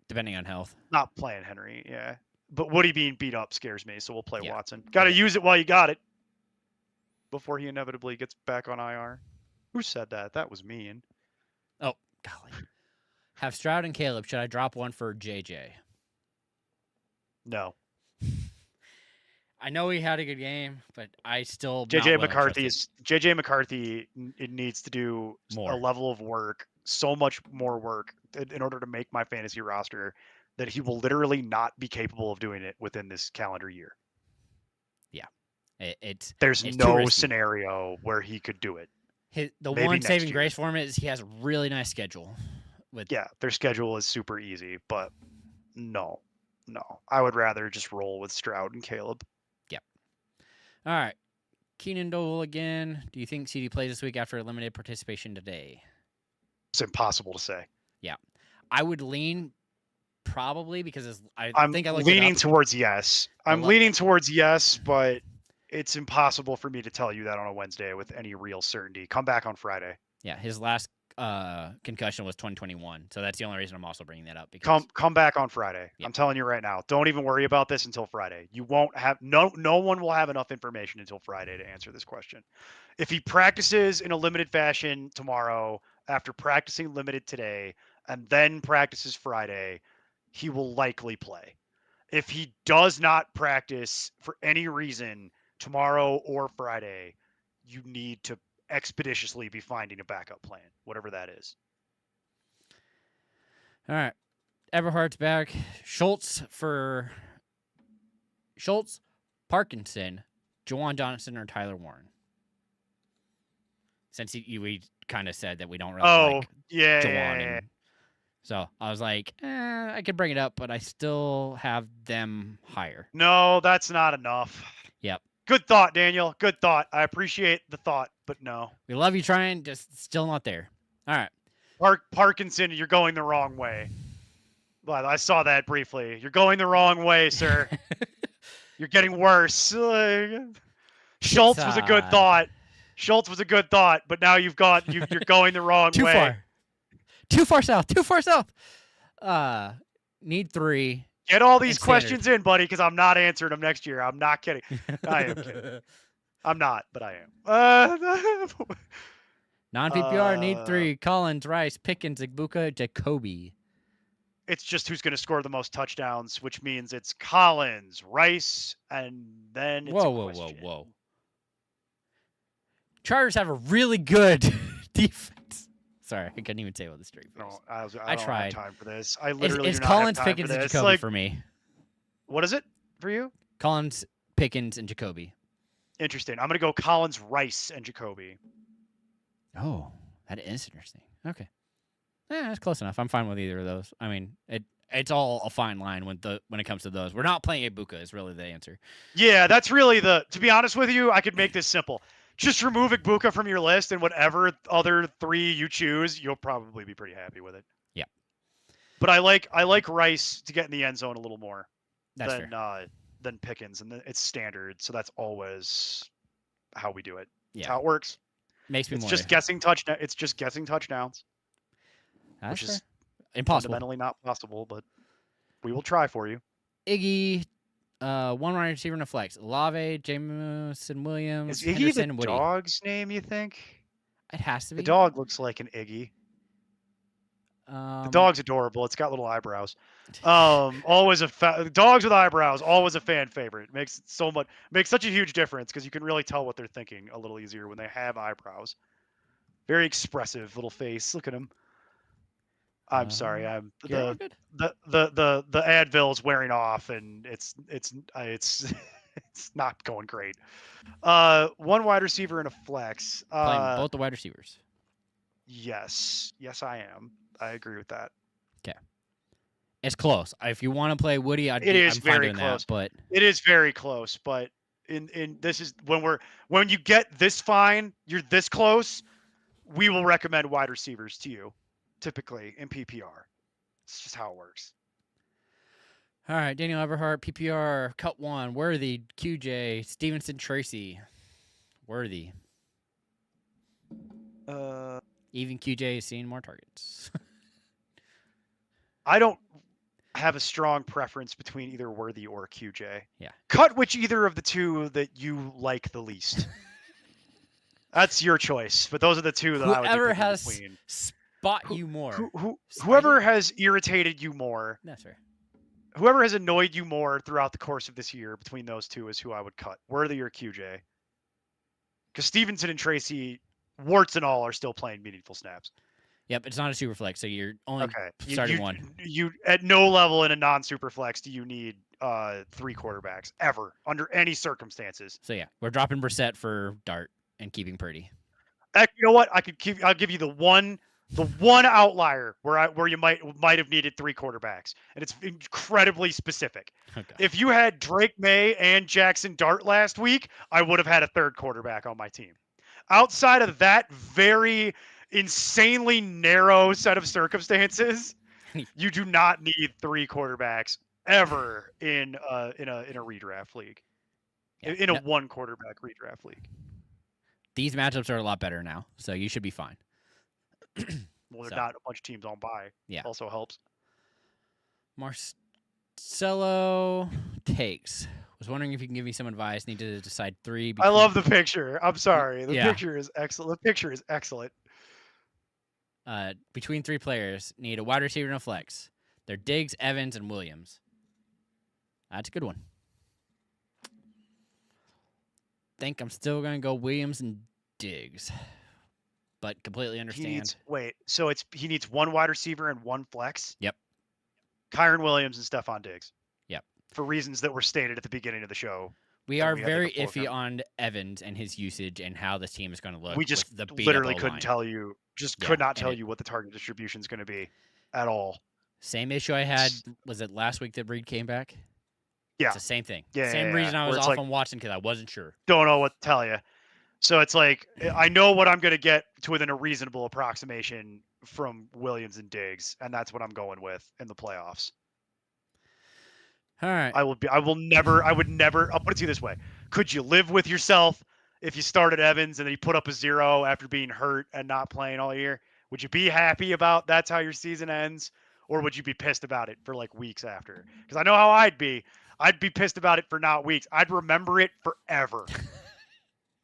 Depending on health. Not playing Henry, yeah. But Woody being beat up scares me, so we'll play Watson. Got to use it while you got it. Before he inevitably gets back on IR. Who said that? That was mean. Oh, golly. Have Stroud and Caleb. Should I drop one for JJ? No. I know he had a good game, but I still JJ McCarthy it needs to do a level of work, so much more work in order to make my fantasy roster that he will literally not be capable of doing it within this calendar year. Yeah. There's no scenario where he could do it. The one saving grace for him is he has a really nice schedule. Their schedule is super easy, but no. I would rather just roll with Stroud and Caleb. Yep. All right. Keenan Dole again. Do you think CD plays this week after limited participation today? It's impossible to say. Yeah. I would lean probably because I'm leaning towards yes. I'm leaning towards yes, but it's impossible for me to tell you that on a Wednesday with any real certainty. Come back on Friday. Yeah, his last concussion was 2021, so that's the only reason I'm also bringing that up. Because come back on Friday. Yep. I'm telling you right now. Don't even worry about this until Friday. You won't have no one will have enough information until Friday to answer this question. If he practices in a limited fashion tomorrow, after practicing limited today, and then practices Friday, he will likely play. If he does not practice for any reason tomorrow or Friday, you need to expeditiously be finding a backup plan, whatever that is. All right. Everhart's back. Schultz, Parkinson, Jawan Johnson, or Tyler Warren. Since we kind of said that we don't really like Jawan. So I was like, I could bring it up, but I still have them higher. No, that's not enough. Yep. Good thought, Daniel. Good thought. I appreciate the thought, but no. We love you trying, just still not there. All right. Parkinson, you're going the wrong way. Well, I saw that briefly. You're going the wrong way, sir. You're getting worse. Schultz was a good thought. But now you're going the wrong way. Too far south. Need 3. Get all these questions in, buddy, because I'm not answering them next year. I'm not kidding. I am kidding. I'm not, but I am. Non-PPR, need 3. Collins, Rice, Pickens, Igbuka, Jacoby. It's just who's going to score the most touchdowns, which means it's Collins, Rice, and then it's a question. Whoa. Chargers have a really good defense. Sorry, I couldn't even say what the straight face. No, I don't tried. have time for this. I literally It's do not Collins, have time Pickens, for and this. Jacoby Like, for me. what is it for you? Collins, Pickens, and Jacoby. Interesting. I'm going to go Collins, Rice, and Jacoby. Oh, that is interesting. Okay. Yeah, that's close enough. I'm fine with either of those. I mean, it's all a fine line when it comes to those. We're not playing Ibuka is really the answer. Yeah, that's really to be honest with you, I could make this simple. Just remove Ibuka from your list, and whatever other 3 you choose, you'll probably be pretty happy with it. Yeah. But I like Rice to get in the end zone a little more than Pickens, and it's standard, so that's always how we do it. Yeah. That's how it works. Makes me It's more. just guessing touchdown. It's just guessing touchdowns, That's which is impossible. fundamentally not possible, but we will try for you. Iggy, one wide receiver and a flex. Olave, Jameson Williams, Is Iggy Henderson, the and Woody. dog's name, you think? It has to be. The dog looks like an Iggy. The dog's adorable. It's got little eyebrows. Always dogs with eyebrows. Always a fan favorite. Makes such a huge difference because you can really tell what they're thinking a little easier when they have eyebrows. Very expressive little face. Look at him. I'm sorry. I'm the Advil's wearing off, and it's it's not going great. One wide receiver and a flex. Playing both the wide receivers. Yes, I am. I agree with that. Okay. It's close. If you want to play Woody, I'm very fine doing close. that, but it is very close. But in this is when you get this fine, you're this close. We will recommend wide receivers to you, typically in PPR. It's just how it works. All right, Daniel Everhart, PPR, cut 1, Worthy, QJ, Stevenson, Tracy, Worthy. Even QJ is seeing more targets. I don't have a strong preference between either Worthy or QJ. Yeah. Cut which either of the two that you like the least. That's your choice, but those are the two that I would be Whoever picking has between. spot you more. Whoever has irritated you more. That's fair. Whoever has annoyed you more throughout the course of this year between those two is who I would cut. Worthy or QJ. Because Stevenson and Tracy, warts and all, are still playing meaningful snaps. Yep, it's not a super flex, so you're only starting one. You at no level in a non-super flex do you need 3 quarterbacks ever under any circumstances. So yeah, we're dropping Brissett for Dart and keeping Purdy. You know what? I'll give you the one outlier where you might have needed 3 quarterbacks, and it's incredibly specific. Okay. If you had Drake May and Jackson Dart last week, I would have had a 3rd quarterback on my team. Outside of that very insanely narrow set of circumstances, you do not need 3 quarterbacks ever in a redraft league. Yeah. In a 1 quarterback redraft league. These matchups are a lot better now, so you should be fine. Well, they're not a bunch of teams on bye. Yeah. Also helps. Marcelo takes. Was wondering if you can give me some advice. Need to decide 3. I love the picture. I'm sorry. The Yeah. picture is excellent. The picture is excellent. Between 3 players, need a wide receiver and a flex. They're Diggs, Evans, and Williams. That's a good one. Think I'm still going to go Williams and Diggs. But completely understand. So he needs 1 wide receiver and 1 flex? Yep. Kyron Williams and Stephon Diggs. Yep. For reasons that were stated at the beginning of the show. We are very iffy on Evans and his usage and how this team is going to look. We just literally couldn't tell you. Could not tell you what the target distribution is going to be at all. Same issue I had. Was it last week that Reed came back? Yeah. It's the same thing. Yeah. Same reason I was off on Watson because I wasn't sure. Don't know what to tell you. So it's like, I know what I'm going to get to within a reasonable approximation from Williams and Diggs, and that's what I'm going with in the playoffs. All right. I would never, I'll put it to you this way. Could you live with yourself if you started Evans and then you put up a 0 after being hurt and not playing all year? Would you be happy about that's how your season ends? Or would you be pissed about it for like weeks after? Because I know how I'd be. I'd be pissed about it for not weeks. I'd remember it forever.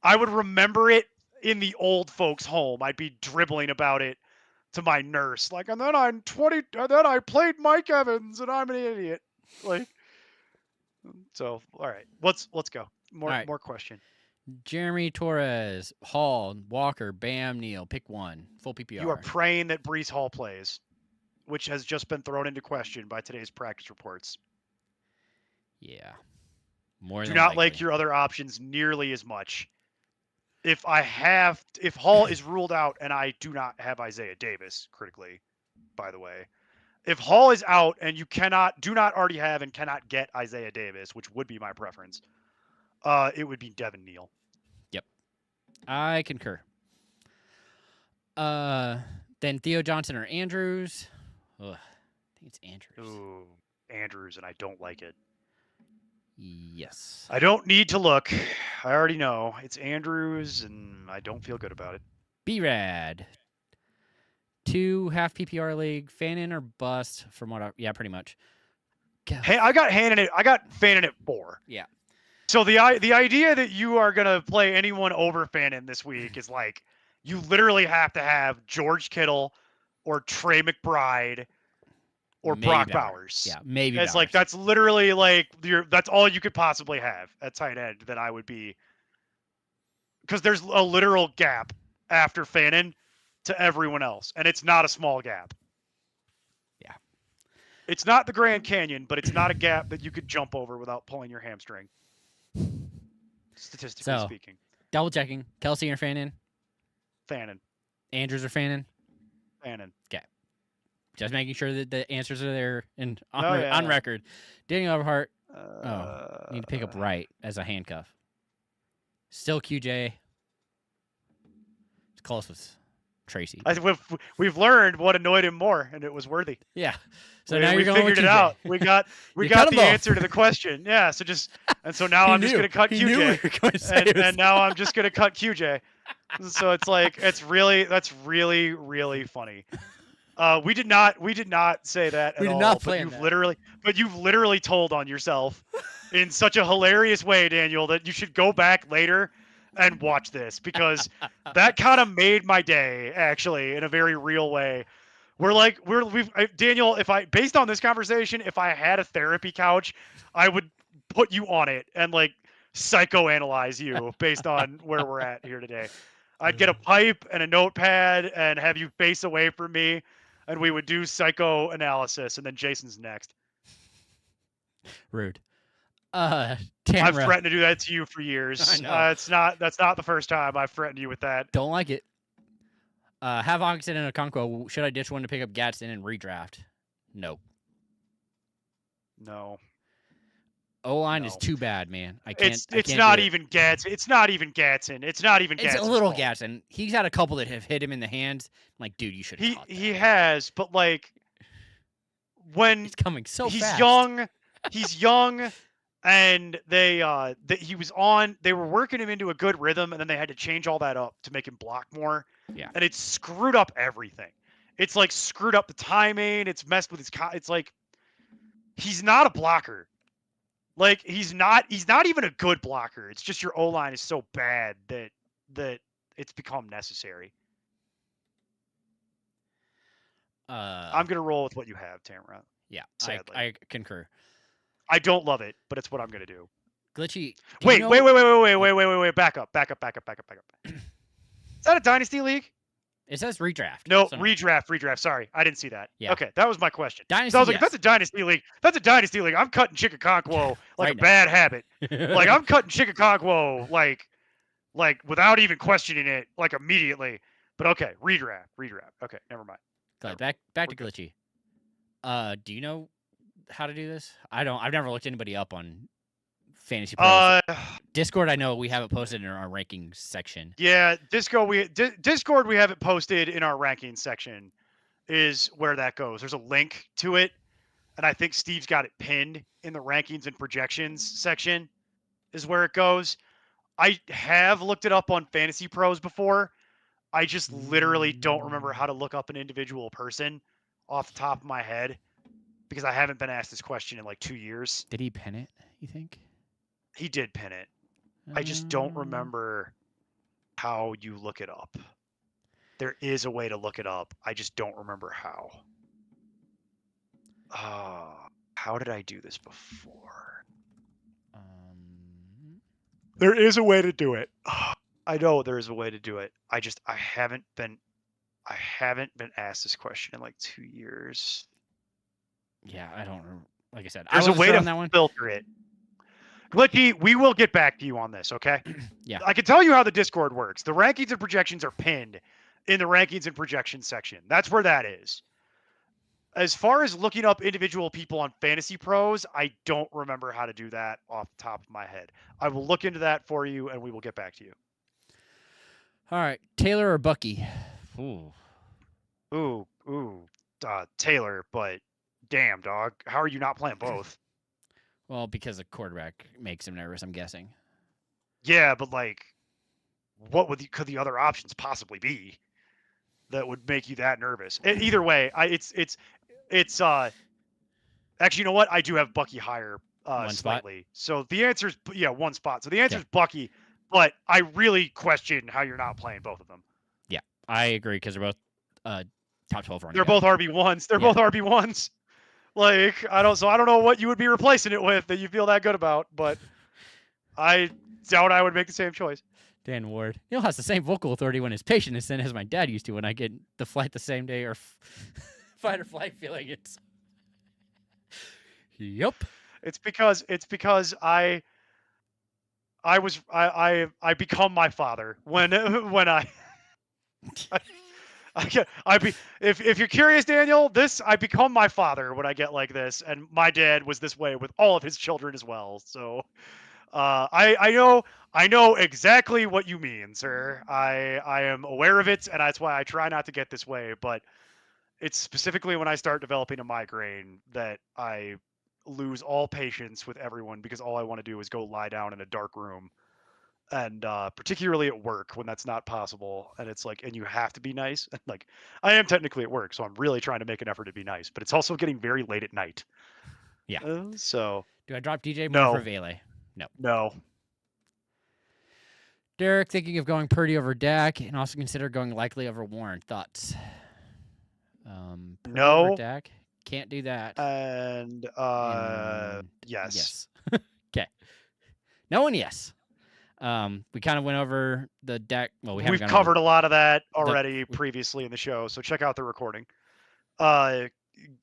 I would remember it in the old folks' home. I'd be dribbling about it to my nurse. Like, and then I'm 20, and then I played Mike Evans, and I'm an idiot. Like, so all right, let's go. All right. More question. Jeremy Torres, Hall, Walker, Bam, Neal. Pick one. Full PPR. You are praying that Breece Hall plays, which has just been thrown into question by today's practice reports. Yeah. More Do than not likely. like your other options nearly as much. If Hall is ruled out and I do not have Isaiah Davis, critically, by the way, if Hall is out and you do not already have and cannot get Isaiah Davis, which would be my preference, it would be Devin Neal. Yep. I concur. Then Theo Johnson or Andrews. Ugh, I think it's Andrews. Ooh, Andrews, and I don't like it. Yes. I don't need to look. I already know. It's Andrews, and I don't feel good about it. B-Rad. 2 half PPR league. Fan in or bust from what yeah, pretty much. Hey, I got Fannin at 4. Yeah. So the idea that you are gonna play anyone over Fannin this week is like you literally have to have George Kittle or Trey McBride or Maybe Brock Bowers. Yeah, maybe. It's like that's literally like that's all you could possibly have at tight end that I would be, because there's a literal gap after Fannin to everyone else, and it's not a small gap. Yeah. It's not the Grand Canyon, but it's not a gap that you could jump over without pulling your hamstring. Statistically speaking. Double checking. Kelsey or Fannin? Fannin. Andrews or Fannin? Fannin. Okay. Just making sure that the answers are there and on, yeah. record. Daniel Everhart. Need to pick up right as a handcuff. Still QJ. It's close with Tracy. We've learned what annoyed him more, and it was worthy. Yeah. So now we figured it out. We got the answer to the question. Yeah. So now I'm just gonna cut QJ, and now I'm just gonna cut QJ. So it's like that's really funny. We did not say that at all. We did not plan that. But you've literally told on yourself in such a hilarious way, Daniel, that you should go back later and watch this, because that kind of made my day, actually, in a very real way. Daniel, based on this conversation, if I had a therapy couch, I would put you on it and like psychoanalyze you based on where we're at here today. I'd get a pipe and a notepad and have you face away from me, and we would do psychoanalysis, and then Jason's next. Rude. I've threatened to do that to you for years. That's not the first time I've threatened you with that. Don't like it. Have Augustin and Okonkwo. Should I ditch one to pick up Gadsden and redraft? Nope. No. O-line is too bad, man. I can't. It's not even Gadsden. It's not even Gadsden. It's a little Gadsden. He's had a couple that have hit him in the hands. I'm like, dude, you should have caught that. He has, but like when he's coming so fast. He's young, and they were working him into a good rhythm, and then they had to change all that up to make him block more. Yeah. And it's screwed up everything. It's like screwed up the timing. It's messed with his. It's like he's not a blocker. Like he's not even a good blocker. It's just your O-line is so bad that it's become necessary. I'm gonna roll with what you have, Tamara. Yeah, sadly. I concur. I don't love it, but it's what I'm gonna do. Glitchy. Wait. Back up. Is that a dynasty league? It says redraft. No, redraft. Sorry, I didn't see that. Yeah. Okay, that was my question. Dynasty. So I was like, if that's a dynasty league, I'm cutting Chickaconquo like right a bad habit. Like I'm cutting Chickaconquo like without even questioning it, like immediately. But okay, redraft. Okay, never mind. Back to Glitchy. Do you know how to do this? I don't. I've never looked anybody up on Fantasy Pros. Discord, I know we have it posted in our rankings section. Yeah, Discord we have it posted in our rankings section is where that goes. There's a link to it, and I think Steve's got it pinned in the rankings and projections section is where it goes. I have looked it up on Fantasy Pros before. I just literally don't remember how to look up an individual person off the top of my head because I haven't been asked this question in like 2 years. Did he pin it, you think? He did pin it. I just don't remember how you look it up. There is a way to look it up. I just don't remember how. How did I do this before? There is a way to do it. I know there is a way to do it. I haven't been asked this question in like 2 years. Yeah, I don't remember. Like I said, There's I a wasn't way sure to on that one. filter it. Glitchy, we will get back to you on this, okay? Yeah. I can tell you how the Discord works. The rankings and projections are pinned in the rankings and projections section. That's where that is. As far as looking up individual people on Fantasy Pros, I don't remember how to do that off the top of my head. I will look into that for you, and we will get back to you. All right, Taylor or Bucky? Ooh, Taylor, but damn, dog. How are you not playing both? Well, because the quarterback makes him nervous, I'm guessing. Yeah, but like, what could the other options possibly be that would make you that nervous? Either way, it's actually, you know what? I do have Bucky higher One spot? slightly. So the answer is one spot. So the answer is Bucky, but I really question how you're not playing both of them. Yeah, I agree because they're both top 12 running. They're both RB1s. They're both RB1s. Like, I don't know what you would be replacing it with that you feel that good about, but I doubt I would make the same choice. Dan Ward. Neil has the same vocal authority when his patient is in as my dad used to when I get the flight the same day or fight or flight feeling it. Yep. It's because I become my father when if you're curious, Daniel, I become my father when I get like this, and my dad was this way with all of his children as well. So I know exactly what you mean, sir. I am aware of it, and that's why I try not to get this way. But it's specifically when I start developing a migraine that I lose all patience with everyone because all I want to do is go lie down in a dark room. And particularly at work when that's not possible, and it's like, and you have to be nice. And like, I am technically at work, so I'm really trying to make an effort to be nice, but it's also getting very late at night. Yeah. So do I drop DJ Moore for Vele? No. Derek thinking of going Purdy over Dak, and also consider going likely over Warren. Thoughts? Purdy over Dak. Can't do that. And yes. Okay. No and yes. We kind of went over the Dak. Well, we've covered a lot of that already previously in the show, so check out the recording.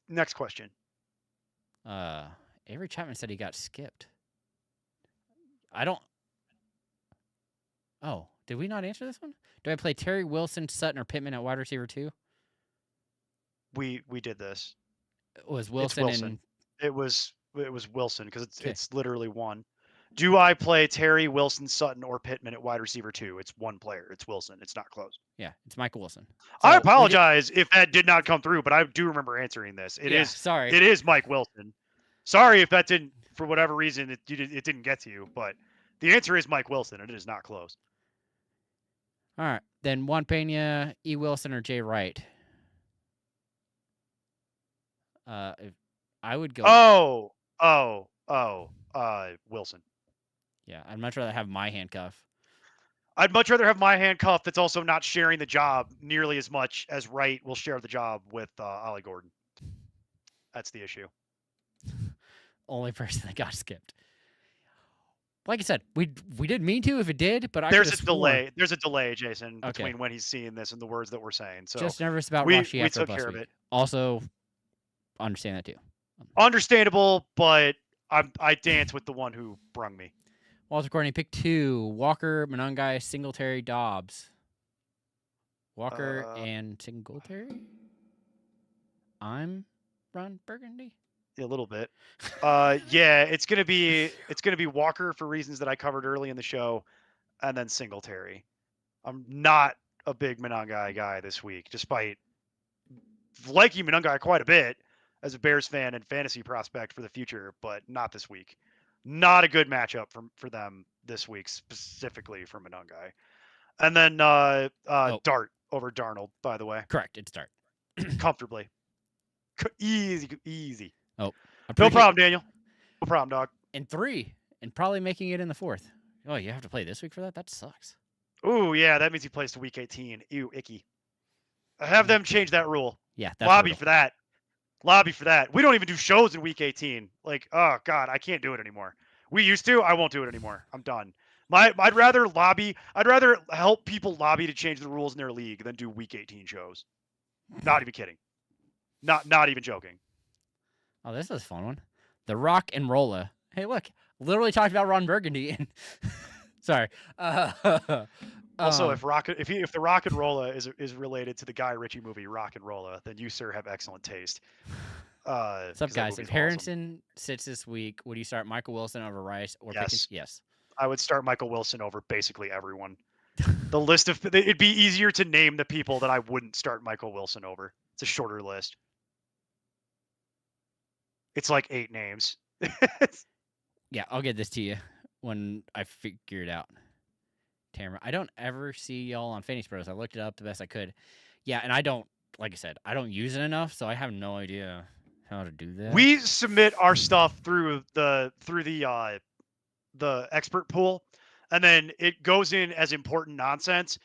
Next question. Avery Chapman said he got skipped. I don't. Oh, did we not answer this one? Do I play Terry Wilson, Sutton, or Pittman at wide receiver 2? We did this. It was Wilson. And... It was Wilson because it's literally one. Do I play Terry, Wilson, Sutton, or Pittman at wide receiver 2? It's one player. It's Wilson. It's not close. Yeah, it's Michael Wilson. So I apologize if that did not come through, but I do remember answering this. Sorry. It is Mike Wilson. Sorry if that didn't, for whatever reason, it didn't get to you, but the answer is Mike Wilson, and it is not close. All right. Then Juan Pena, E. Wilson, or Jay Wright? If I would go. Wilson. Yeah, I'd much rather have my handcuff. I'd much rather have my handcuff that's also not sharing the job nearly as much as Wright will share the job with Ollie Gordon. That's the issue. Only person that got skipped. Like I said, we didn't mean to if it did, but there's a delay. There's a delay, Jason, between when he's seeing this and the words that we're saying. So just nervous about we after took care of it. Also, understand that too. Understandable, but I dance with the one who brung me. Walter Courtney, pick 2. Walker, Monangai, Singletary, Dobbs. Walker and Singletary? I'm Ron Burgundy? A little bit. Yeah, it's gonna be Walker for reasons that I covered early in the show, and then Singletary. I'm not a big Monangai guy this week, despite liking Monangai quite a bit as a Bears fan and fantasy prospect for the future, but not this week. Not a good matchup for them this week, specifically for Monangai. And then Dart over Darnold, by the way. Correct, it's Dart. Comfortably. Easy. Oh. No problem, Daniel. No problem, dog. And 3, and probably making it in the 4th. Oh, you have to play this week for that? That sucks. Ooh, yeah, that means he plays to week 18. Ew, icky. Have them change that rule. Yeah, that's Lobby brutal. for that. Lobby for that. We don't even do shows in week 18. Like, oh God, I can't do it anymore. We used to. I won't do it anymore. I'm done. I'd rather lobby. I'd rather help people lobby to change the rules in their league than do week 18 shows. Not even kidding. Not even joking. Oh, this is a fun one. The Rock and Rolla. Hey, look, literally talked about Ron Burgundy. Sorry. Also, if the Rock and Rolla is related to the Guy Ritchie movie Rock and Rolla, then you sir have excellent taste. What's up, guys? If Harrison sits this week, would you start Michael Wilson over Rice or yes. Yes. I would start Michael Wilson over basically everyone. The list of it'd be easier to name the people that I wouldn't start Michael Wilson over. It's a shorter list. It's like 8 names. Yeah, I'll get this to you when I figure it out. Tamara, I don't ever see y'all on Fantasy Pros. I looked it up the best I could. Yeah, and I don't, like I said, I don't use it enough, so I have no idea how to do that. We submit our stuff through the expert pool, and then it goes in as important nonsense.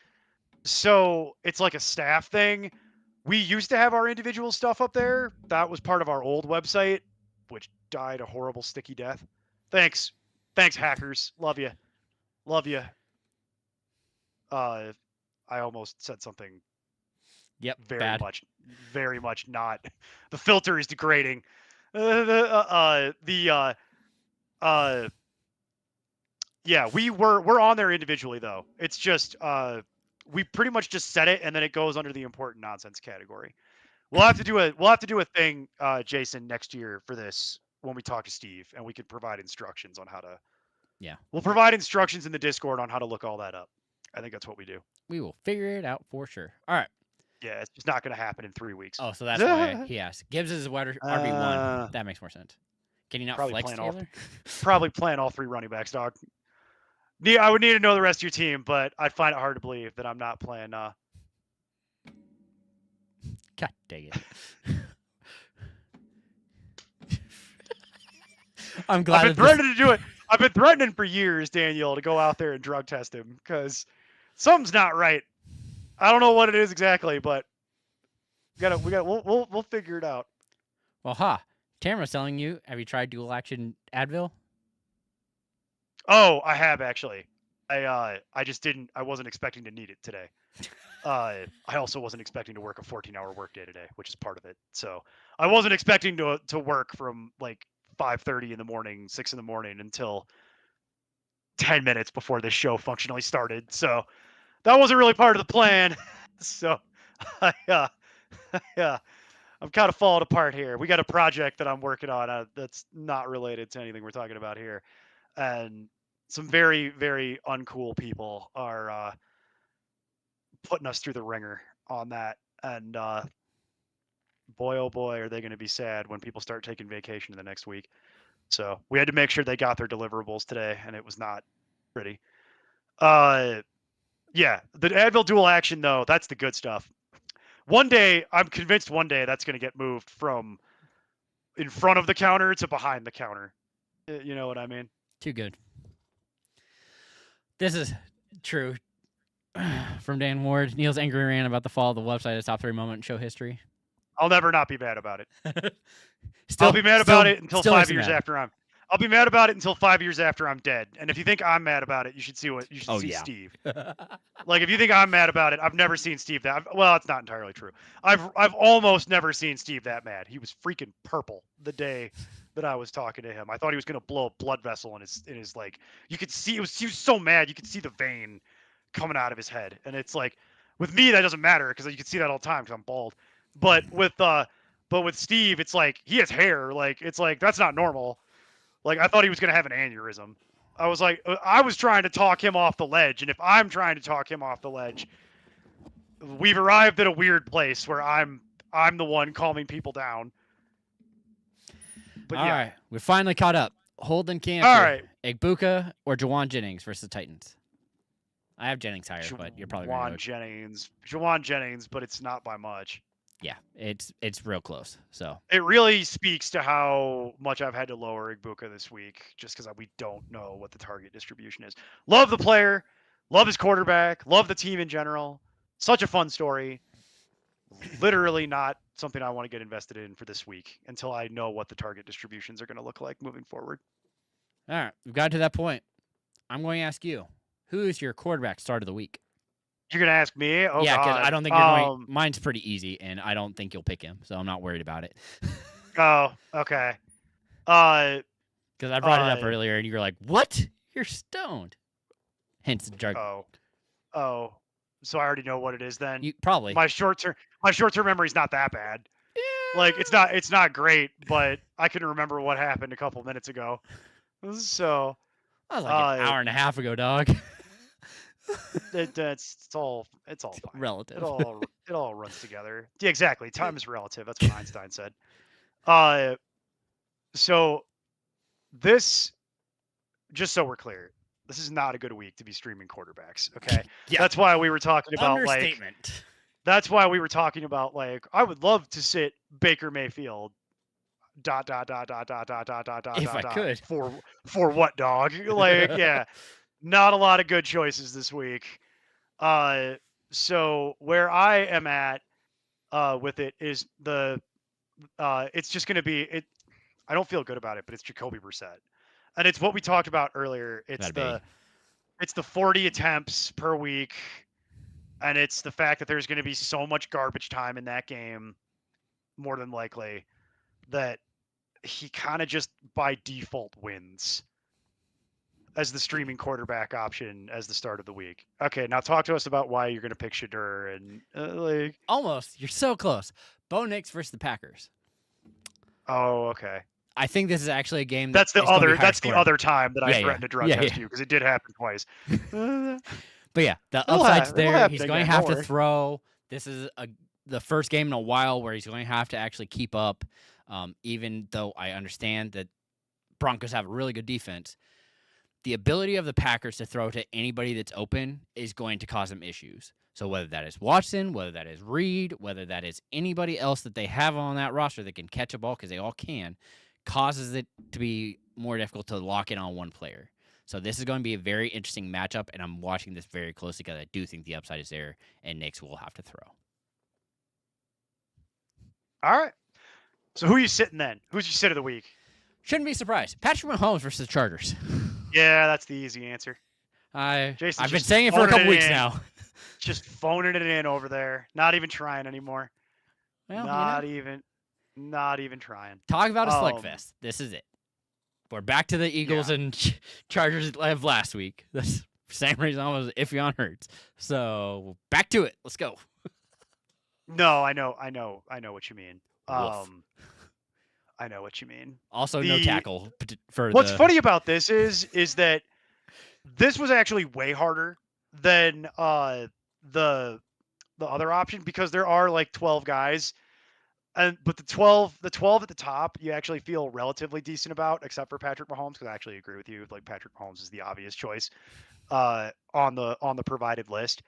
So it's like a staff thing. We used to have our individual stuff up there. That was part of our old website, which died a horrible sticky death. Thanks, hackers. Love you. I almost said something. Yep. Very much not. The filter is degrading. Yeah, we're on there individually though. It's just we pretty much just set it and then it goes under the important nonsense category. We'll have to do a thing, Jason, next year for this when we talk to Steve, and we can provide instructions on how to. Yeah. We'll provide instructions in the Discord on how to look all that up. I think that's what we do. We will figure it out for sure. All right. Yeah, it's just not going to happen in 3 weeks. Oh, so that's why he asked. Gibbs is RB1. That makes more sense. Can you not flex Taylor? Probably playing all 3 running backs, dog. I would need to know the rest of your team, but I'd find it hard to believe that I'm not playing. God dang it. I'm glad. I've been threatening to do it. I've been threatening for years, Daniel, to go out there and drug test him because something's not right. I don't know what it is exactly, but we'll figure it out. Well, Tamara's telling you, have you tried dual action Advil? Oh, I have actually. I just didn't. I wasn't expecting to need it today. I also wasn't expecting to work a 14-hour workday today, which is part of it. So I wasn't expecting to work from like 5:30 in the morning, 6 in the morning until 10 minutes before this show functionally started. So that wasn't really part of the plan. So I'm kind of falling apart here. We got a project that I'm working on that's not related to anything we're talking about here. And some very, very uncool people are putting us through the ringer on that. And boy, oh boy, are they going to be sad when people start taking vacation in the next week. So we had to make sure they got their deliverables today, and it was not pretty. Yeah, the Advil dual action, though, that's the good stuff. I'm convinced one day that's going to get moved from in front of the counter to behind the counter. You know what I mean? Too good. This is true. From Dan Ward, Neil's angry rant about the fall of the website is top 3 moment in show history. I'll never not be mad about it. I'll be mad about it until 5 years after I'm. I'll be mad about it until 5 years after I'm dead. And if you think I'm mad about it, you should see Steve. Like if you think I'm mad about it, I've never seen Steve that. Well, it's not entirely true. I've almost never seen Steve that mad. He was freaking purple the day that I was talking to him. I thought he was gonna blow a blood vessel in his like. You could see he was so mad. You could see the vein coming out of his head. And it's like with me that doesn't matter because you can see that all the time because I'm bald. But with Steve, it's like he has hair. Like it's like that's not normal. Like I thought he was gonna have an aneurysm. I was like, I was trying to talk him off the ledge, and if I'm trying to talk him off the ledge, we've arrived at a weird place where I'm the one calming people down. But all right, we finally caught up. Holden Camp, all right, Igbuka or Jawan Jennings versus the Titans. I have Jennings higher, but you're probably Jawan Jennings, but it's not by much. Yeah, it's real close. So it really speaks to how much I've had to lower Igbuka this week, just because we don't know what the target distribution is. Love the player, love his quarterback, love the team in general. Such a fun story. literally not something I want to get invested in for this week until I know what the target distributions are going to look like moving forward. All right, we've got to that point. I'm going to ask you, who is your quarterback start of the week? You're going to ask me? Oh, Yeah, because God. I don't think you're going. Mine's pretty easy, and I don't think you'll pick him, so I'm not worried about it. Oh, okay. Because I brought it up earlier, and you were like, "What? You're stoned." Hence the joke. Oh. So I already know what it is then. You probably. My short-term memory's not that bad. Yeah. Like it's not great, but I can remember what happened a couple minutes ago. So that was like an hour and a half ago, dog. it's all fine. Relative. It all runs together. Yeah, exactly. Time is relative. That's what Einstein said. So this, just so we're clear, this is not a good week to be streaming quarterbacks. Okay. Yeah. That's why we were talking about Understatement. that's why we were talking about I would love to sit Baker Mayfield. ... If I could. For what, dog? Yeah, not a lot of good choices this week. So where I am at with it is it's just going to be it. I don't feel good about it, but it's Jacoby Brissett, and it's what we talked about earlier. It's the 40 attempts per week, and it's the fact that there's going to be so much garbage time in that game, more than likely, that he kind of just by default wins as the streaming quarterback option as the start of the week. Okay, now talk to us about why you're going to pick Shedeur and almost. You're so close. Bo Nix versus the Packers. Oh, okay. I think this is actually a game that's the other time that I yeah, threatened to drug test you because it did happen twice. But yeah, the upside's there. He's going to have to throw. This is the first game in a while where he's going to have to actually keep up. Even though I understand that Broncos have a really good defense, the ability of the Packers to throw to anybody that's open is going to cause them issues. So whether that is Watson, whether that is Reed, whether that is anybody else that they have on that roster that can catch a ball, because they all can, causes it to be more difficult to lock in on one player. So this is going to be a very interesting matchup, and I'm watching this very closely because I do think the upside is there, and Knicks will have to throw. All right. So who are you sitting then? Who's your sit of the week? Shouldn't be surprised. Patrick Mahomes versus the Chargers. Yeah, that's the easy answer. I've been saying it for a couple weeks now. Just phoning it in over there. Not even trying anymore. Well, not even trying. Talk about a slugfest. This is it. We're back to the Eagles and Chargers of last week. That's the same reason I was iffy on Hurts. So back to it. Let's go. No, I know what you mean. I know what you mean. Also, no tackle for What's funny about this is that this was actually way harder than the other option because there are 12 guys, but the 12 at the top you actually feel relatively decent about, except for Patrick Mahomes, because I actually agree with you. Patrick Mahomes is the obvious choice on the provided list.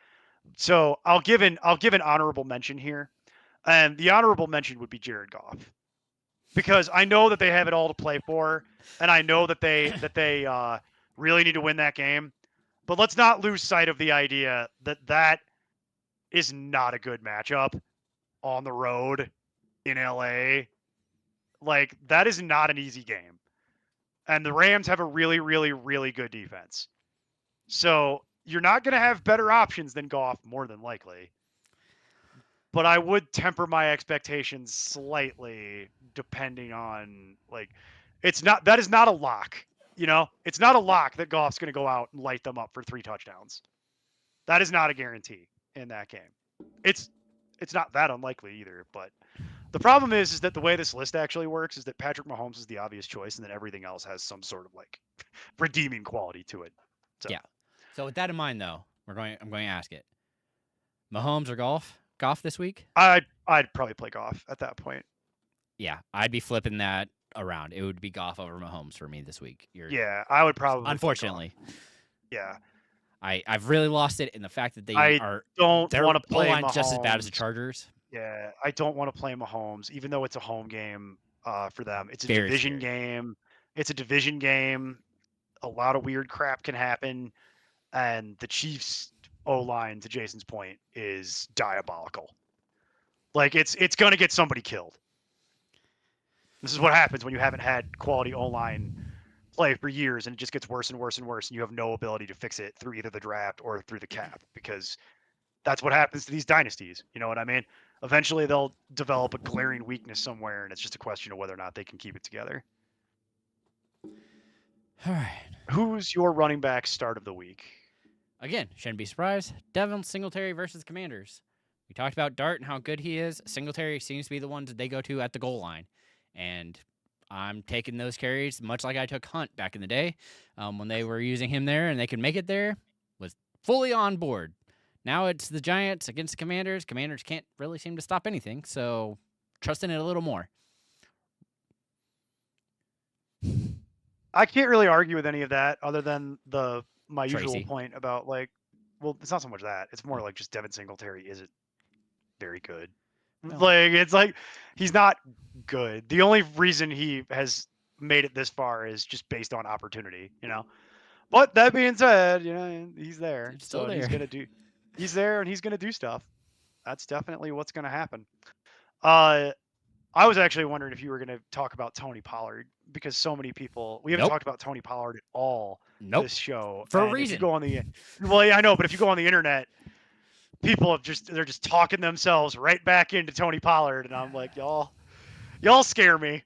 So I'll give an honorable mention here, and the honorable mention would be Jared Goff. Because I know that they have it all to play for, and I know that they really need to win that game. But let's not lose sight of the idea that is not a good matchup on the road in LA. That is not an easy game. And the Rams have a really, really, really good defense. So you're not going to have better options than Goff, more than likely. But I would temper my expectations slightly depending on that is not a lock. It's not a lock that Goff's going to go out and light them up for 3 touchdowns. That is not a guarantee in that game. It's not that unlikely either, but the problem is that the way this list actually works is that Patrick Mahomes is the obvious choice, and then everything else has some sort of redeeming quality to it. So. Yeah. So with that in mind, though, I'm going to ask it: Mahomes or Goff this week? I'd probably play Goff at that point. Yeah, I'd be flipping that around. It would be Goff over Mahomes for me this week. Yeah, I would probably. Unfortunately. Yeah. I've really lost it in the fact that don't want to play Mahomes. Just as bad as the Chargers. Yeah, I don't want to play Mahomes, even though it's a home game for them. It's a Very division scary. game. It's a division game. A lot of weird crap can happen, and the Chiefs' O-line, to Jason's point, is diabolical. Like it's going to get somebody killed. This is what happens when you haven't had quality O-line play for years, and it just gets worse and worse and worse, and you have no ability to fix it through either the draft or through the cap, because that's what happens to these dynasties. You know what I mean? Eventually, they'll develop a glaring weakness somewhere, and it's just a question of whether or not they can keep it together. All right. Who's your running back start of the week? Again, shouldn't be surprised. Devin Singletary versus Commanders. We talked about Dart and how good he is. Singletary seems to be the ones that they go to at the goal line. And I'm taking those carries, much like I took Hunt back in the day when they were using him there and they could make it there, was fully on board. Now it's the Giants against the Commanders. Commanders can't really seem to stop anything, so trusting it a little more. I can't really argue with any of that other than my Tracy. usual point about, like, well, it's not so much that. It's more like just Devin Singletary isn't very good. No. Like, it's like he's not good. The only reason he has made it this far is just based on opportunity, you know. But that being said, you know, he's there. He's still there. He's there and he's gonna do stuff. That's definitely what's gonna happen. I was actually wondering if you were going to talk about Tony Pollard, because so many people, we haven't talked about Tony Pollard at all this show. For and a reason. If you go on the, well, yeah, I know, but if you go on the internet, people they're just talking themselves right back into Tony Pollard, and I'm like, y'all scare me.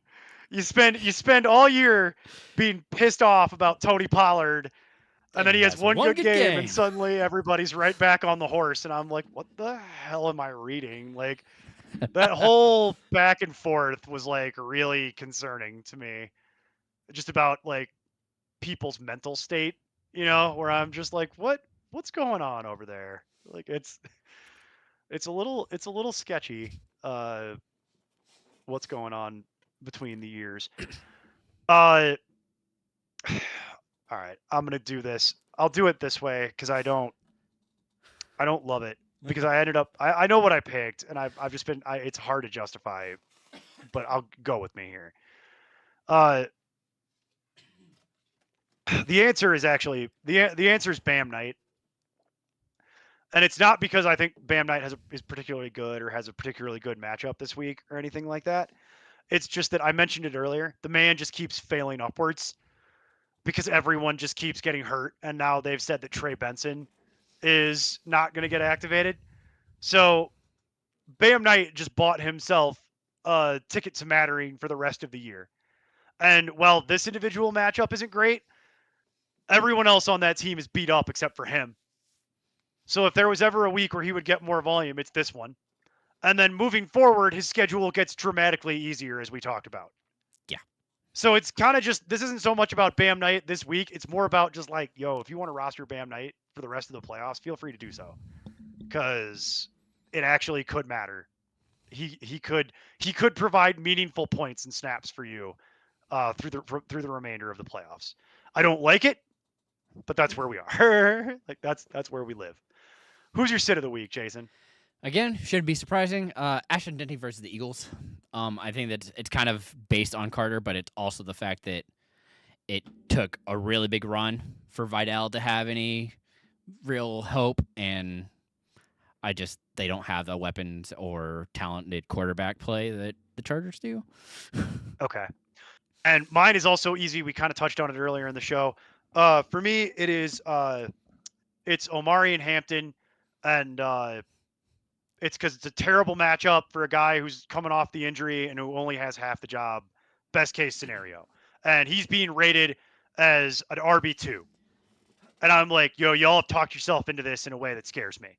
You spend all year being pissed off about Tony Pollard, and then he has one good game, and suddenly everybody's right back on the horse, and I'm like, what the hell am I reading? Like, that whole back and forth was like really concerning to me, just about like people's mental state, you know, where I'm just like, what's going on over there? Like, it's a little sketchy, what's going on between the years. All right, I'm gonna do this. I'll do it this way because I don't love it, because I ended up, I know what I picked, and I've just been, it's hard to justify, but I'll go with me here. The answer is actually, the answer is Bam Knight. And it's not because I think Bam Knight is particularly good or has a particularly good matchup this week or anything like that. It's just that I mentioned it earlier. The man just keeps failing upwards because everyone just keeps getting hurt. And now they've said that Trey Benson is not going to get activated. So Bam Knight just bought himself a ticket to mattering for the rest of the year. And while this individual matchup isn't great, everyone else on that team is beat up except for him. So if there was ever a week where he would get more volume, it's this one. And then moving forward, his schedule gets dramatically easier, as we talked about. Yeah. So it's kind of just, this isn't so much about Bam Knight this week. It's more about just like, yo, if you want to roster Bam Knight for the rest of the playoffs, feel free to do so, because it actually could matter. He could provide meaningful points and snaps for you through the remainder of the playoffs. I don't like it, but that's where we are. Like, that's where we live. Who's your sit of the week, Jason? Again, shouldn't be surprising. Ashton Denty versus the Eagles. I think that it's kind of based on Carter, but it's also the fact that it took a really big run for Vidal to have any real hope, and they don't have the weapons or talented quarterback play that the Chargers do. Okay. And mine is also easy. We kind of touched on it earlier in the show. For me, it is it's Omari and Hampton, and it's because it's a terrible matchup for a guy who's coming off the injury and who only has half the job, best case scenario. And he's being rated as an RB2. And I'm like, yo, y'all have talked yourself into this in a way that scares me.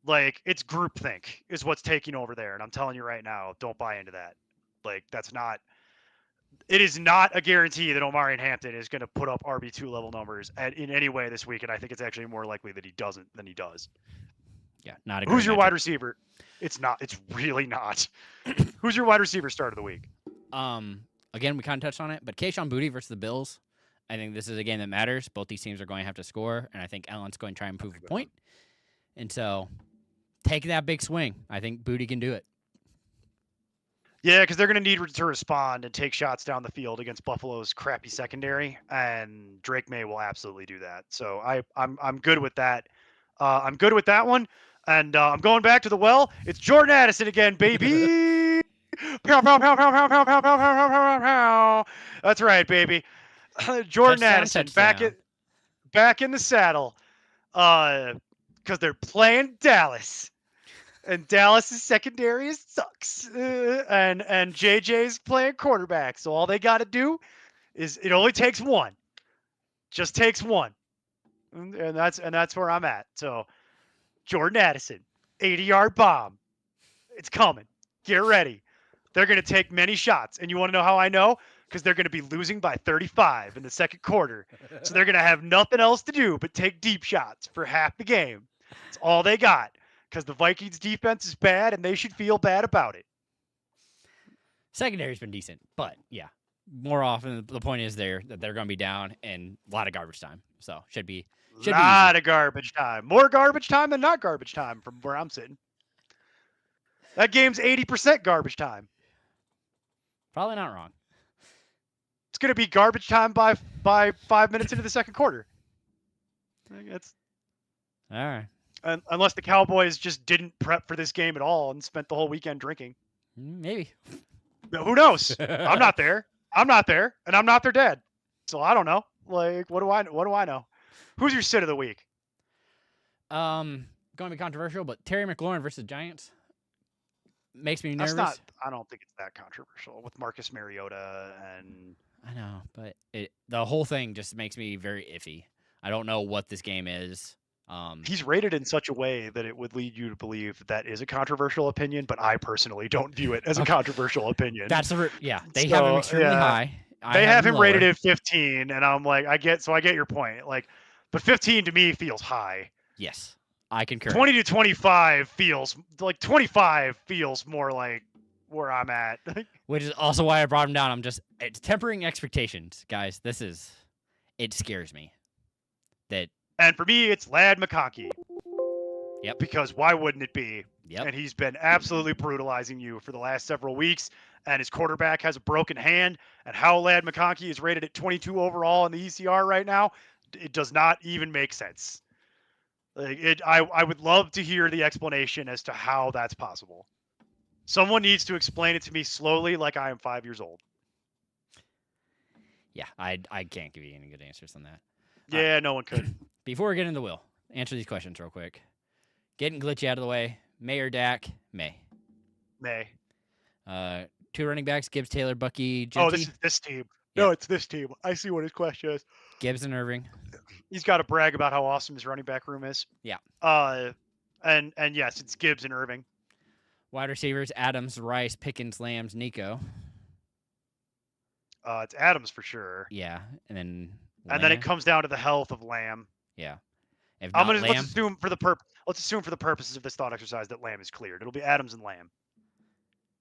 Like, it's groupthink is what's taking over there. And I'm telling you right now, don't buy into that. Like, it is not a guarantee that Omari and Hampton is going to put up RB2 level numbers in any way this week. And I think it's actually more likely that he doesn't than he does. Yeah, not a Who's your matchup. wide receiver? It's not. It's really not. Who's your wide receiver start of the week? Again, we kind of touched on it, but Kayshon Boutte versus the Bills. I think this is a game that matters. Both these teams are going to have to score, and I think Allen's going to try and prove a point. And so, take that big swing. I think Boutte can do it. Yeah, because they're going to need to respond and take shots down the field against Buffalo's crappy secondary, and Drake May will absolutely do that. So I'm good with that. I'm good with that one. And I'm going back to the well. It's Jordan Addison again, baby. Pow, pow, pow, pow, pow, pow, pow, pow, pow, pow, pow, pow. That's right, baby. Jordan Addison Touchdown. back in the saddle. Because they're playing Dallas. And Dallas' secondary sucks. And JJ's playing quarterback. So all they got to do is it only takes one. Just takes one. And that's where I'm at. So Jordan Addison, 80-yard bomb. It's coming. Get ready. They're going to take many shots. And you want to know how I know? Because they're going to be losing by 35 in the second quarter. So they're going to have nothing else to do but take deep shots for half the game. It's all they got. Because the Vikings defense is bad and they should feel bad about it. Secondary's been decent, but yeah, more often the point is that they're going to be down and a lot of garbage time. So should be a lot of garbage time. More garbage time than not garbage time from where I'm sitting. That game's 80% garbage time. Probably not wrong. It's going to be garbage time by 5 minutes into the second quarter. It's all right. Unless the Cowboys just didn't prep for this game at all and spent the whole weekend drinking. Maybe. But who knows? I'm not there. And I'm not their dad. So I don't know. Like, what do I know? Who's your sit of the week? Going to be controversial, but Terry McLaurin versus Giants makes me nervous. I don't think it's that controversial with Marcus Mariota and. I know, but the whole thing just makes me very iffy. I don't know what this game is. He's rated in such a way that it would lead you to believe that is a controversial opinion, but I personally don't view it as a controversial opinion. They have him extremely high. They have him rated at 15, and I'm like, I get your point. Like, but 15 to me feels high. Yes, I concur. 20 to 25 feels like 25 feels more like where I'm at. Which is also why I brought him down. It's tempering expectations, guys. It scares me. And for me, it's Ladd McConkey. Yep. Because why wouldn't it be? Yep. And he's been absolutely brutalizing you for the last several weeks. And his quarterback has a broken hand. And how Ladd McConkey is rated at 22 overall in the ECR right now, it does not even make sense. Like I would love to hear the explanation as to how that's possible. Someone needs to explain it to me slowly, like I am 5 years old. Yeah, I can't give you any good answers on that. Yeah, no one could. Before we get into the will, answer these questions real quick. Getting glitchy out of the way. May or Dak? May. May. 2 running backs, Gibbs, Taylor, Bucky, Genty. Oh, this team. Yeah. No, it's this team. I see what his question is. Gibbs and Irving. He's got to brag about how awesome his running back room is. Yeah. And yes, it's Gibbs and Irving. Wide receivers, Adams, Rice, Pickens, Lambs, Nico. It's Adams for sure. Yeah, and then it comes down to the health of Lamb. Yeah. Let's assume for the purposes of this thought exercise that Lamb is cleared. It'll be Adams and Lamb.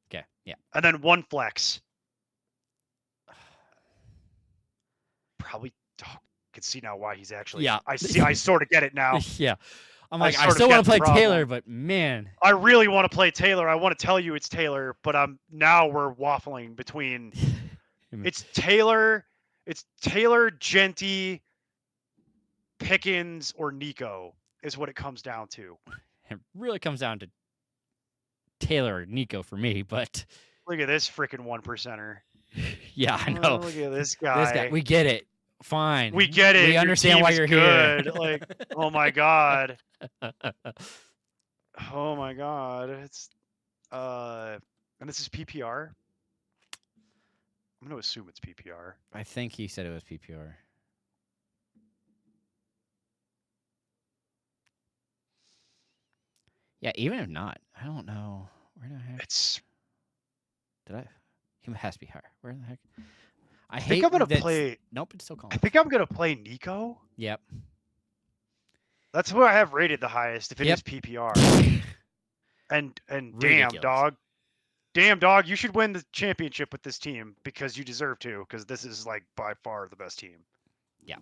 Okay. Yeah. And then one flex. Probably. Oh, I can see now why he's actually. Yeah. I see. I sort of get it now. Yeah. I'm like, I still want to play Taylor, but man. I really want to play Taylor. I want to tell you it's Taylor, but now we're waffling between. It's Taylor, Genty, Pickens, or Nico is what it comes down to. It really comes down to Taylor or Nico for me, but look at this freaking 1%er. Yeah, I know. Look at this guy. We get it. Fine. We get it. We understand why you're good. here. Like, oh my god. Oh my god. It's and this is PPR. I'm going to assume it's PPR. I think he said it was PPR. Yeah, even if not, I don't know. Where the heck? He has to be higher. Where the heck? I think I'm going to play. Nope, it's still calling. I think I'm going to play Nico. Yep. That's who I have rated the highest if it is PPR. And damn, dog, you should win the championship with this team because you deserve to, because this is, like, by far the best team. Yeah.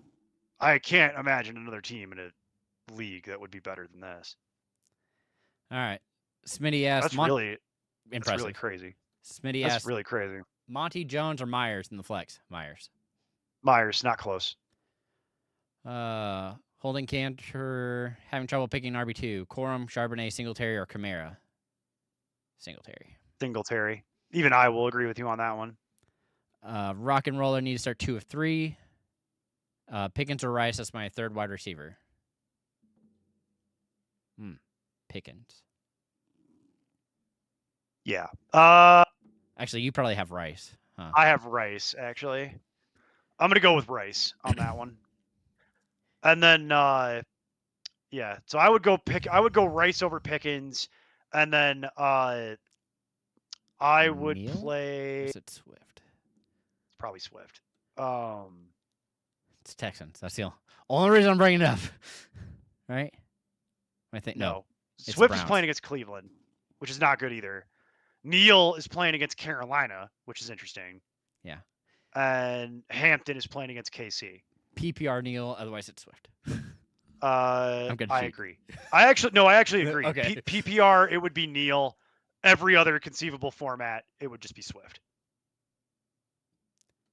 I can't imagine another team in a league that would be better than this. All right. Smitty asked. That's really crazy. Smitty asked. That's really crazy. Monty Jones or Myers in the flex? Myers. Myers, not close. Holding Cantor, having trouble picking RB2. Corum, Charbonnet, Singletary, or Kamara? Singletary. Singletary. Even I will agree with you on that one. Rock and Roller need to start 2 of 3. Pickens or Rice, that's my third wide receiver. Pickens. Yeah. Actually, you probably have Rice. Huh? I have Rice, actually. I'm going to go with Rice on that one. And then, yeah. So I would go Rice over Pickens. And then I would Neal? play. Is it Swift? It's probably Swift. It's Texans. That's the only reason I'm bringing it up. Right? I think no. Swift is playing against Cleveland, which is not good either. Neal is playing against Carolina, which is interesting. Yeah. And Hampton is playing against KC. PPR Neal, otherwise it's Swift. I cheat. agree. I actually agree. Okay. PPR, it would be Neal. Every other conceivable format, it would just be Swift.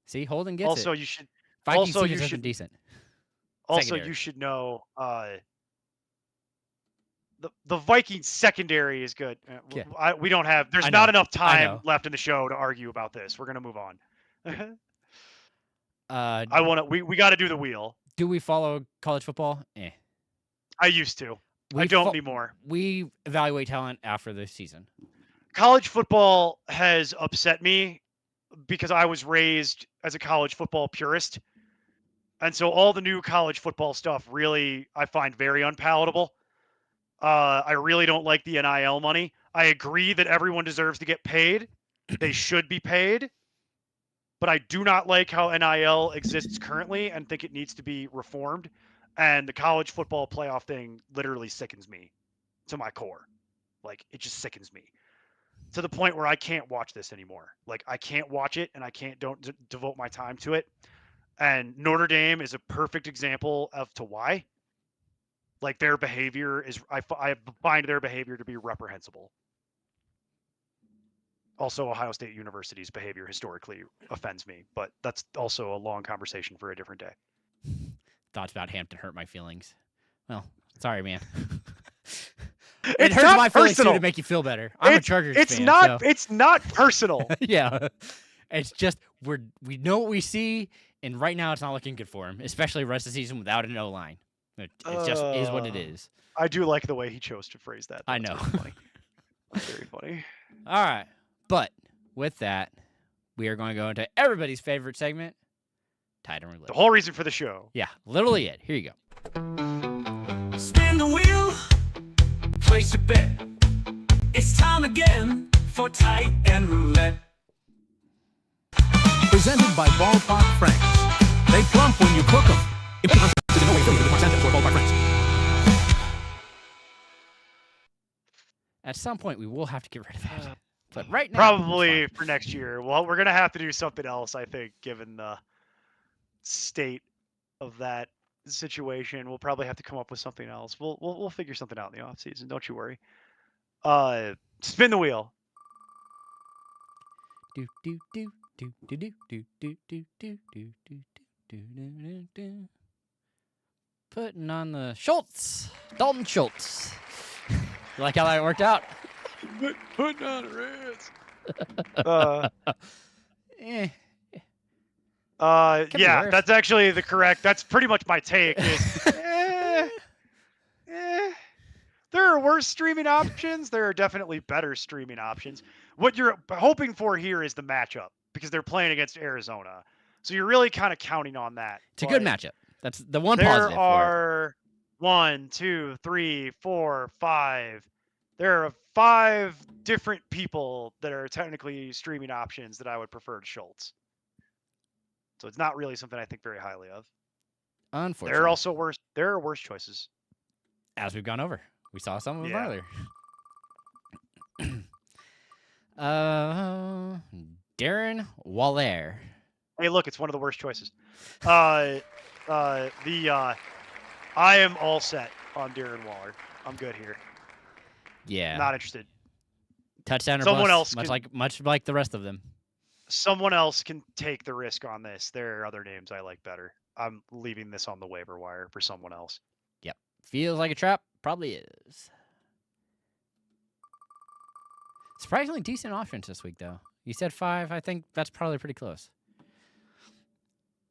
See, Holden gets also, it. You should. Vikings team has been decent. Also, Secondary. you should know the Vikings secondary is good. Yeah. We don't have. There's not enough time left in the show to argue about this. We're gonna move on. We got to do the wheel. Do we follow college football? I used to. I don't anymore. We evaluate talent after the season. College football has upset me because I was raised as a college football purist. And so all the new college football stuff really I find very unpalatable. I really don't like the NIL money. I agree that everyone deserves to get paid. They should be paid. But I do not like how NIL exists currently and think it needs to be reformed. And the college football playoff thing literally sickens me to my core. Like, it just sickens me to the point where I can't watch this anymore. Like, I can't watch it and I don't devote my time to it. And Notre Dame is a perfect example of to why. Like, their behavior is, I find their behavior to be reprehensible. Also, Ohio State University's behavior historically offends me, but that's also a long conversation for a different day. Thoughts about Hampton hurt my feelings. Well, sorry, man. It hurts my feelings too to make you feel better. I'm a Chargers fan. It's not personal. Yeah, it's just we know what we see, and right now it's not looking good for him, especially the rest of the season without an O-line. It just is what it is. I do like the way he chose to phrase that. I know. Funny. That's very funny. All right. But with that, we are going to go into everybody's favorite segment, Tight End Roulette. The whole reason for the show. Yeah, literally it. Here you go. Spin the wheel, place your bet. It's time again for Tight End Roulette. Presented by Ballpark Franks. They plump when you cook them. At some point, we will have to get rid of that. But right now, probably for next year. Well, we're gonna have to do something else, I think, given the state of that situation. We'll probably have to come up with something else. We'll figure something out in the off season. Don't you worry. Spin the wheel. Do do do do do do do do do do do do do do. Putting on the Schultz, Dalton Schultz. You like how that worked out? Putting on the Reds. Yeah, that's actually the correct. That's pretty much my take. There are worse streaming options. There are definitely better streaming options. What you're hoping for here is the matchup because they're playing against Arizona. So you're really kind of counting on that. It's a good matchup. That's the one positive. There are 1, 2, 3, 4, 5. There are 5 different people that are technically streaming options that I would prefer to Schultz. So it's not really something I think very highly of. Unfortunately. There are also worse. There are worse choices. As we've gone over. We saw some of them earlier. Darren Waller. Hey, look, it's one of the worst choices. I am all set on Darren Waller. I'm good here. Yeah. Not interested. Touchdown or someone bust, else much like the rest of them. Someone else can take the risk on this. There are other names I like better. I'm leaving this on the waiver wire for someone else. feels like a trap. Probably is. Surprisingly decent options this week, though. You said 5. I think that's probably pretty close.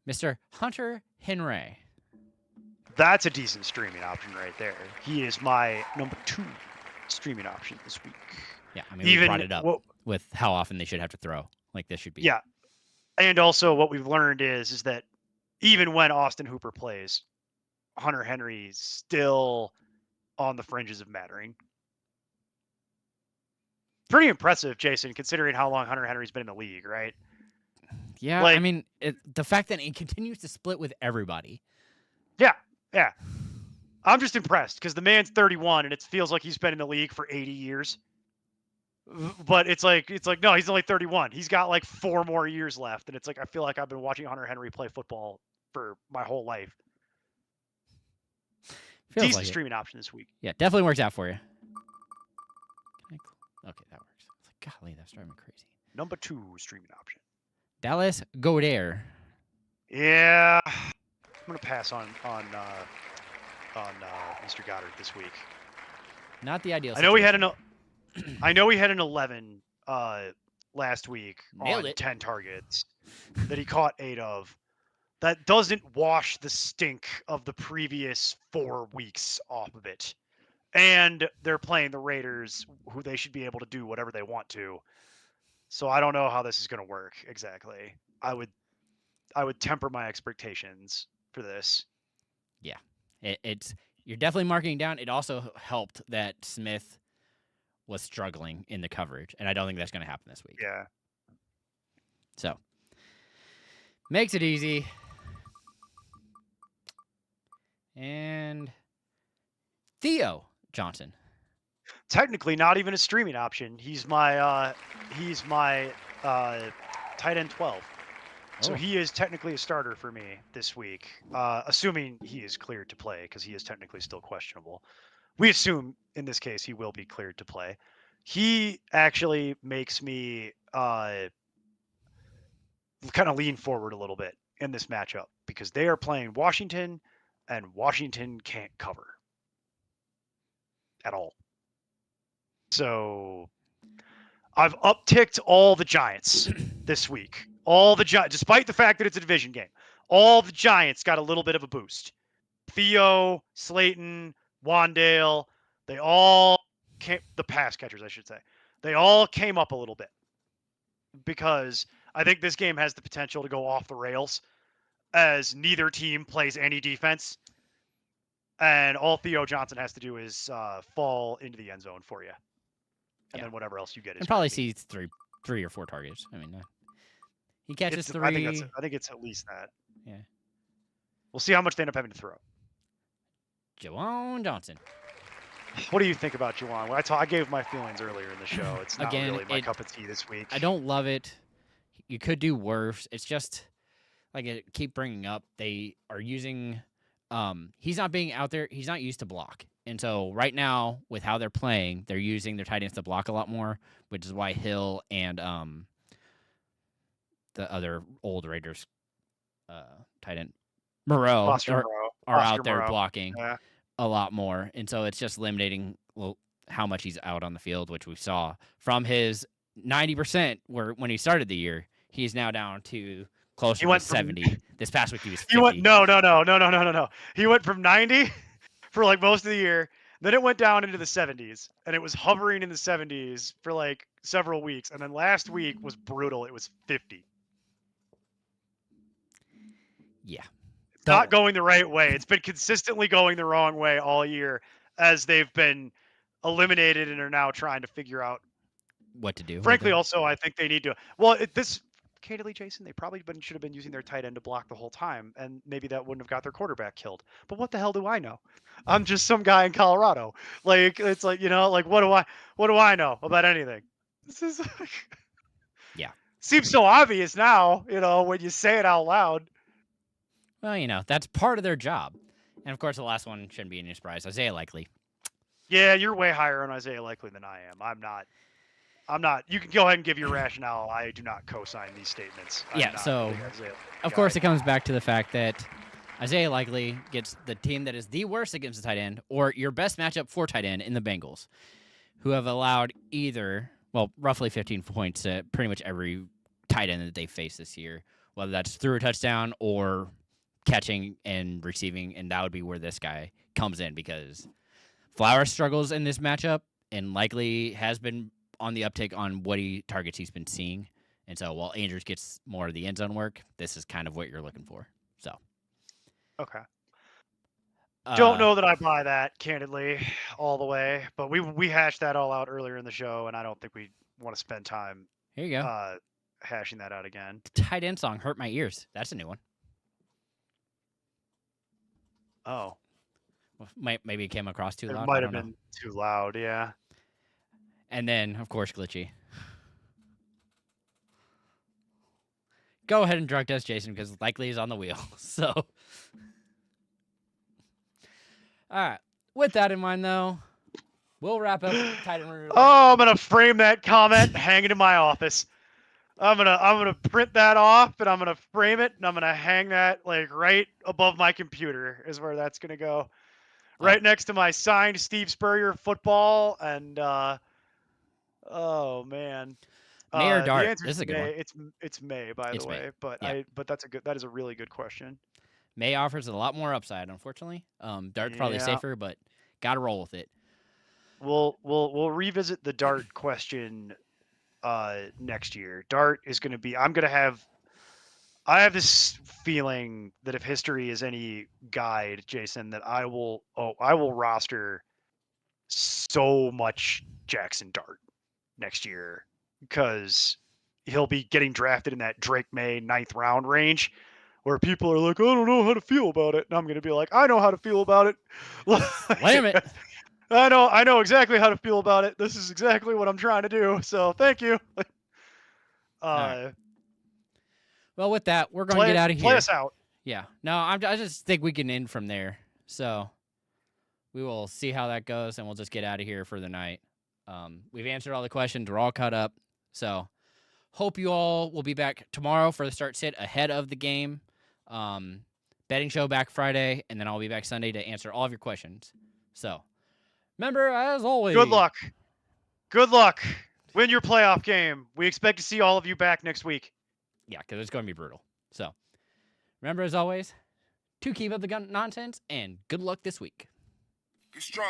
Mr. Hunter Henry. That's a decent streaming option right there. He is my number 2 streaming option this week. Yeah, I mean, we brought it up with how often they should have to throw. Like this should be. Yeah. And also what we've learned is that even when Austin Hooper plays, Hunter Henry's still on the fringes of mattering. Pretty impressive, Jason, considering how long Hunter Henry's been in the league, right? Yeah, I mean, the fact that he continues to split with everybody. Yeah. I'm just impressed because the man's 31 and it feels like he's been in the league for 80 years. But it's like no, he's only 31. He's got like 4 more years left, and it's like I feel like I've been watching Hunter Henry play football for my whole life. Feels Decent like streaming option this week. Yeah, definitely works out for you. Okay, that works. It's like, golly, that's driving me crazy. Number 2 streaming option. Dallas Goddard. Yeah, I'm gonna pass on Mr. Goddard this week. Not the ideal. I know we had an 11 last week Nailed on it. 10 targets that he caught 8 of. That doesn't wash the stink of the previous 4 weeks off of it. And they're playing the Raiders, who they should be able to do whatever they want to. So I don't know how this is going to work exactly. I would temper my expectations for this. Yeah, it's you're definitely marking down. It also helped that Smith was struggling in the coverage, and I don't think that's going to happen this week. Yeah. So makes it easy. And Theo Johnson. Technically not even a streaming option. He's my tight end 12. So Oh. he is technically a starter for me this week, assuming he is cleared to play because he is technically still questionable. We assume in this case he will be cleared to play. He actually makes me kind of lean forward a little bit in this matchup because they are playing Washington, and Washington can't cover at all. So I've upticked all the Giants this week. All the Giants, despite the fact that it's a division game, all the Giants got a little bit of a boost. Theo, Slayton, Wandale, they all came, the pass catchers, I should say, they all came up a little bit because I think this game has the potential to go off the rails as neither team plays any defense. And all Theo Johnson has to do is fall into the end zone for you. And then whatever else you get is and probably sees three or 4 targets. I mean, he catches 3. I think it's at least that. Yeah. We'll see how much they end up having to throw. Juwan Johnson. What do you think about Juwan? I gave my feelings earlier in the show. It's not really my cup of tea this week. I don't love it. You could do worse. It's just like I keep bringing up. They are using. He's not being out there. He's not used to block. And so right now, with how they're playing, they're using their tight ends to block a lot more, which is why Hill and the other old Raiders tight end Moreau are out there blocking a lot more. And so it's just limiting how much he's out on the field, which we saw from his 90% when he started the year. He's now down to closer to 70. This past week he was 50. No. He went from 90 for like most of the year. Then it went down into the 70s, and it was hovering in the 70s for like several weeks. And then last week was brutal. It was 50. Yeah. It's not going the right way. It's been consistently going the wrong way all year as they've been eliminated and are now trying to figure out what to do. Frankly, also, I think they need to. Well, candidly, Jason, they probably should have been using their tight end to block the whole time, and maybe that wouldn't have got their quarterback killed. But what the hell do I know? I'm just some guy in Colorado. Like, it's like, like what do I know about anything? This is yeah. Seems so obvious now, when you say it out loud. Well, that's part of their job. And of course, the last one shouldn't be any surprise. Isaiah Likely. Yeah, you're way higher on Isaiah Likely than I am. I'm not. You can go ahead and give your rationale. I do not co-sign these statements. Yeah, so of course it comes back to the fact that Isaiah likely gets the team that is the worst against the tight end, or your best matchup for tight end in the Bengals, who have allowed roughly 15 points to pretty much every tight end that they face this year, whether that's through a touchdown or catching and receiving, and that would be where this guy comes in because Flowers struggles in this matchup and likely has been on the uptick on what targets he's been seeing. And so while Andrews gets more of the end zone work, this is kind of what you're looking for. So, Okay. Don't know that I buy that, candidly, all the way. But we hashed that all out earlier in the show, and I don't think we want to spend time Here you go. hashing that out again. The tight end song "Hurt My Ears." That's a new one. Oh. Well, maybe it came across too loud. It might have been too loud, yeah. And then, of course, Glitchy. Go ahead and drug test Jason because likely he's on the wheel. So, all right. With that in mind, though, we'll wrap up tight end room. Oh, I'm gonna frame that comment, hang it in my office. I'm gonna print that off and I'm gonna frame it and I'm gonna hang that like right above my computer is where that's gonna go. Right next to my signed Steve Spurrier football and oh man. May or Dart? The answer This is a good May. one. It's May, by the way. But yeah. but that is a really good question. May offers a lot more upside, unfortunately. Dart's probably safer, but gotta roll with it. We'll revisit the Dart question next year. Dart is gonna be I have this feeling that if history is any guide, Jason, that I will roster so much Jackson Dart next year because he'll be getting drafted in that Drake May 9th round range where people are like, I don't know how to feel about it. And I'm going to be like, I know how to feel about it. Damn it. I know exactly how to feel about it. This is exactly what I'm trying to do. So thank you. Right. Well, with that, we're going to get out of here. Play us out. Yeah. No, I just think we can end from there. So we will see how that goes, and we'll just get out of here for the night. We've answered all the questions. We're all caught up. So hope you all will be back tomorrow for the start sit ahead of the game. Betting show back Friday, and then I'll be back Sunday to answer all of your questions. So remember, as always, good luck. Good luck. Win your playoff game. We expect to see all of you back next week. Yeah, because it's going to be brutal. So remember, as always, to keep up the gun nonsense, and good luck this week. Be strong.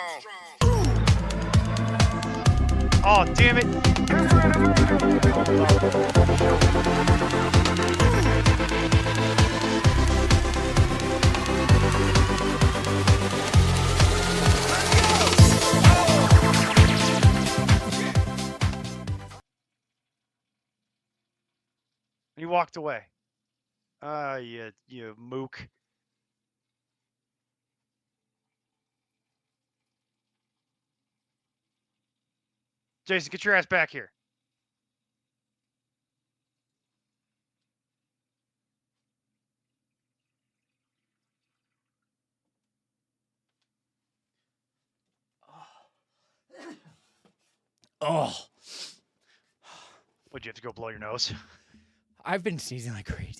Oh, damn it. He walked away. You mook. Jason, get your ass back here. Oh. Would you have to go blow your nose? I've been sneezing like crazy.